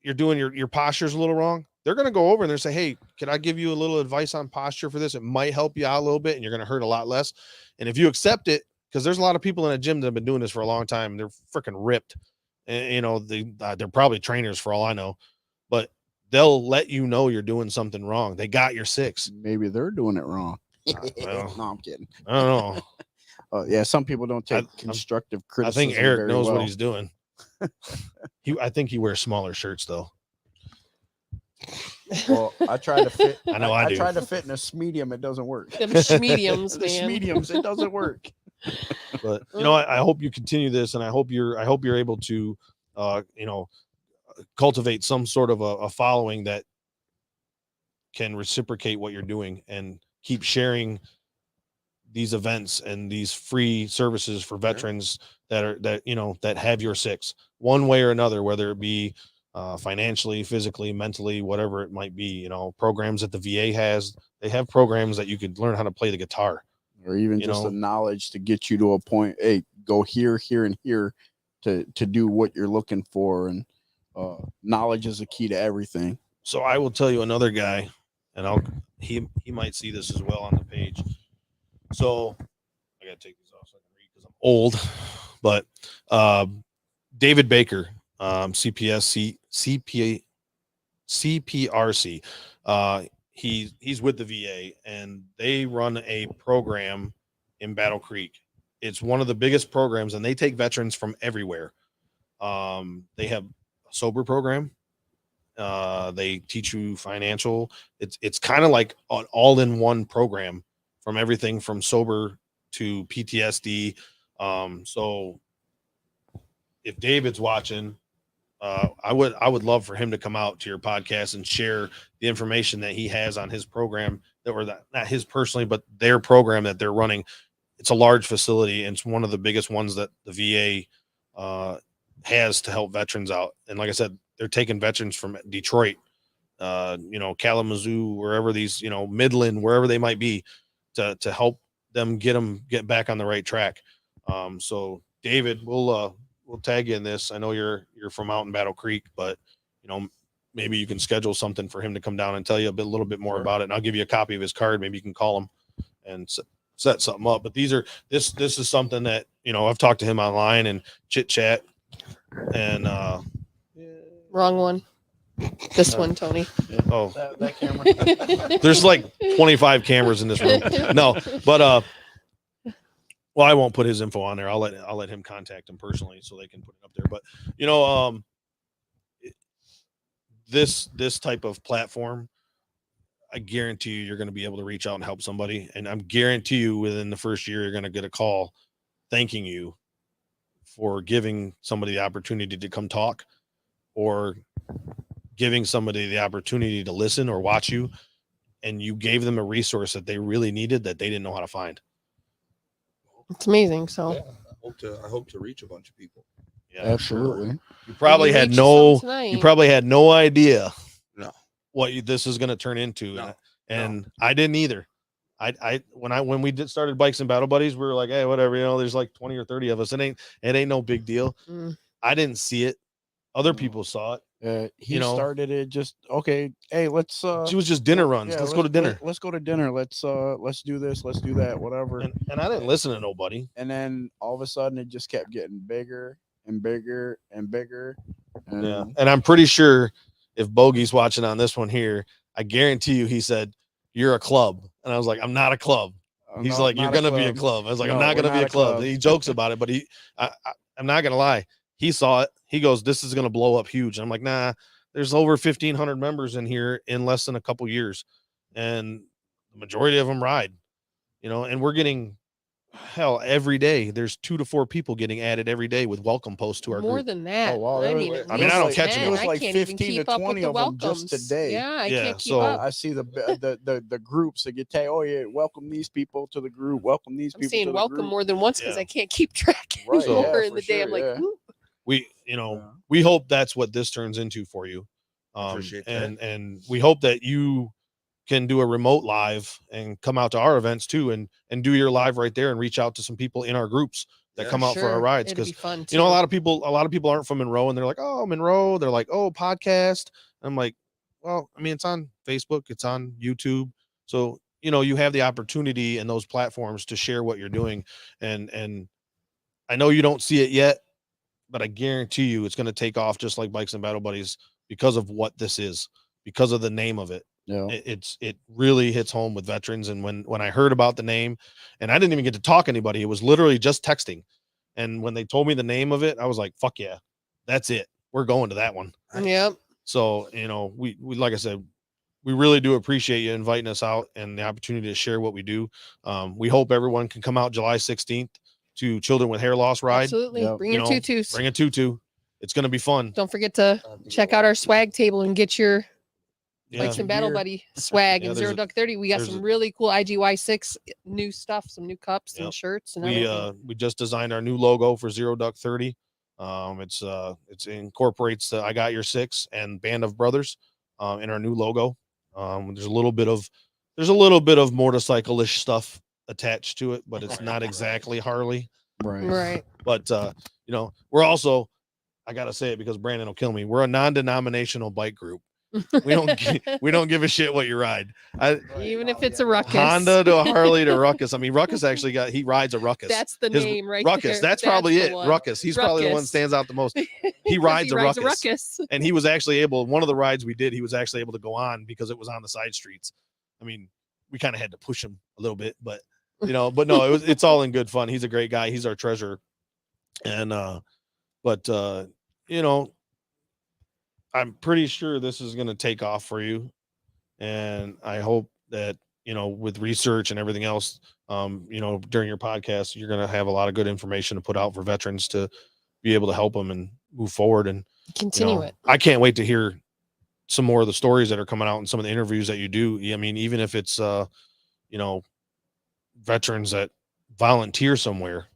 [SPEAKER 2] you're doing your posture's a little wrong, they're going to go over and they're say, hey, can I give you a little advice on posture for this? It might help you out a little bit, and you're going to hurt a lot less. And if you accept it, because there's a lot of people in a gym that have been doing this for a long time, and they're freaking ripped, and you know, they're probably trainers for all I know, but they'll let you know you're doing something wrong. They got your six.
[SPEAKER 4] Maybe they're doing it wrong.
[SPEAKER 2] well.
[SPEAKER 4] No, I'm kidding.
[SPEAKER 2] I don't know.
[SPEAKER 4] Yeah, some people don't take
[SPEAKER 2] I'm-
[SPEAKER 4] constructive
[SPEAKER 2] I
[SPEAKER 4] criticism.
[SPEAKER 2] think Eric
[SPEAKER 4] very
[SPEAKER 2] knows
[SPEAKER 4] well.
[SPEAKER 2] what he's doing. I think he wears smaller shirts though.
[SPEAKER 4] Well, I try to fit.
[SPEAKER 2] I know I do.
[SPEAKER 4] try to fit in a medium. It doesn't work.
[SPEAKER 3] Them schmediums,
[SPEAKER 4] The
[SPEAKER 3] man.
[SPEAKER 4] mediums, it doesn't work.
[SPEAKER 2] But you know, I hope you continue this, and I hope you're able to, you know, cultivate some sort of a following that can reciprocate what you're doing and keep sharing these events and these free services for veterans that you know, that have your six one way or another, whether it be financially, physically, mentally, whatever it might be. You know, programs that the VA has, they have programs that you could learn how to play the guitar.
[SPEAKER 4] Or even
[SPEAKER 2] You
[SPEAKER 4] just
[SPEAKER 2] know?
[SPEAKER 4] the knowledge to get you to a point. Hey, go here, here, and here to do what you're looking for. And knowledge is a key to everything.
[SPEAKER 2] So I will tell you another guy, and he might see this as well on the page. So I gotta take these off so I can read because I'm old. But David Baker, CPRC. he's with the VA, and they run a program in Battle Creek. It's one of the biggest programs, and they take veterans from everywhere. They have a sober program. They teach you financial. It's kind of like an all-in-one program, from everything from sober to PTSD. So if David's watching, I would love for him to come out to your podcast and share the information that he has on his program, not his personally, but their program that they're running. It's a large facility, and it's one of the biggest ones that the VA has to help veterans out. And like I said, they're taking veterans from Detroit, Kalamazoo, wherever these, Midland, wherever they might be, to help them get back on the right track. So David, we'll tag you in this. I know you're from out in Battle Creek, but maybe you can schedule something for him to come down and tell you a little bit more about it. And I'll give you a copy of his card. Maybe you can call him and set something up. But this is something that, I've talked to him online and chit chat, and
[SPEAKER 3] Wrong one. This one, Tony.
[SPEAKER 2] oh,
[SPEAKER 4] That camera.
[SPEAKER 2] there's like 25 cameras in this room. No, but well, I won't put his info on there. I'll let him contact him personally so they can put it up there. But this type of platform, I guarantee you're going to be able to reach out and help somebody. And I'm guarantee you within the first year, you're going to get a call thanking you for giving somebody the opportunity to come talk, or giving somebody the opportunity to listen or watch you, and you gave them a resource that they really needed that they didn't know how to find.
[SPEAKER 3] It's amazing. So
[SPEAKER 1] Yeah, I hope to reach a bunch of people.
[SPEAKER 2] Yeah,
[SPEAKER 4] Absolutely.
[SPEAKER 2] You probably
[SPEAKER 3] Maybe
[SPEAKER 2] had
[SPEAKER 3] reach you
[SPEAKER 2] no,
[SPEAKER 3] some tonight.
[SPEAKER 2] you probably had no idea
[SPEAKER 1] No.
[SPEAKER 2] what this is going to turn into.
[SPEAKER 1] No.
[SPEAKER 2] And I didn't either. When we started Bikes and Battle Buddies, we were like, hey, whatever, there's like 20 or 30 of us. It ain't no big deal.
[SPEAKER 3] Mm.
[SPEAKER 2] I didn't see it. Other people saw it.
[SPEAKER 4] He started it just okay. Hey, let's
[SPEAKER 2] She was just dinner runs.
[SPEAKER 4] yeah,
[SPEAKER 2] Let's go to dinner.
[SPEAKER 4] Let's go to dinner. Let's do this. Let's do that. Whatever.
[SPEAKER 2] And I didn't listen to nobody.
[SPEAKER 4] And then all of a sudden, it just kept getting bigger and bigger and bigger. And
[SPEAKER 2] Yeah. And I'm pretty sure if Bogey's watching on this one here, I guarantee you, he said, you're a club. And I was like, I'm not a club. He's
[SPEAKER 4] no,
[SPEAKER 2] like, you're
[SPEAKER 4] not
[SPEAKER 2] going to be a club. I was like, I'm
[SPEAKER 4] No,
[SPEAKER 2] not
[SPEAKER 4] we're
[SPEAKER 2] going to be
[SPEAKER 4] not
[SPEAKER 2] a club.
[SPEAKER 4] club.
[SPEAKER 2] He jokes about it, but I'm not going to lie. He saw it. He goes, this is going to blow up huge. I'm like, nah, there's over 1,500 members in here in less than a couple years. And the majority of them ride, and we're getting every day. There's 2 to 4 people getting added every day with welcome posts to our
[SPEAKER 3] More
[SPEAKER 2] group.
[SPEAKER 3] than that.
[SPEAKER 4] Oh, wow,
[SPEAKER 3] I
[SPEAKER 4] there
[SPEAKER 3] mean,
[SPEAKER 4] was-
[SPEAKER 3] at
[SPEAKER 2] I mean, I
[SPEAKER 3] least
[SPEAKER 2] don't
[SPEAKER 3] like
[SPEAKER 2] catch
[SPEAKER 3] 10.
[SPEAKER 2] it. It was
[SPEAKER 3] I
[SPEAKER 4] like
[SPEAKER 3] can't even
[SPEAKER 4] 15 to
[SPEAKER 3] keep up with
[SPEAKER 4] 20
[SPEAKER 3] the
[SPEAKER 4] of them just
[SPEAKER 3] welcomes.
[SPEAKER 4] today.
[SPEAKER 3] Yeah, I
[SPEAKER 2] Yeah,
[SPEAKER 3] can't keep
[SPEAKER 2] so-
[SPEAKER 3] up.
[SPEAKER 4] I see the groups that get tagged. Oh yeah, welcome these people to the group. Welcome these
[SPEAKER 3] I'm
[SPEAKER 4] people.
[SPEAKER 3] saying
[SPEAKER 4] to the
[SPEAKER 3] welcome
[SPEAKER 4] group.
[SPEAKER 3] more than once because
[SPEAKER 2] Yeah.
[SPEAKER 3] I can't keep track
[SPEAKER 4] Right,
[SPEAKER 3] anymore
[SPEAKER 4] yeah,
[SPEAKER 3] in
[SPEAKER 4] for
[SPEAKER 3] the day. I'm
[SPEAKER 4] sure,
[SPEAKER 3] like,
[SPEAKER 4] yeah.
[SPEAKER 3] "Ooh."
[SPEAKER 2] We,
[SPEAKER 4] Yeah.
[SPEAKER 2] we hope that's what this turns into for you.
[SPEAKER 1] Appreciate that.
[SPEAKER 2] And we hope that you can do a remote live and come out to our events too, and do your live right there and reach out to some people in our groups that
[SPEAKER 1] Yeah.
[SPEAKER 2] come out for our
[SPEAKER 3] Sure,
[SPEAKER 2] rides.
[SPEAKER 3] it'd
[SPEAKER 2] Cause
[SPEAKER 3] be fun
[SPEAKER 2] a
[SPEAKER 3] too.
[SPEAKER 2] lot of people aren't from Monroe, and they're like, oh, Monroe. They're like, oh, podcast. I'm like, well, I mean, it's on Facebook, it's on YouTube. So, you have the opportunity in those platforms to share what you're doing. And I know you don't see it yet, but I guarantee you it's going to take off just like Bikes and Battle Buddies because of what this is, because of the name of it.
[SPEAKER 4] Yeah.
[SPEAKER 2] It really hits home with veterans. And when I heard about the name, and I didn't even get to talk to anybody, it was literally just texting. And when they told me the name of it, I was like, fuck yeah, that's it. We're going to that one.
[SPEAKER 3] Yep.
[SPEAKER 2] So, we like I said, we really do appreciate you inviting us out and the opportunity to share what we do. We hope everyone can come out July 16th to Children with Hair Loss Ride.
[SPEAKER 3] Absolutely.
[SPEAKER 4] Yep.
[SPEAKER 3] Bring
[SPEAKER 2] You
[SPEAKER 3] your
[SPEAKER 2] know,
[SPEAKER 3] tutus.
[SPEAKER 2] Bring a tutu. It's going to be fun.
[SPEAKER 3] Don't forget to check out our swag table and get your
[SPEAKER 2] Yeah.
[SPEAKER 3] Bikes and Battle
[SPEAKER 4] Gear.
[SPEAKER 3] Buddy swag
[SPEAKER 2] Yeah,
[SPEAKER 3] and
[SPEAKER 2] there's
[SPEAKER 3] Zero
[SPEAKER 2] a-
[SPEAKER 3] Duck 30. We got
[SPEAKER 2] there's
[SPEAKER 3] some
[SPEAKER 2] a-
[SPEAKER 3] really cool IGY6 new stuff, some new cups
[SPEAKER 2] Yep.
[SPEAKER 3] and shirts and
[SPEAKER 2] We
[SPEAKER 3] everything.
[SPEAKER 2] we just designed our new logo for Zero Duck 30. It incorporates the I Got Your Six and Band of Brothers in our new logo. There's a little bit of motorcycle-ish stuff attached to it, but it's not exactly Harley.
[SPEAKER 4] Right.
[SPEAKER 3] Right.
[SPEAKER 2] But we're also, I gotta say it because Brandon will kill me, we're a non-denominational bike group. We don't give a shit what you ride.
[SPEAKER 3] Even if it's a ruckus.
[SPEAKER 2] Honda to a Harley to Ruckus. I mean, Ruckus actually he rides a Ruckus.
[SPEAKER 3] That's the
[SPEAKER 2] His
[SPEAKER 3] name right
[SPEAKER 2] Ruckus.
[SPEAKER 3] there.
[SPEAKER 2] That's probably
[SPEAKER 3] the
[SPEAKER 2] it.
[SPEAKER 3] one.
[SPEAKER 2] Ruckus. He's probably the one that
[SPEAKER 3] Ruckus.
[SPEAKER 2] stands out the most. He
[SPEAKER 3] Because
[SPEAKER 2] rides a
[SPEAKER 3] rides
[SPEAKER 2] Ruckus. And he was actually able, one of the rides we did, he was actually able to go on because it was on the side streets. I mean, we kind of had to push him a little bit, but but no, it's all in good fun. He's a great guy. He's our treasurer. And I'm pretty sure this is going to take off for you. And I hope that, with research and everything else, during your podcast, you're going to have a lot of good information to put out for veterans to be able to help them and move forward. And
[SPEAKER 3] Continue it.
[SPEAKER 2] I can't wait to hear some more of the stories that are coming out and some of the interviews that you do. I mean, even if it's, veterans that volunteer somewhere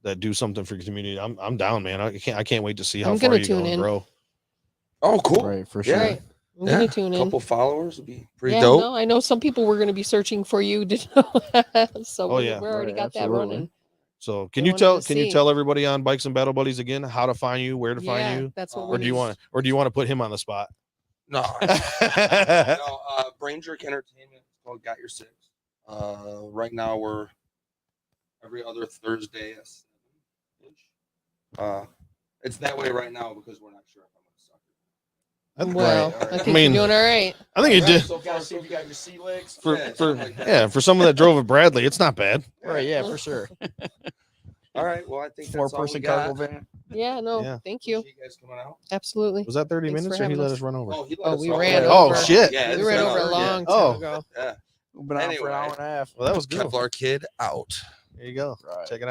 [SPEAKER 2] that do something for your community, I'm down, man. I can't wait to see how
[SPEAKER 3] I'm
[SPEAKER 2] far
[SPEAKER 3] gonna
[SPEAKER 2] you go
[SPEAKER 3] tune
[SPEAKER 2] and
[SPEAKER 3] in.
[SPEAKER 2] grow.
[SPEAKER 1] Oh, cool.
[SPEAKER 4] Right, for sure.
[SPEAKER 3] Right. I'm
[SPEAKER 1] Yeah,
[SPEAKER 3] gonna tune
[SPEAKER 1] a
[SPEAKER 3] in.
[SPEAKER 1] couple followers would be pretty
[SPEAKER 3] Yeah,
[SPEAKER 1] dope.
[SPEAKER 3] no, I know some people were going to be searching for you. So
[SPEAKER 2] Oh, yeah.
[SPEAKER 3] we're already
[SPEAKER 4] Right,
[SPEAKER 3] got that
[SPEAKER 4] absolutely.
[SPEAKER 3] running.
[SPEAKER 2] So
[SPEAKER 3] They
[SPEAKER 2] can you
[SPEAKER 3] wanted to
[SPEAKER 2] can you
[SPEAKER 3] see.
[SPEAKER 2] tell everybody on Bikes and Battle Buddies again how to find you, where to
[SPEAKER 3] Yeah,
[SPEAKER 2] find you,
[SPEAKER 3] that's what
[SPEAKER 1] Or
[SPEAKER 3] we
[SPEAKER 2] or do you
[SPEAKER 3] need.
[SPEAKER 2] want to put him on the spot?
[SPEAKER 1] No. No, Brain Jerk Entertainment is called Got Your Six. Right now we're every other Thursday at 7-ish. It's that way right now because we're not sure if I'm gonna suck.
[SPEAKER 3] Well,
[SPEAKER 1] Right, all right.
[SPEAKER 3] I
[SPEAKER 1] I
[SPEAKER 3] think
[SPEAKER 2] mean,
[SPEAKER 3] you're doing all right.
[SPEAKER 2] I think you
[SPEAKER 1] Yeah,
[SPEAKER 2] did
[SPEAKER 1] so far, so
[SPEAKER 4] if you got your sea legs.
[SPEAKER 2] for
[SPEAKER 1] Yeah,
[SPEAKER 2] for
[SPEAKER 1] something like that.
[SPEAKER 2] yeah for someone that drove a Bradley, it's not bad.
[SPEAKER 4] Right, yeah, for sure.
[SPEAKER 1] All right. Well, I think that's all we
[SPEAKER 4] 4-person
[SPEAKER 1] got.
[SPEAKER 4] cargo van.
[SPEAKER 3] Yeah, no,
[SPEAKER 2] Yeah.
[SPEAKER 3] thank you.
[SPEAKER 1] Appreciate you guys coming out.
[SPEAKER 3] Absolutely.
[SPEAKER 2] Was that 30
[SPEAKER 3] Thanks
[SPEAKER 2] minutes
[SPEAKER 3] for
[SPEAKER 2] or he
[SPEAKER 3] having
[SPEAKER 2] let
[SPEAKER 3] us.
[SPEAKER 2] us run over?
[SPEAKER 1] He let
[SPEAKER 3] Oh,
[SPEAKER 1] us
[SPEAKER 3] we
[SPEAKER 1] know.
[SPEAKER 3] ran
[SPEAKER 2] Oh,
[SPEAKER 3] over.
[SPEAKER 2] shit.
[SPEAKER 1] Yeah,
[SPEAKER 3] We
[SPEAKER 1] it's
[SPEAKER 3] ran
[SPEAKER 1] been
[SPEAKER 3] over a
[SPEAKER 1] hour.
[SPEAKER 3] long time
[SPEAKER 2] Oh.
[SPEAKER 3] ago.
[SPEAKER 1] Yeah.
[SPEAKER 4] We've been on for an hour
[SPEAKER 1] Anyway.
[SPEAKER 4] and a half.
[SPEAKER 2] Well, that was good.
[SPEAKER 1] Kevlar Kid out.
[SPEAKER 2] There you go.
[SPEAKER 4] Right.
[SPEAKER 2] Check it out.